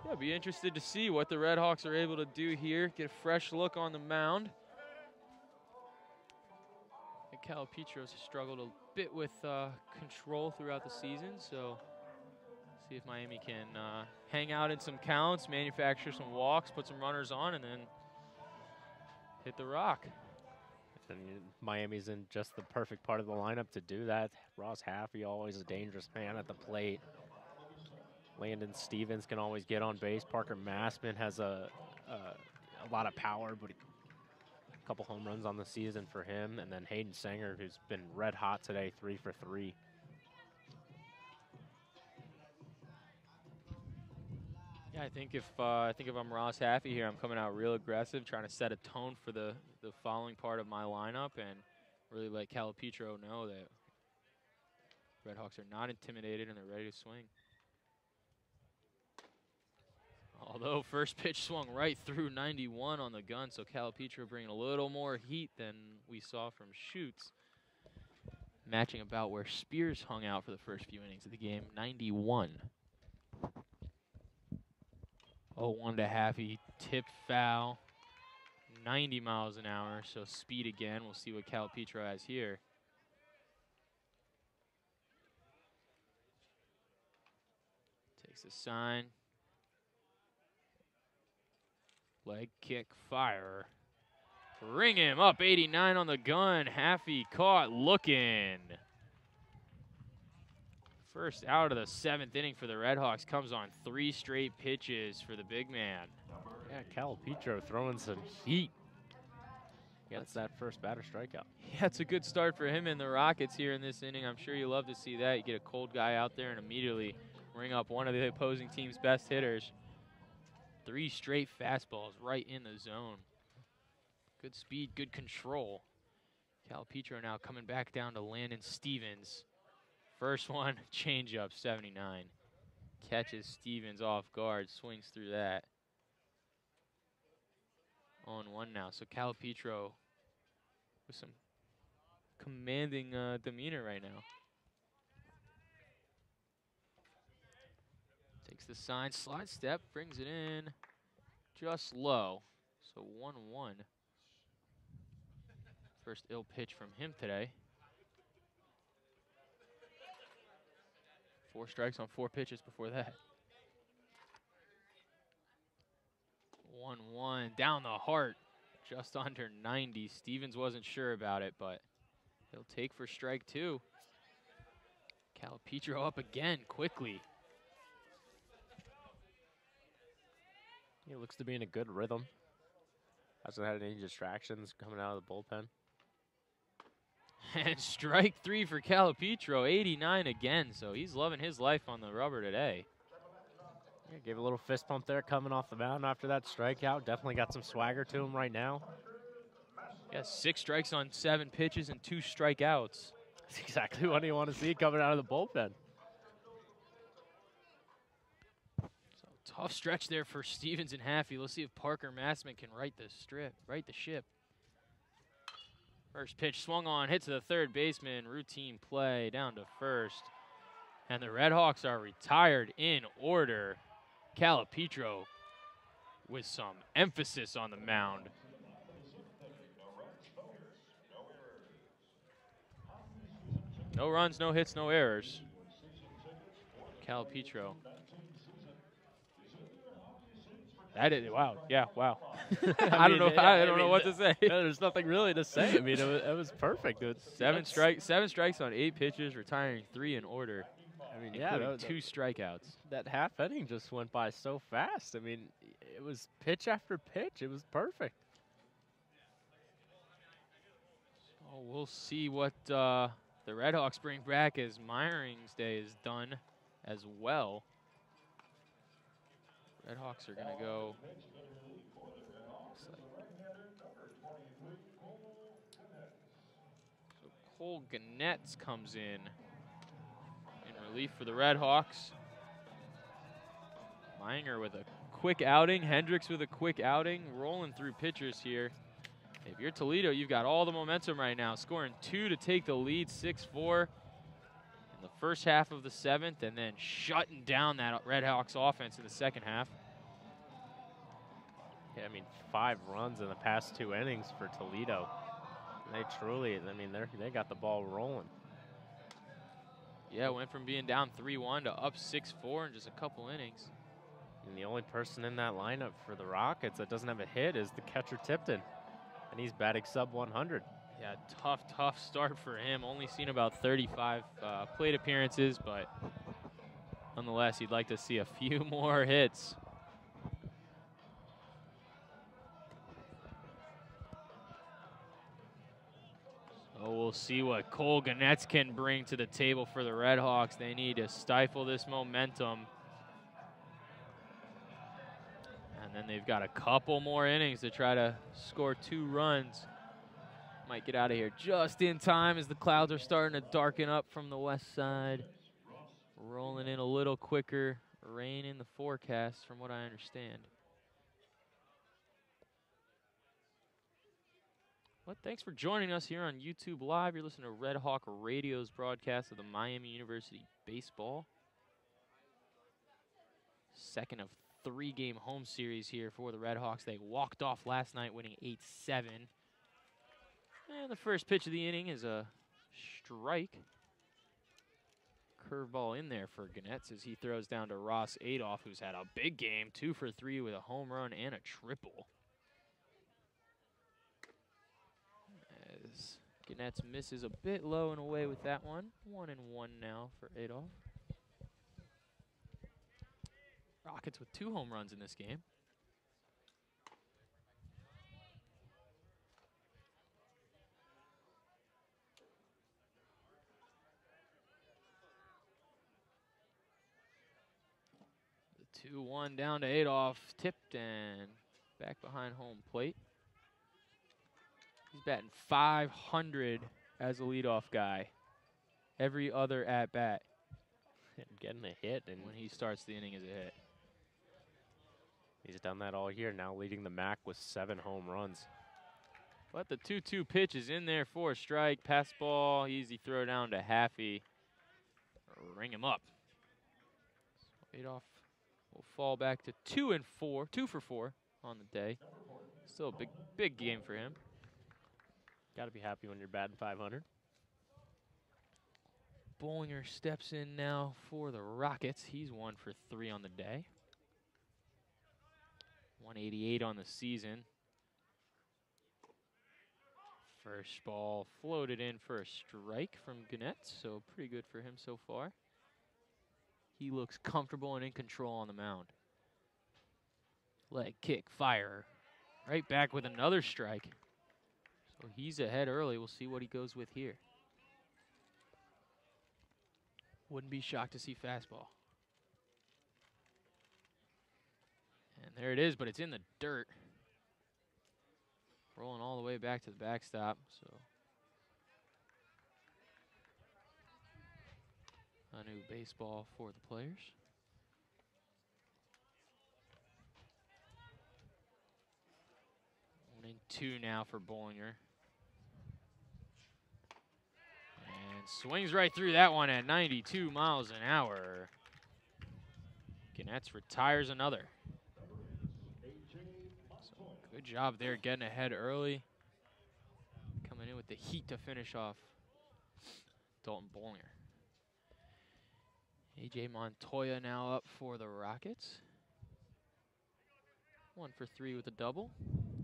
Yeah, I'll be interested to see what the RedHawks are able to do here. Get a fresh look on the mound. And Calipetro's struggled a bit with control throughout the season, so see if Miami can hang out in some counts, manufacture some walks, put some runners on, and then hit the rock. And Miami's in just the perfect part of the lineup to do that. Ross Haffey, always a dangerous man at the plate. Landon Stevens can always get on base. Parker Massman has a lot of power, but a couple home runs on the season for him. And then Hayden Sanger, who's been red hot today, 3 for 3. Yeah, I think if I'm Ross Haffey here, I'm coming out real aggressive, trying to set a tone for the following part of my lineup, and really let Calipetro know that RedHawks are not intimidated and they're ready to swing. Although first pitch swung right through 91 on the gun, so Calipetro bringing a little more heat than we saw from Schutz. Matching about where Spears hung out for the first few innings of the game, 91. 0-1 to Haffey, tip foul, 90 miles an hour, so speed again. We'll see what Calipetro has here. Takes a sign. Leg kick, fire. Ring him up, 89 on the gun. Haffey caught looking. First out of the 7th inning for the RedHawks comes on 3 straight pitches for the big man. Yeah, Calipetro throwing some heat. Gets that first batter strikeout. Yeah, it's a good start for him and the Rockets here in this inning. I'm sure you love to see that. You get a cold guy out there and immediately ring up one of the opposing team's best hitters. 3 straight fastballs right in the zone. Good speed, good control. Calipetro now coming back down to Landon Stevens. First one, changeup, 79. Catches Stevens off guard, swings through that. 0-1 now, so Calipetro with some commanding demeanor right now. Takes the sign, slide step, brings it in just low. So 1-1. First ill pitch from him today. 4 strikes on 4 pitches before that. 1-1 down the heart, just under 90. Stevens wasn't sure about it, but he'll take for strike 2. Calipetro up again quickly. He looks to be in a good rhythm. Hasn't had any distractions coming out of the bullpen. And strike 3 for Calipetro, 89 again, so he's loving his life on the rubber today. Yeah, gave a little fist pump there coming off the mound after that strikeout. Definitely got some swagger to him right now. Yeah, 6 strikes on 7 pitches and 2 strikeouts. That's exactly what you want to see coming out of the bullpen. So tough stretch there for Stevens and Haffey. Let's see if Parker Massman can right the ship. First pitch swung on, hit to the third baseman, routine play down to first. And the RedHawks are retired in order. Calipetro with some emphasis on the mound. No runs, no hits, no errors. Calipetro. That is, wow, yeah, wow. I don't know what to say. There's nothing really to say. I mean, it was perfect. Seven strikes on 8 pitches, retiring 3 in order. I mean, including 2 strikeouts. That half inning just went by so fast. I mean, it was pitch after pitch. It was perfect. So we'll see what the RedHawks bring back as Meyerings Day is done as well. RedHawks are going to go. So Cole Gannett comes in relief for the RedHawks. Minger with a quick outing. Hendricks with a quick outing. Rolling through pitchers here. If you're Toledo, you've got all the momentum right now. Scoring 2 to take the lead, 6-4 in the first half of the 7th, and then shutting down that RedHawks offense in the second half. Yeah, I mean, 5 runs in the past 2 innings for Toledo. They truly, I mean, they got the ball rolling. Yeah, went from being down 3-1 to up 6-4 in just a couple innings. And the only person in that lineup for the Rockets that doesn't have a hit is the catcher Tipton. And he's batting sub 100. Yeah, tough start for him. Only seen about 35 plate appearances, but nonetheless, he'd like to see a few more hits. So we'll see what Cole Gannett can bring to the table for the RedHawks. They need to stifle this momentum. And then they've got a couple more innings to try to score 2 runs. Might get out of here just in time as the clouds are starting to darken up from the west side. Rolling in a little quicker. Rain in the forecast from what I understand. Well, thanks for joining us here on YouTube Live. You're listening to RedHawk Radio's broadcast of the Miami University baseball. Second of 3-game home series here for the RedHawks. They walked off last night winning 8-7. And the first pitch of the inning is a strike. Curveball in there for Gannett as he throws down to Ross Adolph, who's had a big game, 2 for 3 with a home run and a triple. As Gannett misses a bit low and away with that one. 1-1 now for Adolph. Rockets with 2 home runs in this game. The 2-1 down to Adolph, tipped and back behind home plate. He's batting .500 as a leadoff guy. Every other at bat. Getting a hit, and when he starts the inning is a hit. He's done that all year, now leading the MAC with 7 home runs. But the 2-2 pitch is in there for a strike. Pass ball, easy throw down to Haffey. Ring him up. So Adolph will fall back to 2 for 4 on the day. Still a big game for him. Got to be happy when you're batting .500. Bollinger steps in now for the Rockets. He's 1 for 3 on the day. 188 on the season. First ball floated in for a strike from Gannett, so pretty good for him so far. He looks comfortable and in control on the mound. Leg kick, fire. Right back with another strike. So he's ahead early. We'll see what he goes with here. Wouldn't be shocked to see fastball. And there it is, but it's in the dirt. Rolling all the way back to the backstop, so. A new baseball for the players. 1-2 now for Bollinger. And swings right through that one at 92 miles an hour. Gannett retires another. So good job there getting ahead early. Coming in with the heat to finish off Dalton Bollinger. A.J. Montoya now up for the Rockets. 1 for 3 with a double.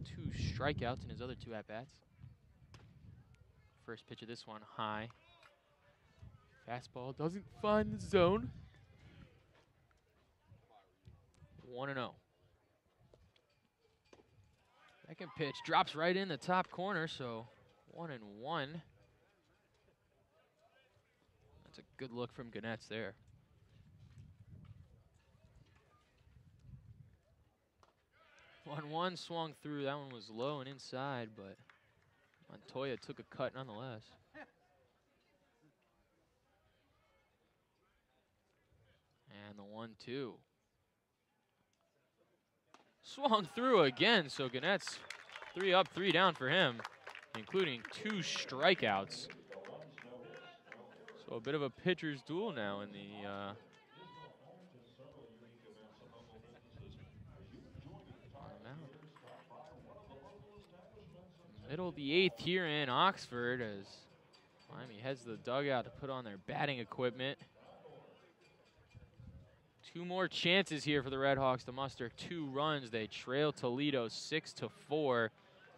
2 strikeouts in his other 2 at-bats. First pitch of this one, high. Fastball doesn't find the zone. 1-0. Second pitch drops right in the top corner, so 1-1. That's a good look from Gannett there. 1-1 swung through. That one was low and inside, but Montoya took a cut nonetheless. And the 1-2. Swung through again, so Gannett's 3 up, 3 down for him, including 2 strikeouts. So a bit of a pitcher's duel now in the middle of the 8th here in Oxford as Miami heads to the dugout to put on their batting equipment. 2 more chances here for the RedHawks to muster 2 runs. They trail Toledo 6-4,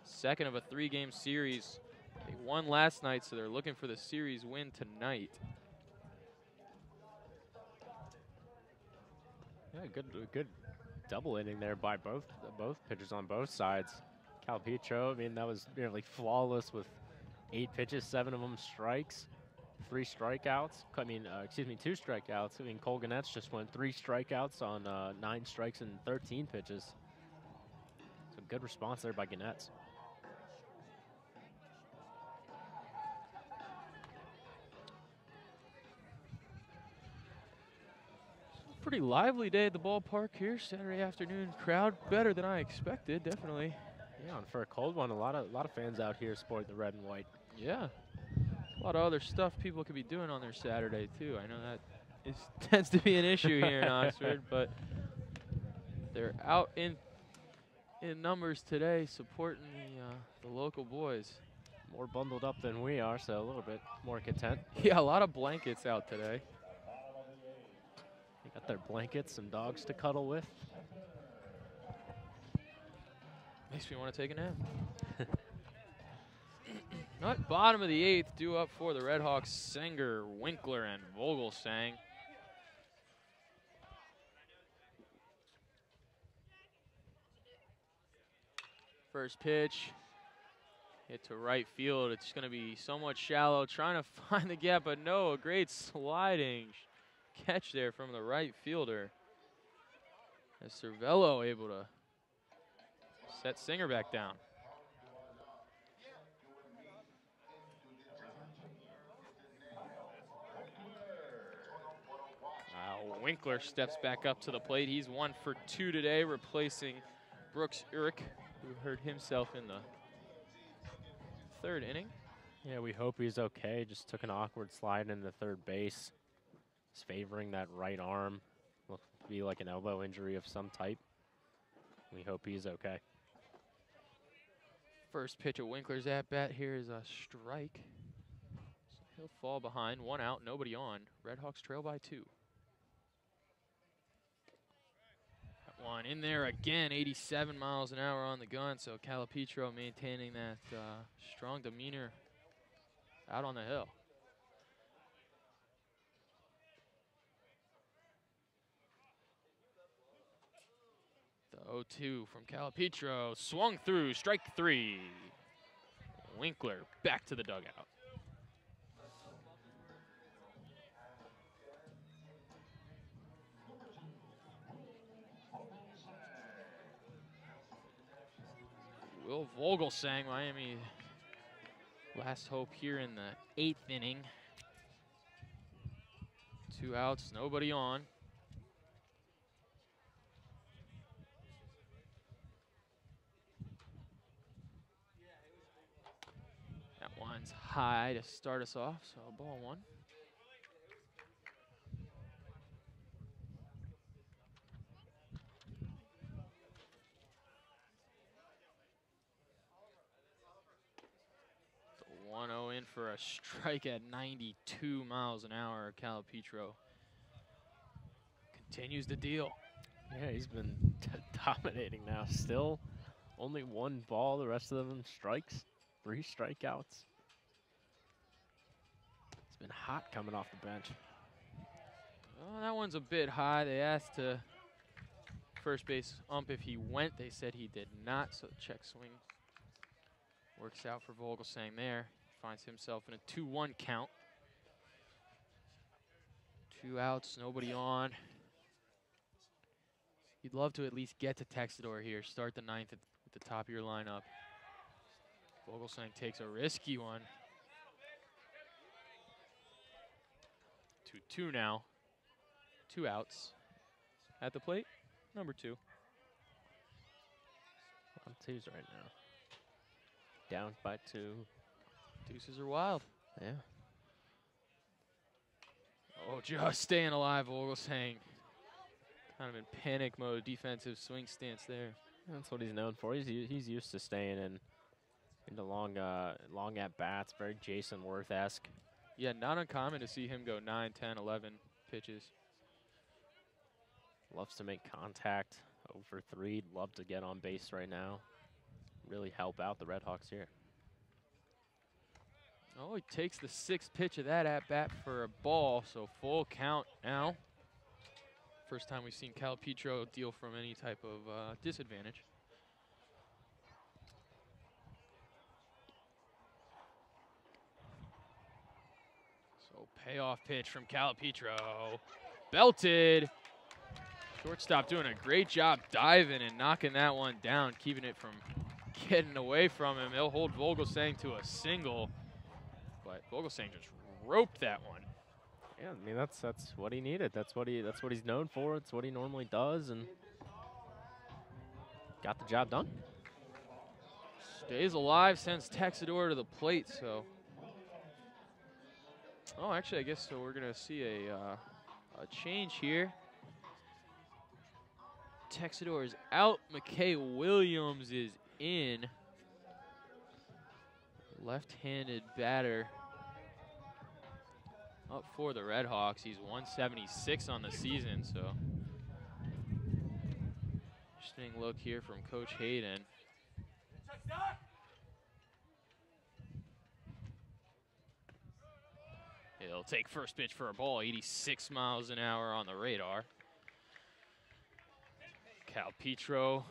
second of a 3-game series. They won last night, so they're looking for the series win tonight. Yeah, good double inning there by both pitchers on both sides. Calipetro, I mean, that was nearly flawless with 8 pitches, 7 of them strikes, 3 strikeouts. I mean, 2 strikeouts. I mean, Cole Gannett's just went 3 strikeouts on 9 strikes and 13 pitches. So good response there by Gannett's. Pretty lively day at the ballpark here. Saturday afternoon crowd, better than I expected, definitely. Yeah, and for a cold one, a lot of fans out here sport the red and white. Yeah, a lot of other stuff people could be doing on their Saturday too. I know that tends to be an issue here in Oxford, but they're out in numbers today, supporting the local boys. More bundled up than we are, so a little bit more content. Yeah, a lot of blankets out today. They got their blankets, some dogs to cuddle with. Makes me want to take a nap. At bottom of the 8th, due up for the RedHawks, Sanger, Winkler, and Vogelsang. First pitch, hit to right field. It's going to be somewhat shallow, trying to find the gap, but no, a great sliding catch there from the right fielder. As Cervello able to set Singer back down. Winkler steps back up to the plate. He's 1 for 2 today, replacing Brooks Urich, who hurt himself in the 3rd inning. Yeah, we hope he's okay. Just took an awkward slide into third base. He's favoring that right arm. Looks to be like an elbow injury of some type. We hope he's okay. First pitch of Winkler's at bat here is a strike. So he'll fall behind. 1 out, nobody on. RedHawks trail by 2. That one in there again, 87 miles an hour on the gun. So Calipetro maintaining that strong demeanor out on the hill. The 0-2 from Calipetro, swung through, strike 3. Winkler back to the dugout. Will Vogelsang, Miami, last hope here in the 8th inning. 2 outs, nobody on. That one's high to start us off, so ball 1. The 1-0 in for a strike at 92 miles an hour. Calipetro continues to deal. Yeah, he's been dominating now. Still only 1 ball, the rest of them strikes. 3 strikeouts. It's been hot coming off the bench. Oh, that one's a bit high. They asked first base ump if he went. They said he did not, so the check swing works out for Vogelsang there. Finds himself in a 2-1 count. 2 outs, nobody on. You'd love to at least get to Texador here. Start the ninth at the top of your lineup. Vogelsang takes a risky one. 2-2 now. 2 outs. At the plate, number 2. On 2s right now. Down by 2. Deuces are wild. Yeah. Oh, just staying alive, Vogelsang. Kind of in panic mode, defensive swing stance there. That's what he's known for. He's used to staying into long at bats, very Jason Worth-esque. Yeah, not uncommon to see him go 9, 10, 11 pitches. Loves to make contact. Over 3. Love to get on base right now. Really help out the RedHawks here. Oh, he takes the 6th pitch of that at bat for a ball, so full count now. First time we've seen Cal Petro deal from any type of disadvantage. So payoff pitch from Cal Petro. Belted. Shortstop doing a great job diving and knocking that one down, keeping it from getting away from him. He'll hold Vogelsang to a single, but Vogelsang just roped that one. Yeah, I mean that's what he needed. That's what he's known for. It's what he normally does, and got the job done. Stays alive, sends Texador to the plate. So, oh, actually, I guess so. We're gonna see a change here. Texador is out. McKay Williams is in. Left-handed batter. Up for the RedHawks. He's 176 on the season, so interesting look here from Coach Hayden. He'll take first pitch for a ball, 86 miles an hour on the radar. Cal Petro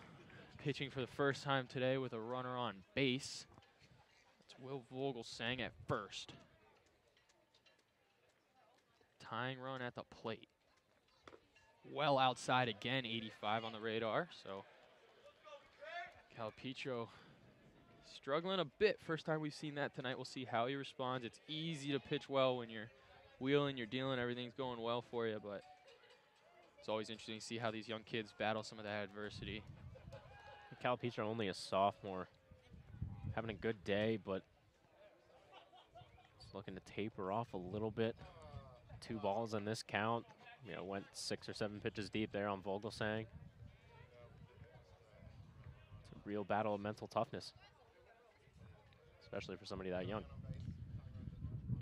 pitching for the first time today with a runner on base. That's Will Vogelsang at first. Tying run at the plate. Well outside again, 85 on the radar. So Cal Petro struggling a bit. First time we've seen that tonight. We'll see how he responds. It's easy to pitch well when you're wheeling, you're dealing, everything's going well for you, but it's always interesting to see how these young kids battle some of that adversity. Cal Petro only a sophomore, having a good day, but just looking to taper off a little bit. 2 balls in this count. You know, went 6 or 7 pitches deep there on Vogelsang. It's a real battle of mental toughness, especially for somebody that young.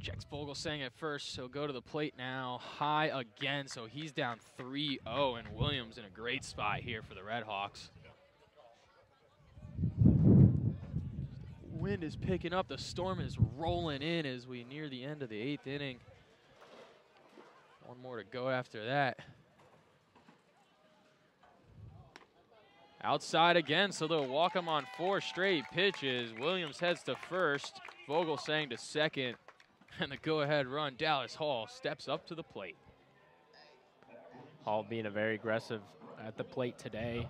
Checks Vogelsang at first, so go to the plate now. High again, so he's down 3-0, and Williams in a great spot here for the RedHawks. Wind is picking up. The storm is rolling in as we near the end of the 8th inning. One more to go after that. Outside again, so they'll walk him on 4 straight pitches. Williams heads to first. Vogelsang to second. And the go-ahead run, Dallas Hall steps up to the plate. Hall being a very aggressive at the plate today.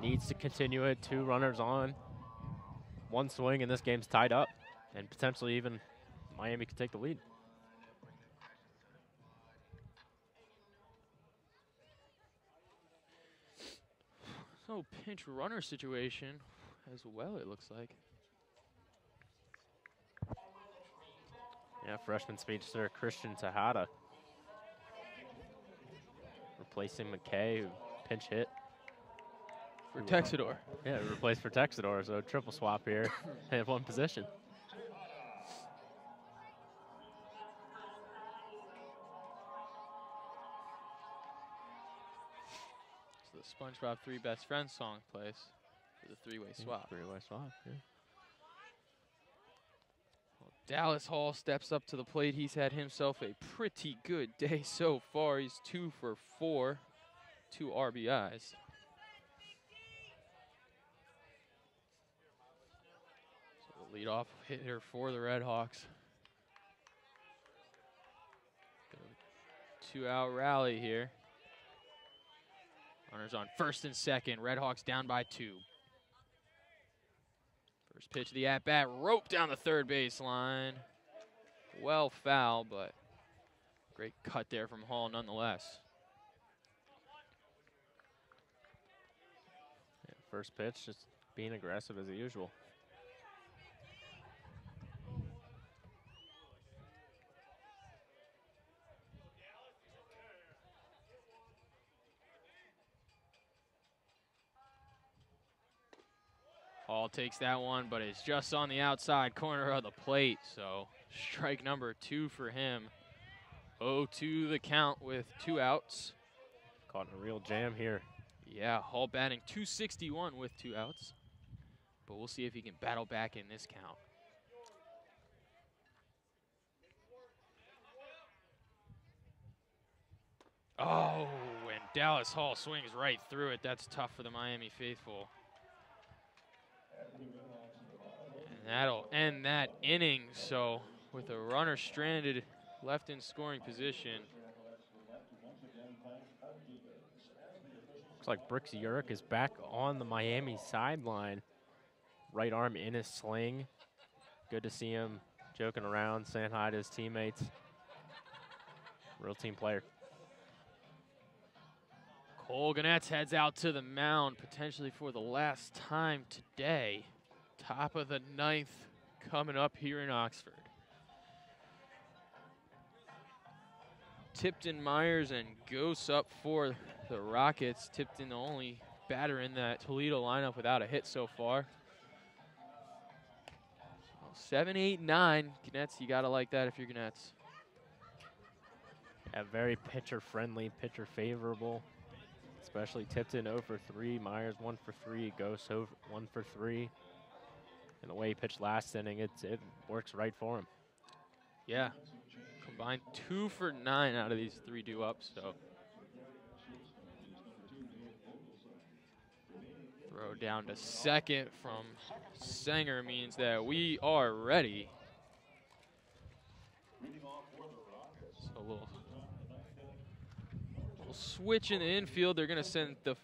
Needs to continue it. 2 runners on. 1 swing, and this game's tied up. And potentially even Miami could take the lead. So pinch runner situation as well, it looks like. Yeah, freshman speedster Christian Tejada replacing McKay, who pinch hit. For Texador. Yeah, replaced for Texador, so triple swap here at 1 position. So the SpongeBob 3 Best Friends song plays for the 3-way swap. 3-way swap, yeah. Dallas Hall steps up to the plate. He's had himself a pretty good day so far. He's 2 for 4, 2 RBIs. So the leadoff hitter for the RedHawks. 2-out rally here. Runners on first and second. RedHawks down by 2. First pitch of the at-bat, rope down the third baseline. Well foul, but great cut there from Hall nonetheless. Yeah, first pitch, just being aggressive as usual. Hall takes that one, but it's just on the outside corner of the plate, so strike number 2 for him. 0-2 the count with 2 outs. Caught in a real jam here. Yeah, Hall batting .261 with 2 outs, but we'll see if he can battle back in this count. Oh, and Dallas Hall swings right through it. That's tough for the Miami faithful. And that'll end that inning. So with a runner stranded left in scoring position. Looks like Brooks Urick is back on the Miami sideline. Right arm in his sling. Good to see him joking around, saying hi to his teammates. Real team player. Cole Ganetz heads out to the mound, potentially for the last time today. Top of the 9th coming up here in Oxford. Tipton, Myers, and Gose up for the Rockets. Tipton the only batter in that Toledo lineup without a hit so far. 7, 8, 9. Ganetz, you gotta like that if you're Ganetz. Yeah, very pitcher friendly, pitcher favorable. Especially Tipton 0 for 3, Myers 1 for 3, Gose 1 for 3. And the way he pitched last inning, it works right for him. Yeah, combined 2 for 9 out of these 3 due ups. So throw down to second from Sanger means that we are ready. So a little switch in the infield. They're going to send the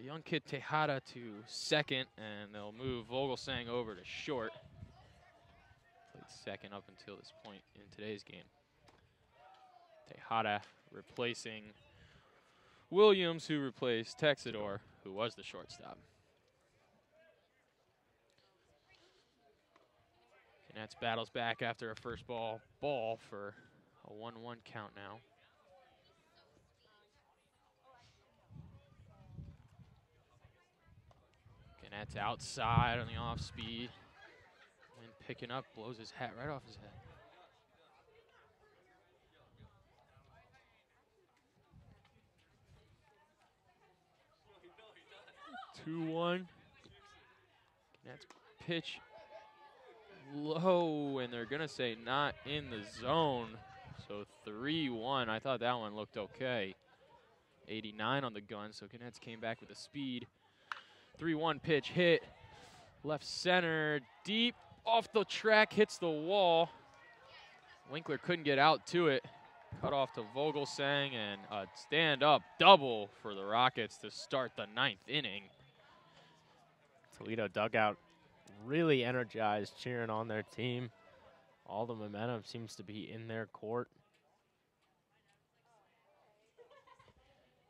young kid Tejada to second, and they'll move Vogelsang over to short. Played second up until this point in today's game. Tejada replacing Williams, who replaced Texador, who was the shortstop. Ganetz battles back after a first ball for a 1-1 count now. Ganetz outside on the off speed. And picking up, blows his hat right off his head. Two-one. Ganetz pitch low, and they're gonna say not in the zone. So 3-1. I thought that one looked okay. 89 on the gun, so Ganetz came back with a speed. 3-1 pitch hit, left center, deep off the track, hits the wall. Winkler couldn't get out to it. Cut off to Vogelsang, and a stand-up double for the Rockets to start the 9th inning. Toledo dugout really energized, cheering on their team. All the momentum seems to be in their court.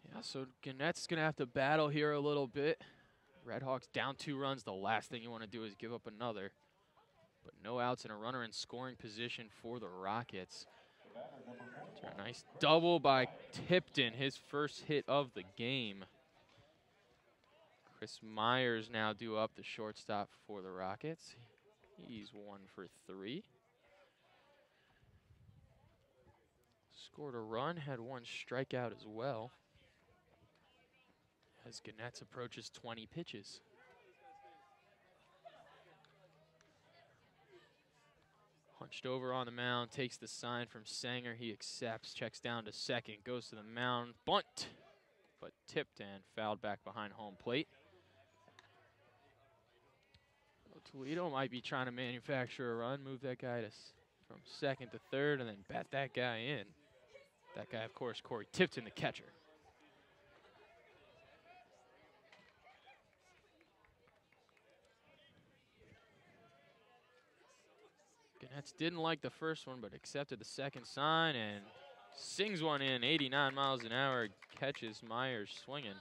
Yeah, so Ganetz is going to have to battle here a little bit. RedHawks down 2 runs. The last thing you want to do is give up another. But no outs and a runner in scoring position for the Rockets. A nice double by Tipton, his first hit of the game. Chris Myers now due up the shortstop for the Rockets. He's 1 for 3. Scored a run, had 1 strikeout as well. As Ganetz approaches 20 pitches. Hunched over on the mound, takes the sign from Sanger. He accepts, checks down to second, goes to the mound, bunt, but tipped and fouled back behind home plate. Well, Toledo might be trying to manufacture a run, move that guy from second to third, and then bat that guy in. That guy, of course, Corey Tipton, the catcher. Ganetz didn't like the first one, but accepted the second sign and sings one in, 89 miles an hour, catches Myers swinging.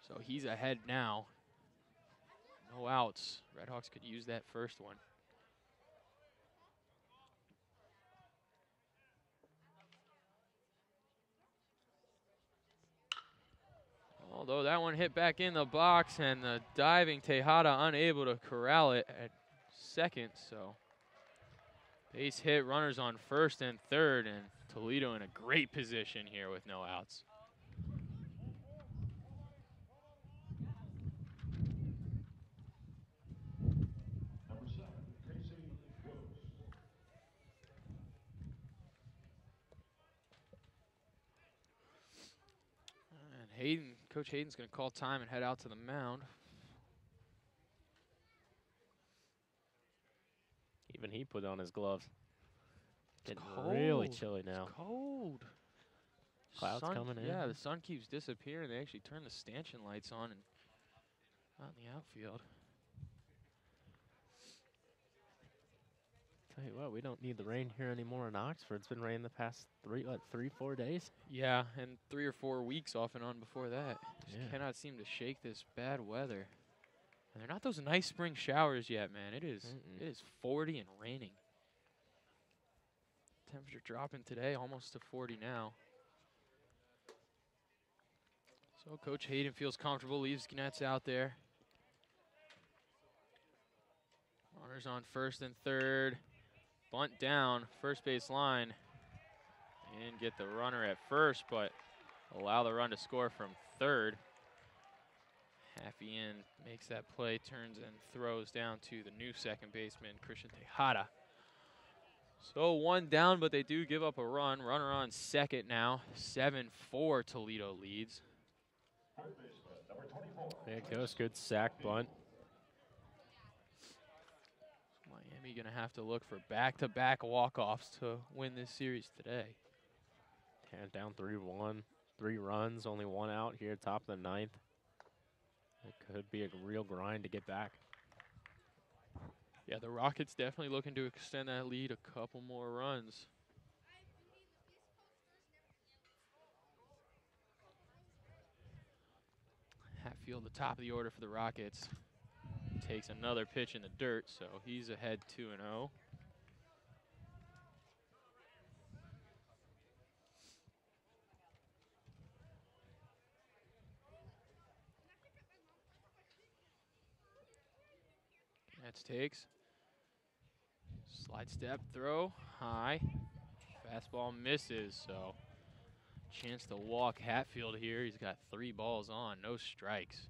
So he's ahead now. No outs. RedHawks could use that first one. Although that one hit back in the box, and the diving Tejada unable to corral it at second. So base hit, runners on first and third, and Toledo in a great position here with no outs. And Coach Hayden's going to call time and head out to the mound. Even he put on his gloves. It's Getting cold. really chilly now. It's cold. Clouds coming in. Yeah, the sun keeps disappearing. They actually turn the stanchion lights on and out in the outfield. Tell you what, we don't need the rain here anymore in Oxford. It's been raining the past 3-4 days. Yeah, and 3 or 4 weeks off and on before that. Just Yeah. cannot seem to shake this bad weather. And they're not those nice spring showers yet, man. It is 40 and raining. Temperature dropping today, almost to 40 now. So Coach Hayden feels comfortable, leaves Ganetz out there. Runners on first and third. Bunt down, first base line. And get the runner at first, but allow the run to score from third. Happy in makes that play, turns and throws down to the new second baseman, Christian Tejada. So one down, but they do give up a run. Runner on second now. 7-4 Toledo leads. There it goes, good sack bunt. Miami gonna have to look for back-to-back walk-offs to win this series today. Down 3-1, 3 runs, only 1 out here, top of the 9th. It could be a real grind to get back. Yeah, the Rockets definitely looking to extend that lead a couple more runs. Hatfield, the top of the order for the Rockets, takes another pitch in the dirt, so he's ahead 2-0. Nets takes. Slide step, throw, high. Fastball misses, so chance to walk Hatfield here. He's got 3 balls on, no strikes.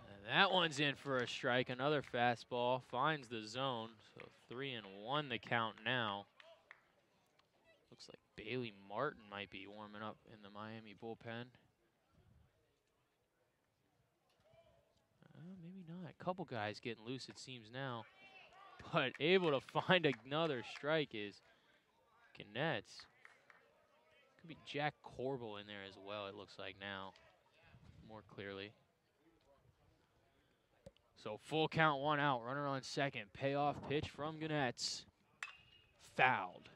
And that one's in for a strike. Another fastball finds the zone, so 3-1 the count now. Looks like Bailey Martin might be warming up in the Miami bullpen. Maybe not. A couple guys getting loose, it seems now. But able to find another strike is Ganetz. Could be Jack Corbel in there as well, it looks like now, more clearly. So full count, 1 out. Runner on second. Payoff pitch from Ganetz. Fouled.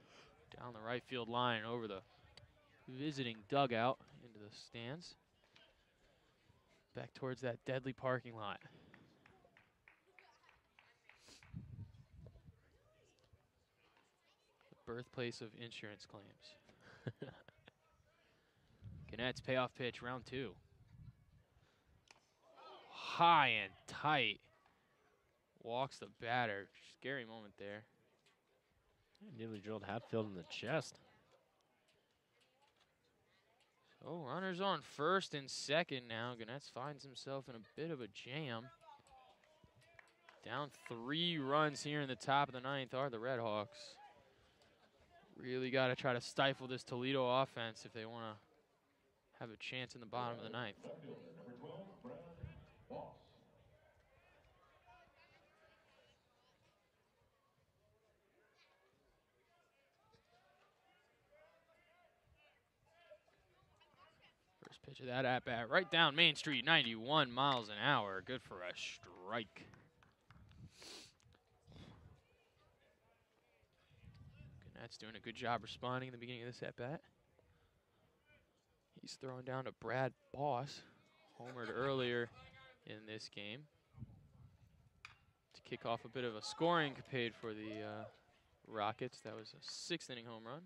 Down the right field line over the visiting dugout into the stands. Back towards that deadly parking lot. The birthplace of insurance claims. Ganetz payoff pitch, round 2. High and tight. Walks the batter. Scary moment there. Nearly drilled Hatfield in the chest. So runners on first and second now. Ganetz finds himself in a bit of a jam. Down 3 runs here in the top of the 9th are the RedHawks. Really got to try to stifle this Toledo offense if they want to have a chance in the bottom of the 9th. Pitch of that at bat right down Main Street, 91 miles an hour. Good for a strike. Gannett's doing a good job responding in the beginning of this at bat. He's throwing down to Brad Boss, homered earlier in this game, to kick off a bit of a scoring capade for the Rockets. That was a 6th inning home run.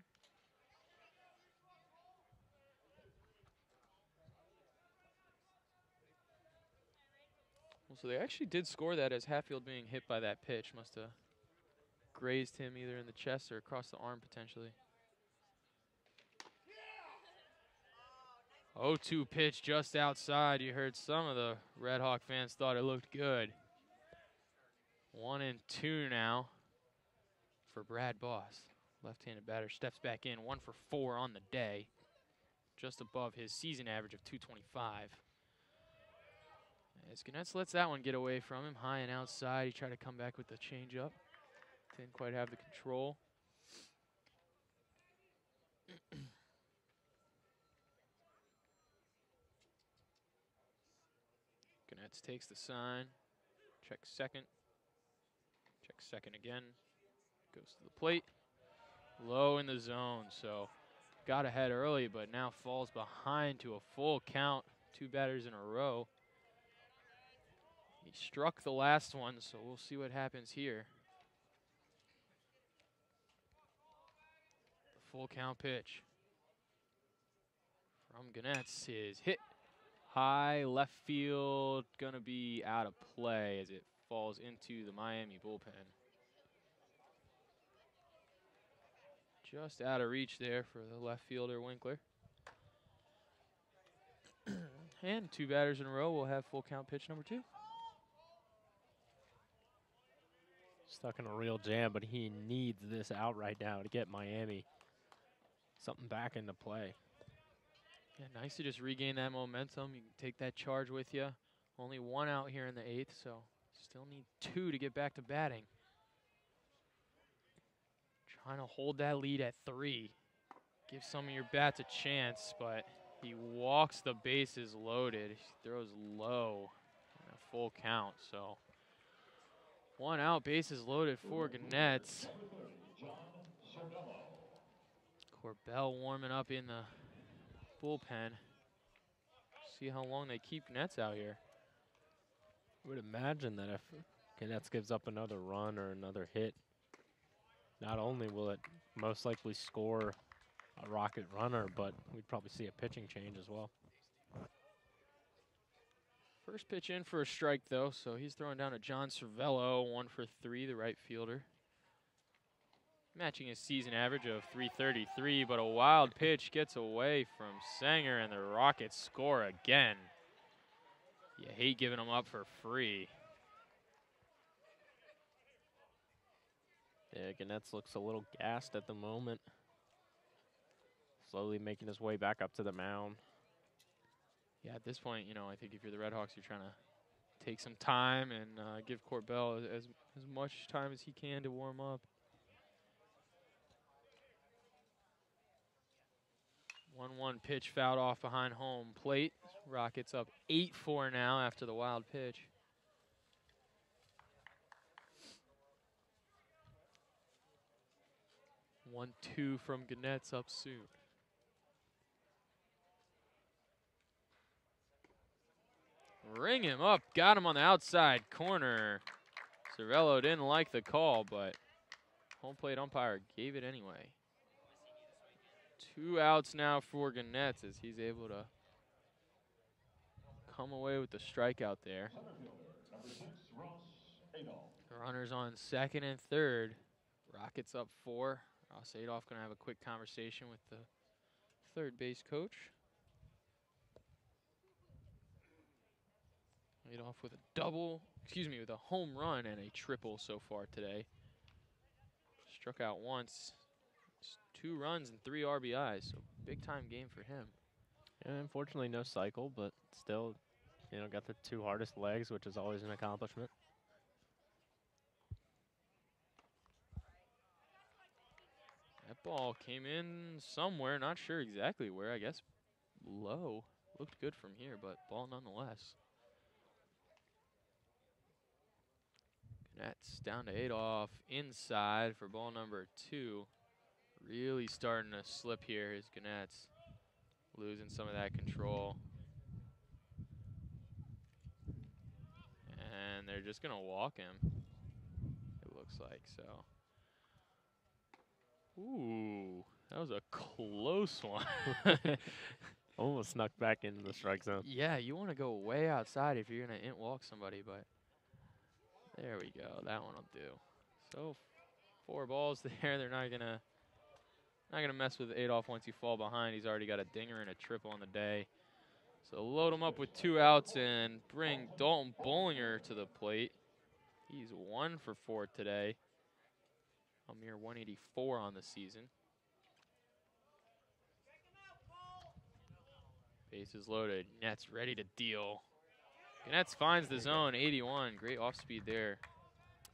Well, so they actually did score that as Hatfield being hit by that pitch. Must have grazed him either in the chest or across the arm potentially. 0-2 pitch just outside. You heard some of the RedHawk fans thought it looked good. 1-2 now for Brad Boss. Left-handed batter steps back in, 1 for 4 on the day. Just above his season average of 225. As Ganetz lets that one get away from him, high and outside. He tried to come back with the changeup. Didn't quite have the control. Ganetz takes the sign, checks second again, goes to the plate. Low in the zone, so got ahead early, but now falls behind to a full count. 2 batters in a row. He struck the last one, so we'll see what happens here. The full count pitch from Ganetz is hit high left field, gonna be out of play as it falls into the Miami bullpen. Just out of reach there for the left fielder, Winkler. And 2 batters in a row will have full count pitch number 2. Stuck in a real jam, but he needs this out right now to get Miami something back into play. Yeah, nice to just regain that momentum. You can take that charge with you. Only 1 out here in the 8th, so still need 2 to get back to batting. Trying to hold that lead at 3. Give some of your bats a chance, but he walks the bases loaded. He throws low in a full count, so 1 out, bases loaded for Ganetz. Corbell warming up in the bullpen. See how long they keep Ganetz out here. I would imagine that if Ganetz gives up another run or another hit, not only will it most likely score a Rocket runner, but we'd probably see a pitching change as well. First pitch in for a strike, though, so he's throwing down to John Cervello, 1 for 3, the right fielder. Matching his season average of 333, but a wild pitch gets away from Sanger, and the Rockets score again. You hate giving them up for free. Yeah, Ganetz looks a little gassed at the moment. Slowly making his way back up to the mound. Yeah, at this point, you know, I think if you're the RedHawks, you're trying to take some time and give Corbell as much time as he can to warm up. 1-1 pitch fouled off behind home plate. Rockets up 8-4 now after the wild pitch. One, 2 from Ganetz up soon. Ring him up, got him on the outside corner. Cervello didn't like the call, but home plate umpire gave it anyway. 2 outs now for Ganetz as he's able to come away with the strikeout there. Runners on 2nd and 3rd. Rockets up 4. Ross Adolph going to have a quick conversation with the third base coach. Adolph with with a home run and a triple so far today. Struck out once. 2 runs and 3 RBIs, so big time game for him. And unfortunately no cycle, but still, you know, got the 2 hardest legs, which is always an accomplishment. That ball came in somewhere, not sure exactly where, I guess low looked good from here, but ball nonetheless. That's down to Adolph inside for ball number 2. Really starting to slip here. His Gannett's losing some of that control. And they're just going to walk him, it looks like. So, ooh, that was a close one. Almost snuck back into the strike zone. Yeah, you want to go way outside if you're going to walk somebody, but there we go. That one will do. So 4 balls there. They're not gonna mess with Adolph once you fall behind. He's already got a dinger and a triple on the day. So load him up with 2 outs and bring Dalton Bollinger to the plate. He's 1 for 4 today. A mere 184 on the season. Bases loaded. Nets ready to deal. Nets finds the zone, 81. Great off speed there.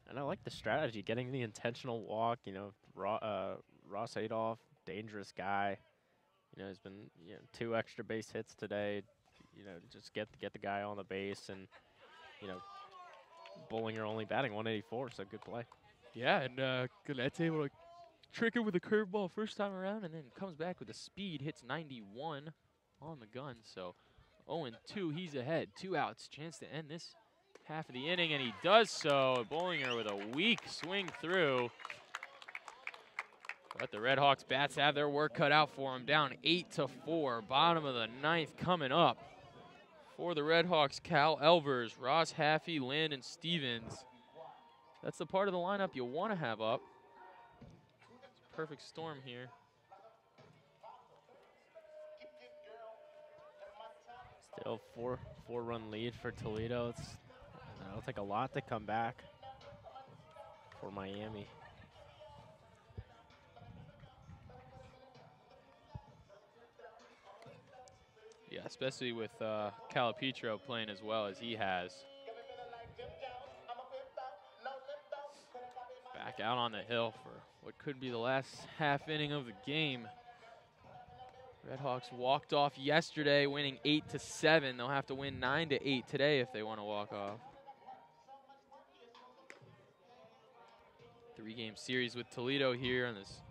And I like the strategy, getting the intentional walk. You know, Ross Adolph, dangerous guy. You know, he's been 2 extra base hits today. You know, just get the guy on the base, and Bollinger only batting 184, so good play. Yeah, and Gannett's able to trick it with a curveball first time around, and then comes back with the speed, hits 91 on the gun. So 0-2, he's ahead. 2 outs, chance to end this half of the inning, and he does so. Bollinger with a weak swing through. But the RedHawks bats have their work cut out for them. Down 8-4, bottom of the 9th coming up. For the RedHawks, Cal Elvers, Ross Haffey, Landon Stevens. That's the part of the lineup you want to have up. It's a perfect storm here. Still four-run lead for Toledo. It'll take a lot to come back for Miami. Yeah, especially with Calipetro playing as well as he has. Back out on the hill for what could be the last half inning of the game. RedHawks walked off yesterday, winning 8-7. They'll have to win 9-8 today if they want to walk off. 3-game series with Toledo here on this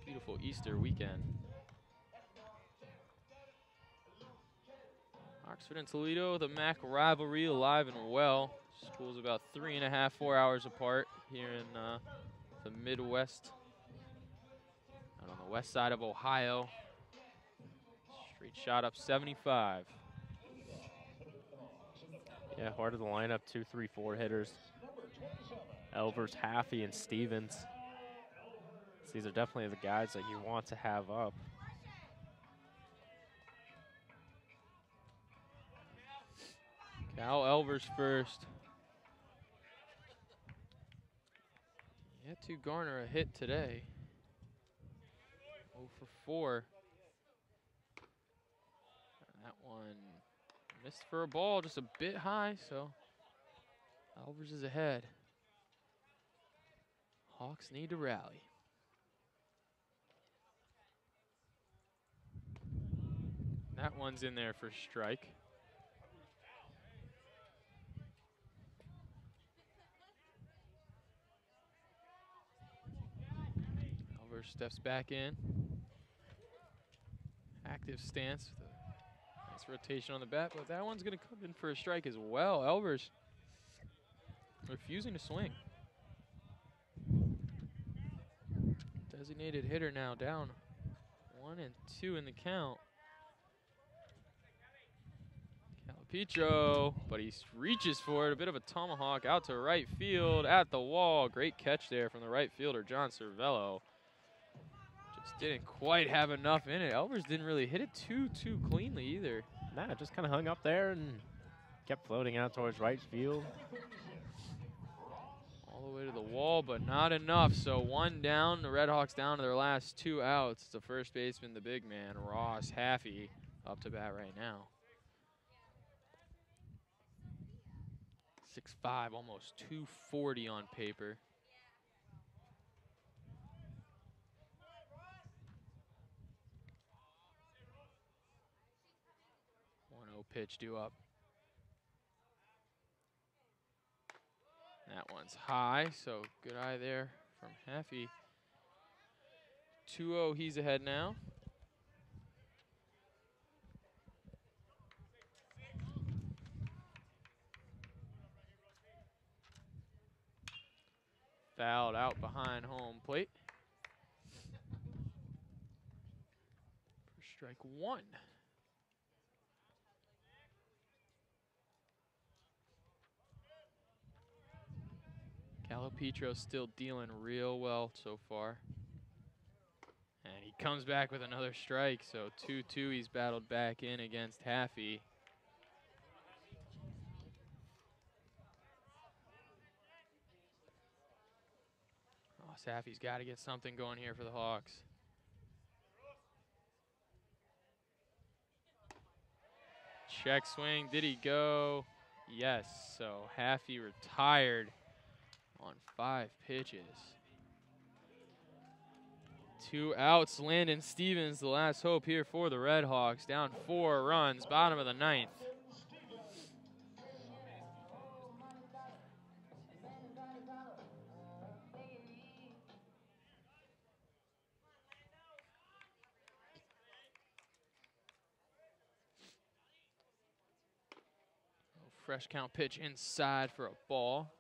beautiful Easter weekend. Oxford and Toledo, the MAC rivalry alive and well. Schools about 3.5, 4 hours apart here in the Midwest. Out on the west side of Ohio. Straight shot up 75. Yeah, heart of the lineup, 2, 3, 4 hitters. Elvers, Haffey, and Stevens. These are definitely the guys that you want to have up. Cal Elvers first. Yet to garner a hit today. 0 for 4. And that one missed for a ball, just a bit high, so Elvers is ahead. Hawks need to rally. That one's in there for strike. Elvers steps back in. Active stance with a nice rotation on the bat, but that one's going to come in for a strike as well. Elvers refusing to swing. Designated hitter now, down 1-2 in the count. Calipetro, but he reaches for it. A bit of a tomahawk out to right field at the wall. Great catch there from the right fielder, John Cervello. Just didn't quite have enough in it. Elvers didn't really hit it too cleanly either. Nah, just kind of hung up there and kept floating out towards right field. All the way to the wall, but not enough. So 1 down. The RedHawks down to their last 2 outs. It's the first baseman, the big man, Ross Haffey, up to bat right now. 6'5", almost 240 on paper. No pitch due up. That one's high, so good eye there from Haffey. 2-0, he's ahead now. Fouled out behind home plate. For strike one. Calipetro still dealing real well so far. And he comes back with another strike, so 2-2, he's battled back in against Haffey. Oh, Haffey's got to get something going here for the Hawks. Check swing, did he go? Yes, so Haffey retired on 5 pitches. 2 outs, Landon Stevens, the last hope here for the RedHawks, down 4 runs, bottom of the 9th. Fresh count pitch inside for a ball.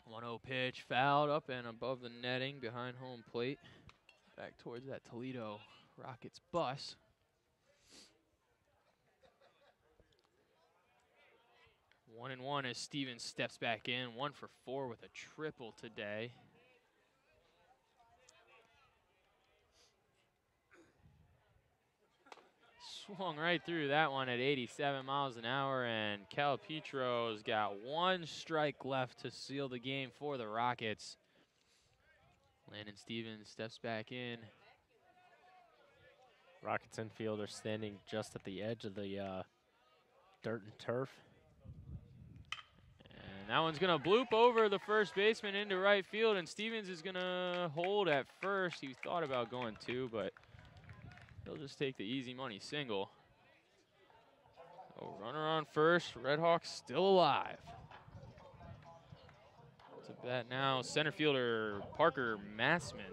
One-0 pitch, fouled up and above the netting behind home plate. Back towards that Toledo Rockets bus. 1-1 as Stevens steps back in. 1 for 4 with a triple today. Swung right through that one at 87 miles an hour, and Calipetro's got 1 strike left to seal the game for the Rockets. Landon Stevens steps back in. Rockets infielder standing just at the edge of the dirt and turf. And that one's going to bloop over the first baseman into right field, and Stevens is going to hold at first. He thought about going 2, but he'll just take the easy money single. Oh, runner on first. RedHawks still alive. To bat now, center fielder Parker Massman.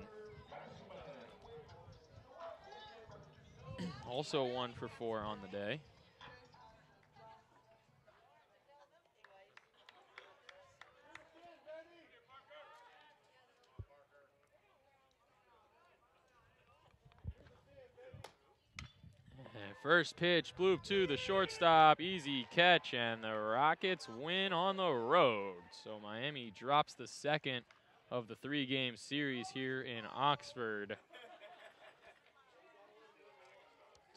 Also 1 for 4 on the day. And first pitch, bloop to the shortstop, easy catch, and the Rockets win on the road. So Miami drops the second of the 3-game series here in Oxford.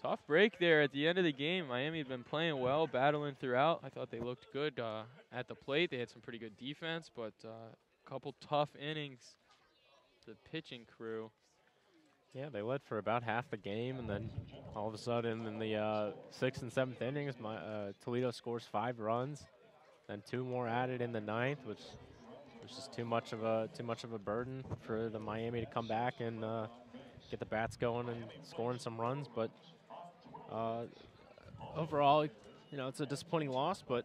Tough break there at the end of the game. Miami had been playing well, battling throughout. I thought they looked good at the plate. They had some pretty good defense, but a couple tough innings. The pitching crew. Yeah, they led for about half the game, and then all of a sudden in the 6th and 7th innings, Toledo scores 5 runs, then 2 more added in the 9th, which was just too much of a burden for the Miami to come back and get the bats going and scoring some runs. But overall, you know, it's a disappointing loss, but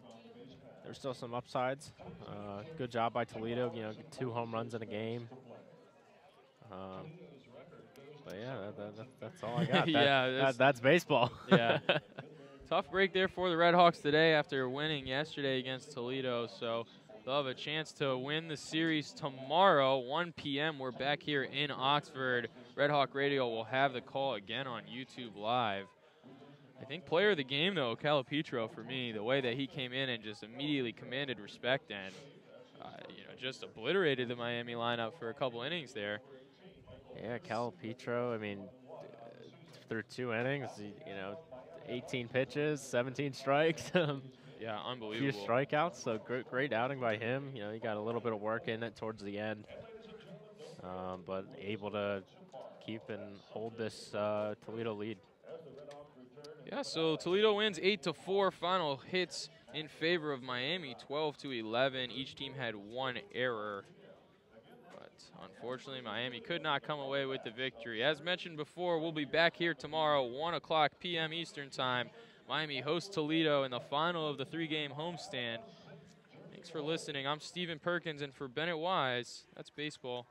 there's still some upsides. Good job by Toledo, you know, 2 home runs in a game. But yeah, that's all I got. Yeah, that's baseball. Yeah. Tough break there for the RedHawks today after winning yesterday against Toledo. So they'll have a chance to win the series tomorrow, 1 p.m. We're back here in Oxford. RedHawk Radio will have the call again on YouTube Live. I think player of the game, though, Calipetro for me, the way that he came in and just immediately commanded respect and you know, just obliterated the Miami lineup for a couple innings there. Yeah, Calipetro, I mean, through 2 innings, you know, 18 pitches, 17 strikes. Yeah, unbelievable. Few strikeouts, so great outing by him. You know, he got a little bit of work in it towards the end, but able to keep and hold this Toledo lead. Yeah, so Toledo wins 8-4. Final hits in favor of Miami, 12-11. Each team had one error. But unfortunately, Miami could not come away with the victory. As mentioned before, we'll be back here tomorrow, 1 o'clock p.m. Eastern Time. Miami hosts Toledo in the final of the 3-game homestand. Thanks for listening. I'm Stephen Perkins, and for Bennett Wise, that's baseball.